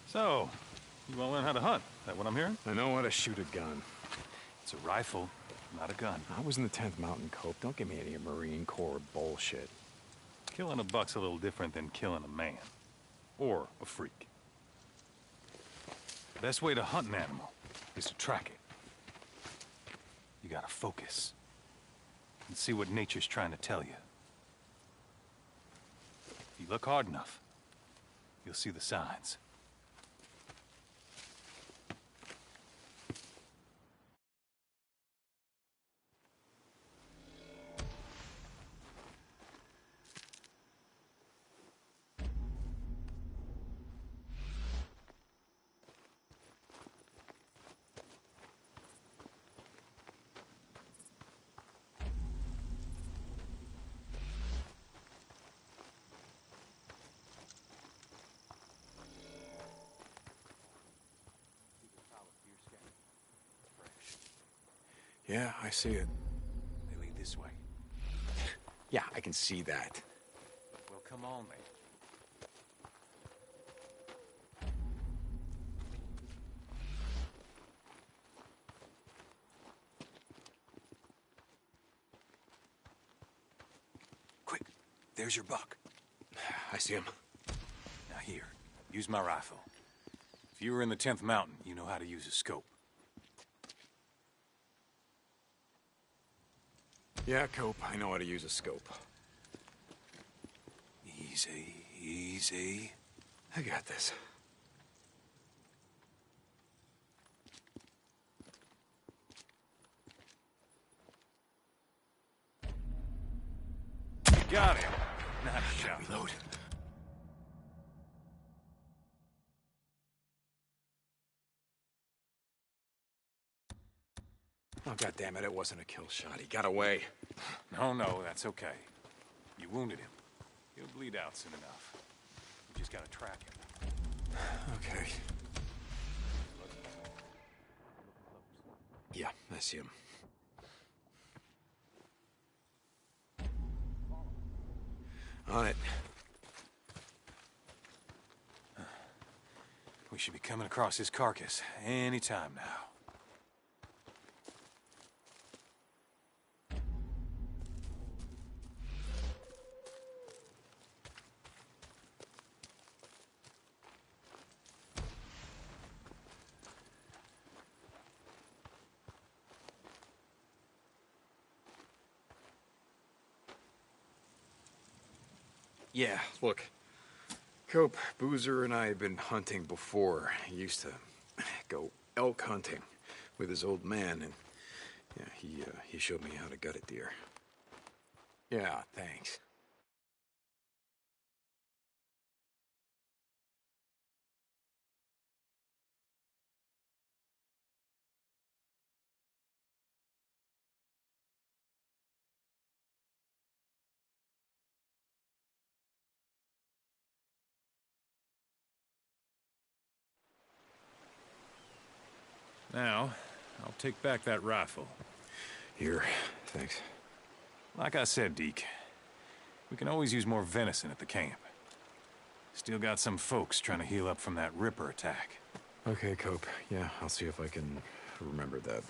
So, you want to learn how to hunt? Is that what I'm hearing? I know how to shoot a gun. It's a rifle, not a gun. I was in the 10th Mountain Cope. Don't give me any Marine Corps bullshit. Killing a buck's a little different than killing a man. Or a freak. Best way to hunt an animal is to track it. You gotta focus. And see what nature's trying to tell you. If you look hard enough, you'll see the signs. Yeah, I see it. They lead this way. Yeah, I can see that. Well, come on, then. Quick, there's your buck. I see him. Now here, use my rifle. If you were in the 10th Mountain, you know how to use a scope. Yeah, Cope, I know how to use a scope. Easy, easy. I got this. Got him. Nice shot. Reload. Oh, goddammit, it wasn't a kill shot. He got away. No, that's okay. You wounded him. He'll bleed out soon enough. We just gotta track him. Okay. Yeah, I see him. On it. We should be coming across his carcass any time now. Yeah, look. Cope, Boozer and I have been hunting before. He used to go elk hunting with his old man, and yeah, he showed me how to gut a deer. Yeah, thanks. Now, I'll take back that rifle. Here, thanks. Like I said, Deke, we can always use more venison at the camp. Still got some folks trying to heal up from that Ripper attack. Okay, Cope. Yeah, I'll see if I can remember that.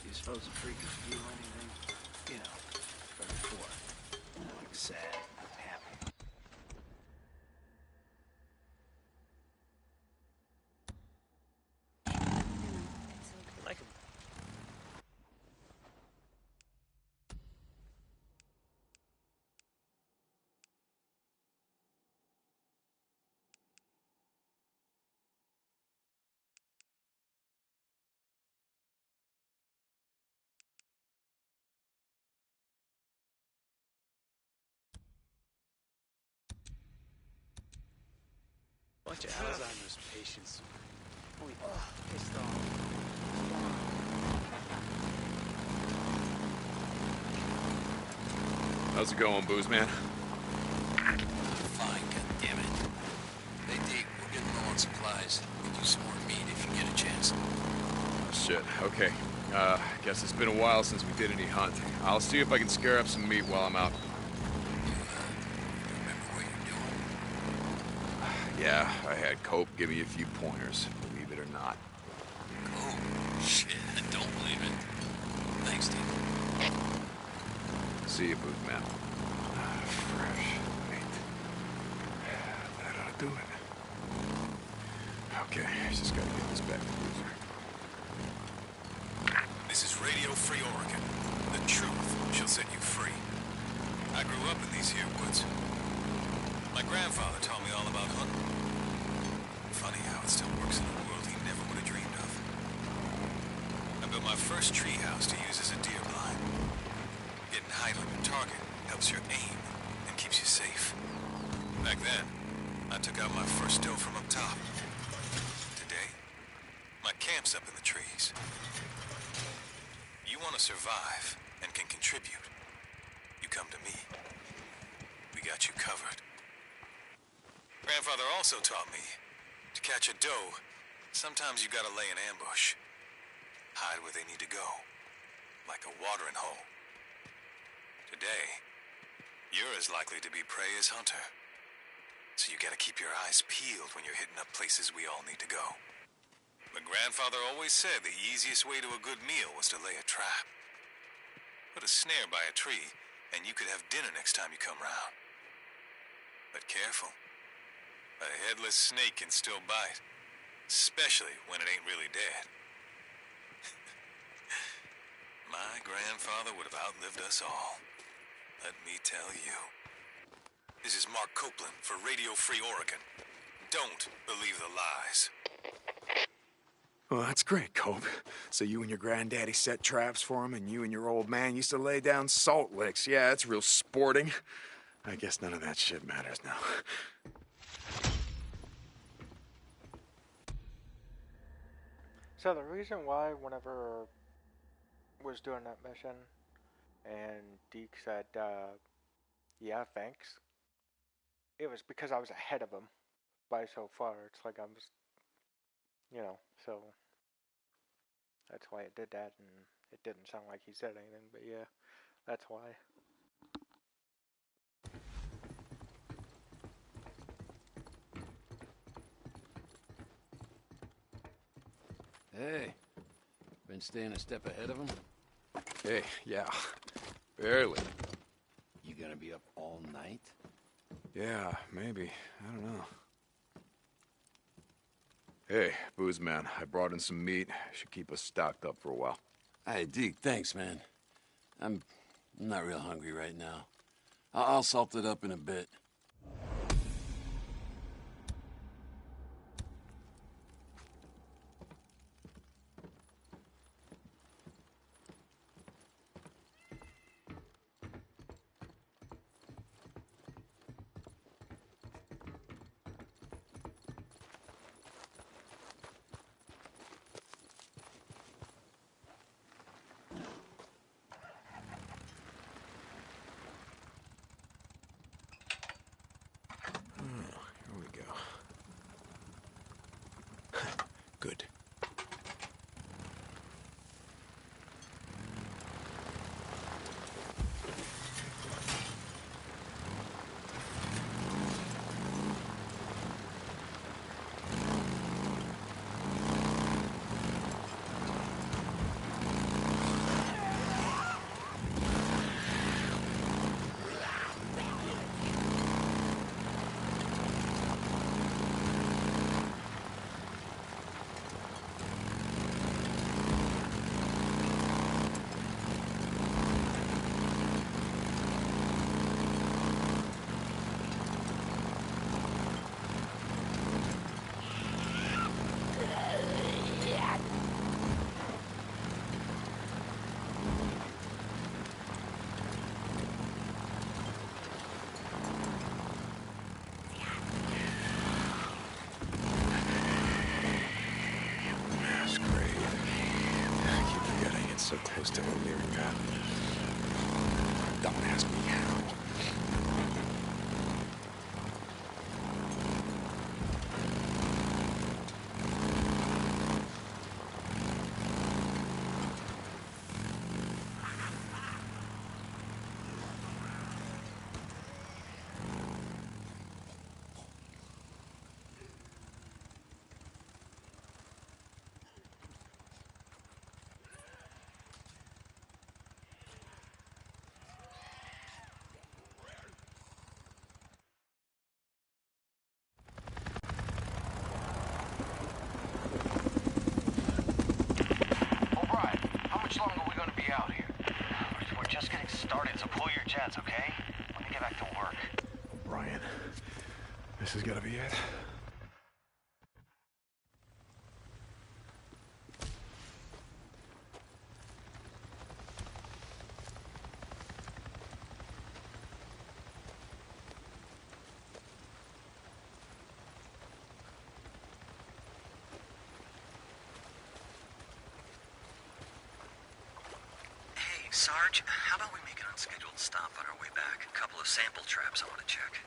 You suppose a freak could do anything? You know, from before. Like sad, happy. Like a bunch of Alzheimer's patients. Only pissed off. How's it going, Booze Man? Fine, goddammit. Hey, Deke, we're getting low on supplies. Could use some more meat if you get a chance. Shit, okay. Guess it's been a while since we did any hunting. I'll see if I can scare up some meat while I'm out. Yeah, I had Cope give me a few pointers, believe it or not. Oh, shit, don't believe it. Thanks, Deke. See you, Booze Man. Fresh meat. That ought to do it. Okay, just gotta get this back to Boozer. This is Radio Free Oregon. The truth shall set you free. I grew up in these here woods. My grandfather taught me all about hunting. Funny how it still works in a world he never would have dreamed of. I built my first tree house to use as a deer blind. Getting height on your target helps your aim and keeps you safe. Back then, I took out my first doe from up top. Today, my camp's up in the trees. You want to survive and can contribute, you come to me. We got you covered. Grandfather also taught me to catch a doe, sometimes you gotta lay an ambush. Hide where they need to go, like a watering hole. Today, you're as likely to be prey as hunter. So you gotta keep your eyes peeled when you're hitting up places we all need to go. But Grandfather always said the easiest way to a good meal was to lay a trap. Put a snare by a tree, and you could have dinner next time you come round. But careful. A headless snake can still bite, especially when it ain't really dead. My grandfather would have outlived us all. Let me tell you. This is Mark Copeland for Radio Free Oregon. Don't believe the lies. Well, that's great, Cope. So you and your granddaddy set traps for him, and you and your old man used to lay down salt licks. Yeah, that's real sporting. I guess none of that shit matters now. So the reason why whenever was doing that mission and Deke said, yeah, thanks, it was because I was ahead of him by so far. It's like I was, so that's why it did that, and it didn't sound like he said anything, but yeah, that's why. Hey, been staying a step ahead of him? Hey, yeah, barely. You gonna be up all night? Yeah, maybe. I don't know. Hey, Booze Man, I brought in some meat. Should keep us stocked up for a while. Hey, Deke, thanks, man. I'm not real hungry right now. I'll salt it up in a bit. Here we go. Good. so close to America. Don't ask me how. Okay? Let me get back to work. Brian, this has got to be it. Hey, Sarge, how about we make an unscheduled stop on our way back? A couple of sample traps I want to check.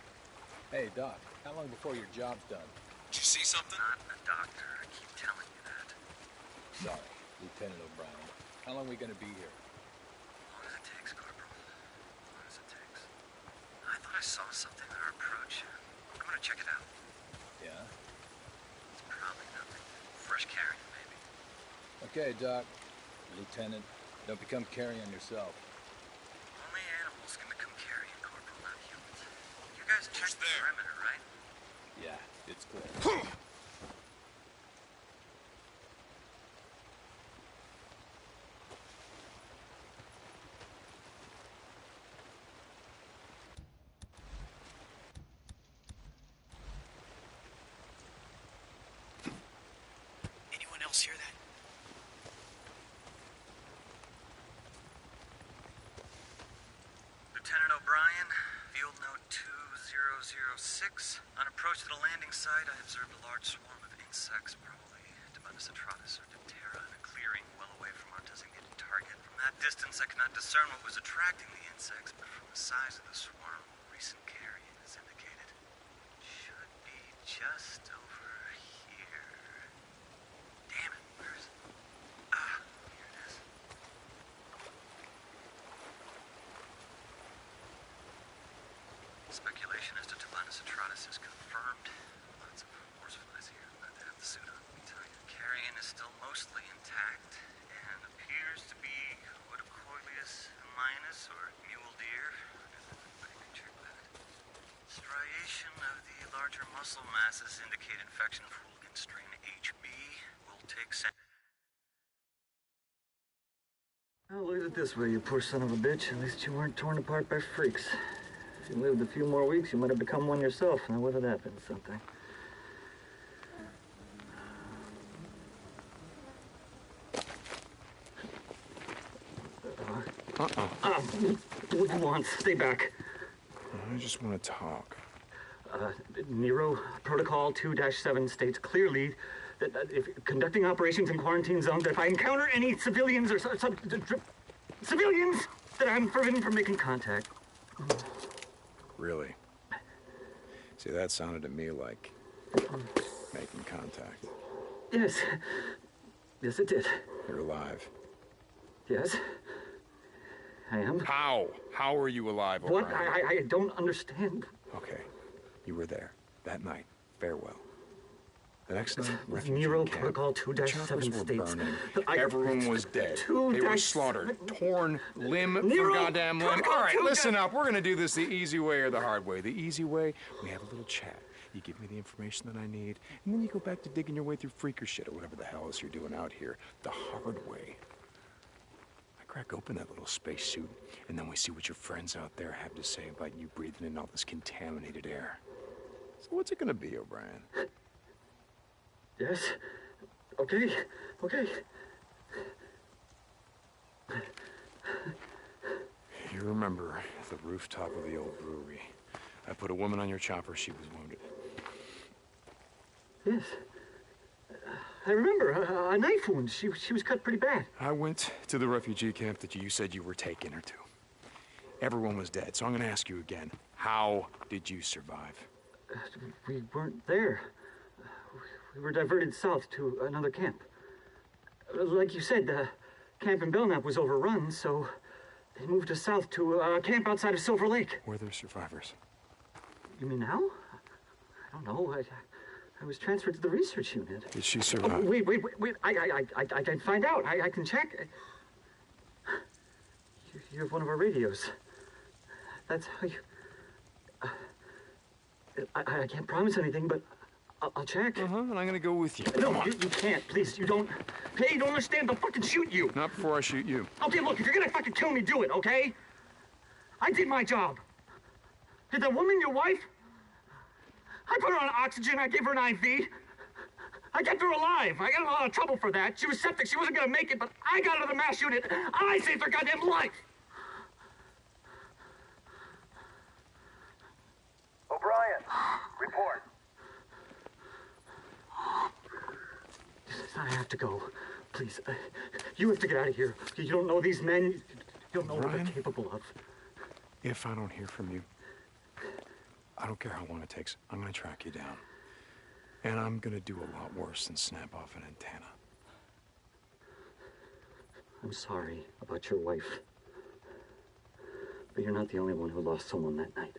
Hey, Doc, how long before your job's done? Did you see something? Not a doctor. I keep telling you that. Sorry, Lieutenant O'Brien. How long are we gonna be here? As long as it takes, Corporal. As long as it takes. I thought I saw something on our approach. I'm gonna check it out. Yeah? It's probably nothing. Fresh carrion, maybe. Okay, Doc. Lieutenant, don't become carrion yourself. Only animals can become carrion, Corporal, not humans. You guys checked the perimeter, right? Yeah, it's clear. Anyone else hear that? Lieutenant O'Brien, field note 2006. On approach to the landing site, I observed a large swarm of insects, probably Demonis atratus or Diptera, in a clearing well away from our designated target. From that distance, I could not discern what was attracting the insects, but from the size of the swarm, recent carrion is indicated. Should be just over here. Damn it, where is it? Ah, here it is. Speculation as to Demonis atratus is confirmed. Lots of horseflies here. Glad to have the suit on, let me tell you. Carrion is still mostly intact and appears to be Odocoileus minus or mule deer. I can check that. Striation of the larger muscle masses indicate infection of Hooligan strain HB. Will take Well, look at it this way, you poor son of a bitch. At least you weren't torn apart by freaks. If you lived a few more weeks, you might have become one yourself. Now, whether that been something. What do you want? Stay back. I just want to talk. Nero Protocol 2-7 states clearly that if conducting operations in quarantine zones, that if I encounter any civilians or civilians, that I'm forbidden from making contact. Really? See, that sounded to me like making contact. Yes. Yes, it did. You're alive. Yes. I am. How? How are you alive, What? O'Brien? I don't understand. Okay. You were there. That night. Farewell. The next night, Nero Protocol 2-7 states that everyone was dead. They were slaughtered. Torn limb Nero from goddamn limb. Protocol All right, 2 listen up. We're gonna do this the easy way or the hard way. The easy way, we have a little chat. You give me the information that I need, and then you go back to digging your way through freaker shit or whatever the hell else you're doing out here. The hard way. I crack open that little spacesuit, and then we see what your friends out there have to say about you breathing in all this contaminated air. So what's it gonna be, O'Brien? Yes. Okay. Okay. You remember the rooftop of the old brewery. I put a woman on your chopper. She was wounded. Yes. I remember a knife wound. She was cut pretty bad. I went to the refugee camp that you said you were taking her to. Everyone was dead, so I'm gonna ask you again. How did you survive? We weren't there. We were diverted south to another camp. Like you said, the camp in Belknap was overrun, so they moved us south to a camp outside of Silver Lake. Were there survivors? You mean now? I don't know. I was transferred to the research unit. Did she survive? Oh, wait. I can find out. I can check. You have one of our radios. That's how you... I can't promise anything, but I'll check. And I'm gonna go with you. No, you can't. Please, you don't... Hey, you don't understand. They'll fucking shoot you. Not before I shoot you. Okay, look, if you're gonna fucking kill me, do it, okay? I did my job. Did the woman your wife? I put her on oxygen. I gave her an IV. I kept her alive. I got in a lot of trouble for that. She was septic. She wasn't gonna make it, but I got her to the MASH unit. I saved her goddamn life. O'Brien, report. I have to go. Please, you have to get out of here. You don't know these men. You don't know what they're capable of. If I don't hear from you, I don't care how long it takes. I'm gonna track you down. And I'm gonna do a lot worse than snap off an antenna. I'm sorry about your wife. But you're not the only one who lost someone that night.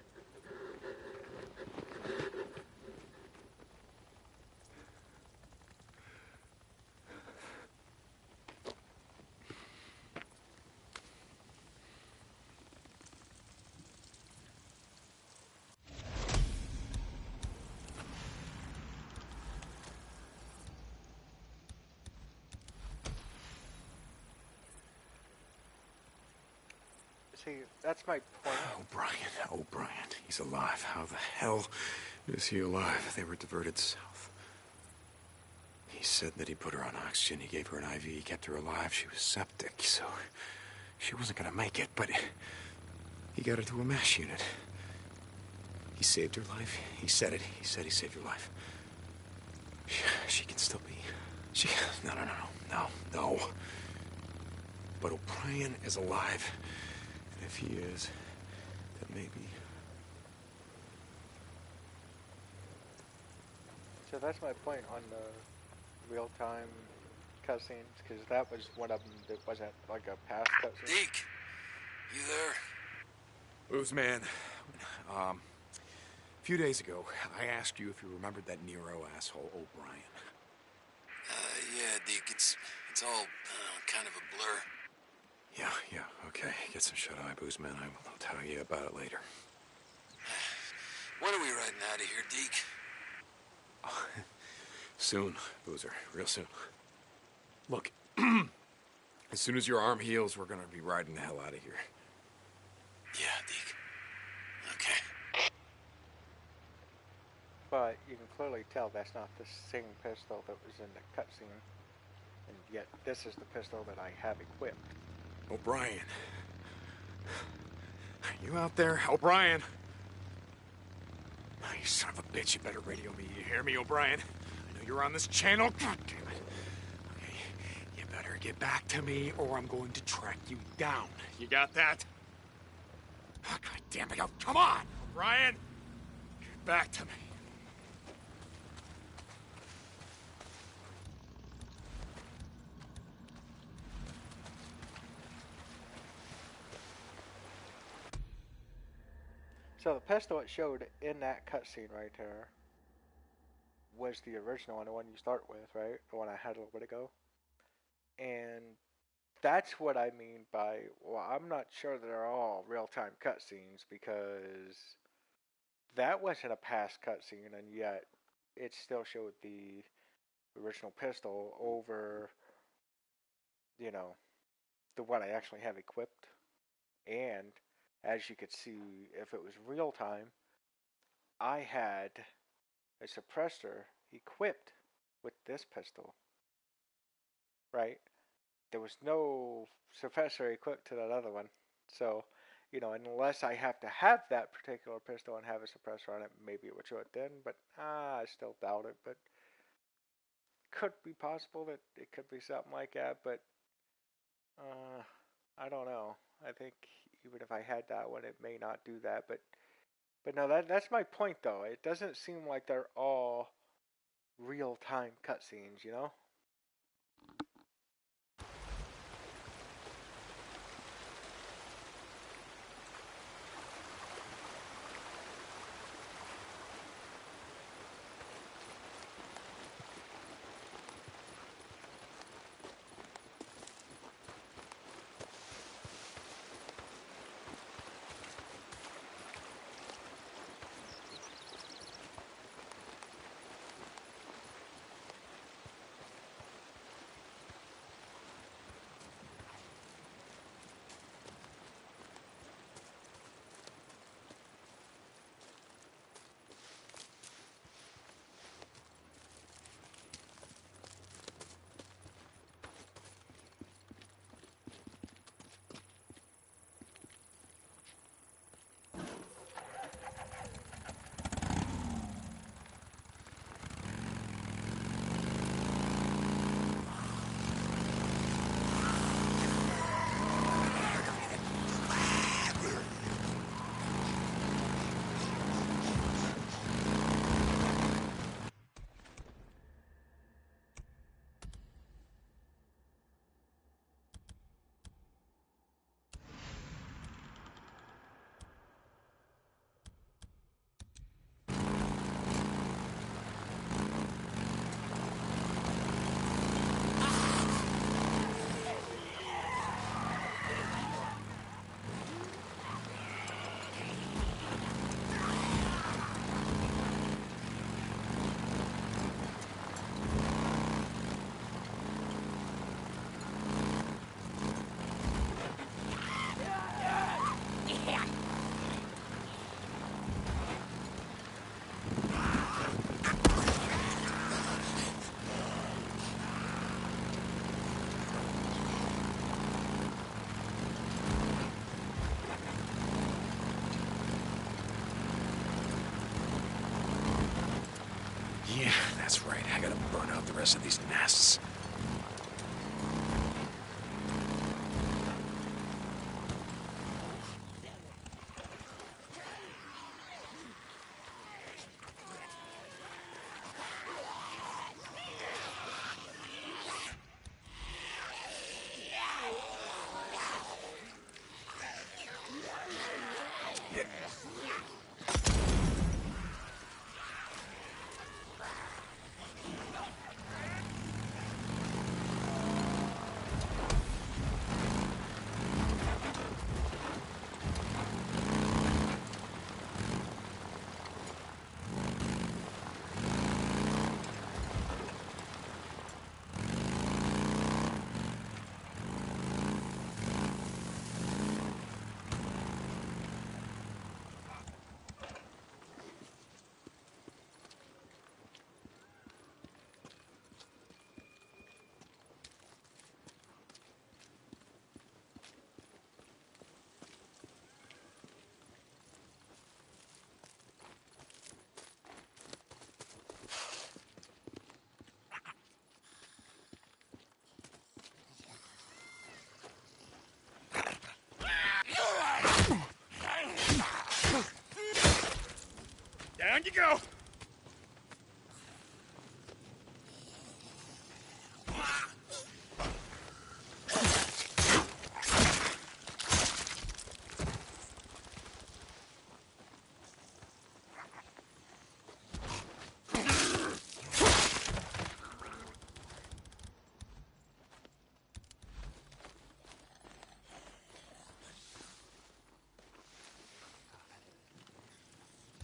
See, that's my point. O'Brien, he's alive. How the hell is he alive? They were diverted south. He said that he put her on oxygen, he gave her an IV, he kept her alive. She was septic, so she wasn't gonna make it, but he got her to a MASH unit. He saved her life. He said it. He said he saved her life. She can still be... No. But O'Brien is alive. And if he is, then maybe... So that's my point on the real-time cutscenes, because that was one of them that wasn't like a past cutscene. Deke, you there? Booze man. A few days ago, I asked you if you remembered that Nero asshole O'Brien. Yeah, Deke, it's all kind of a blur. Yeah, okay. Get some shut-eye, booze man. I'll tell you about it later. When are we riding out of here, Deke? Soon, Boozer. Real soon. Look, as soon as your arm heals, we're gonna be riding the hell out of here. Yeah, Deke. Okay. But you can clearly tell that's not the same pistol that was in the cutscene, and yet this is the pistol that I have equipped. O'Brien. You out there? O'Brien? Oh, you son of a bitch, you better radio me. You hear me, O'Brien? I know you're on this channel. God damn it. Okay, you better get back to me or I'm going to track you down. You got that? Oh, God damn it. Oh, come on, O'Brien. Get back to me. So the pistol it showed in that cutscene right there was the original one, the one you start with, right? The one I had a little bit ago. And that's what I mean by, well, I'm not sure that they're all real-time cutscenes, because that wasn't a past cutscene, and yet it still showed the original pistol over, you know, the one I actually have equipped. And as you could see, if it was real time, I had a suppressor equipped with this pistol. Right? There was no suppressor equipped to that other one. So, you know, unless I have to have that particular pistol and have a suppressor on it, maybe it would show it then, but I still doubt it. But could be possible that it could be something like that, but I don't know. I think even if I had that one, it may not do that. But no, that's my point though. It doesn't seem like they're all real time cutscenes, you know? Yeah, that's right. I gotta burn out the rest of these nests. Down you go!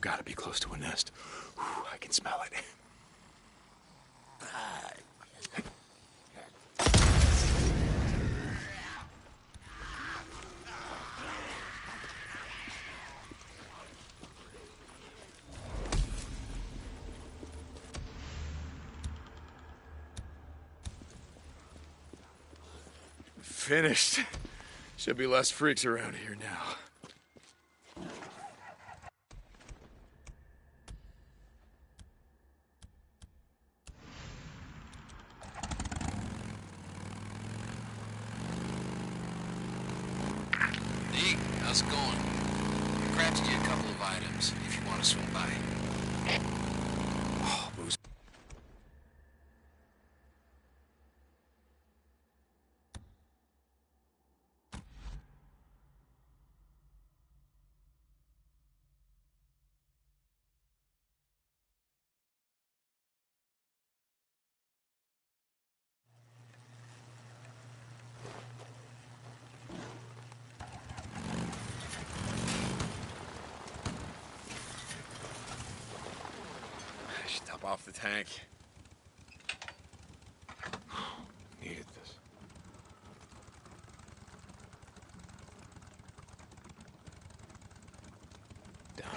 Gotta be close to a nest. Whew, I can smell it. Finished. Should be less freaks around here now. How's it going? I crafted you a couple of items if you want to swing by. Oh, booze. I should top off the tank. Needed this. Done.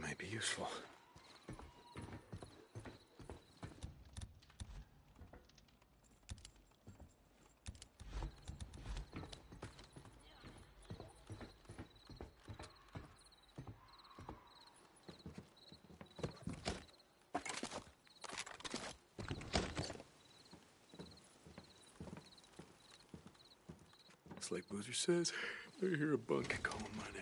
Might be useful. It's like Boozer says, I hear a bunk calling my name.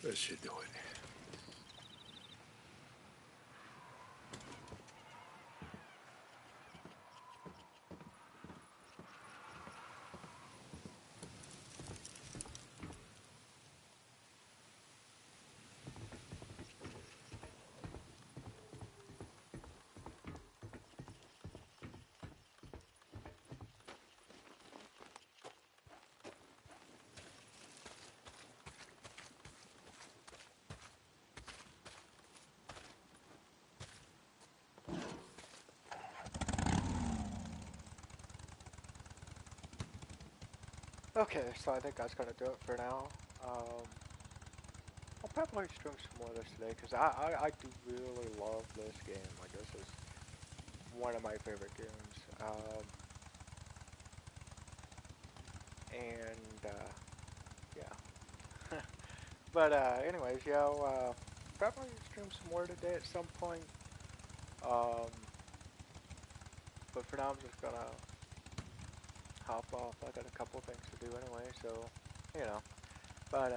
That should do it. Okay, so I think that's gonna do it for now. I'll probably stream some more of this today because I do really love this game. Like, this is one of my favorite games. Yeah. But anyways, yeah, I'll probably stream some more today at some point. But for now, I'm just gonna hop off. I got a couple things to do anyway, so you know. But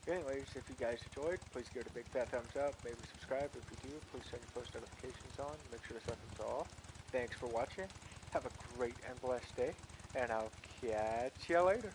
anyways, if you guys enjoyed, please give it a big fat thumbs up. Maybe subscribe if you do. Please turn your post notifications on. Make sure to set them to all. Thanks for watching. Have a great and blessed day, and I'll catch you later.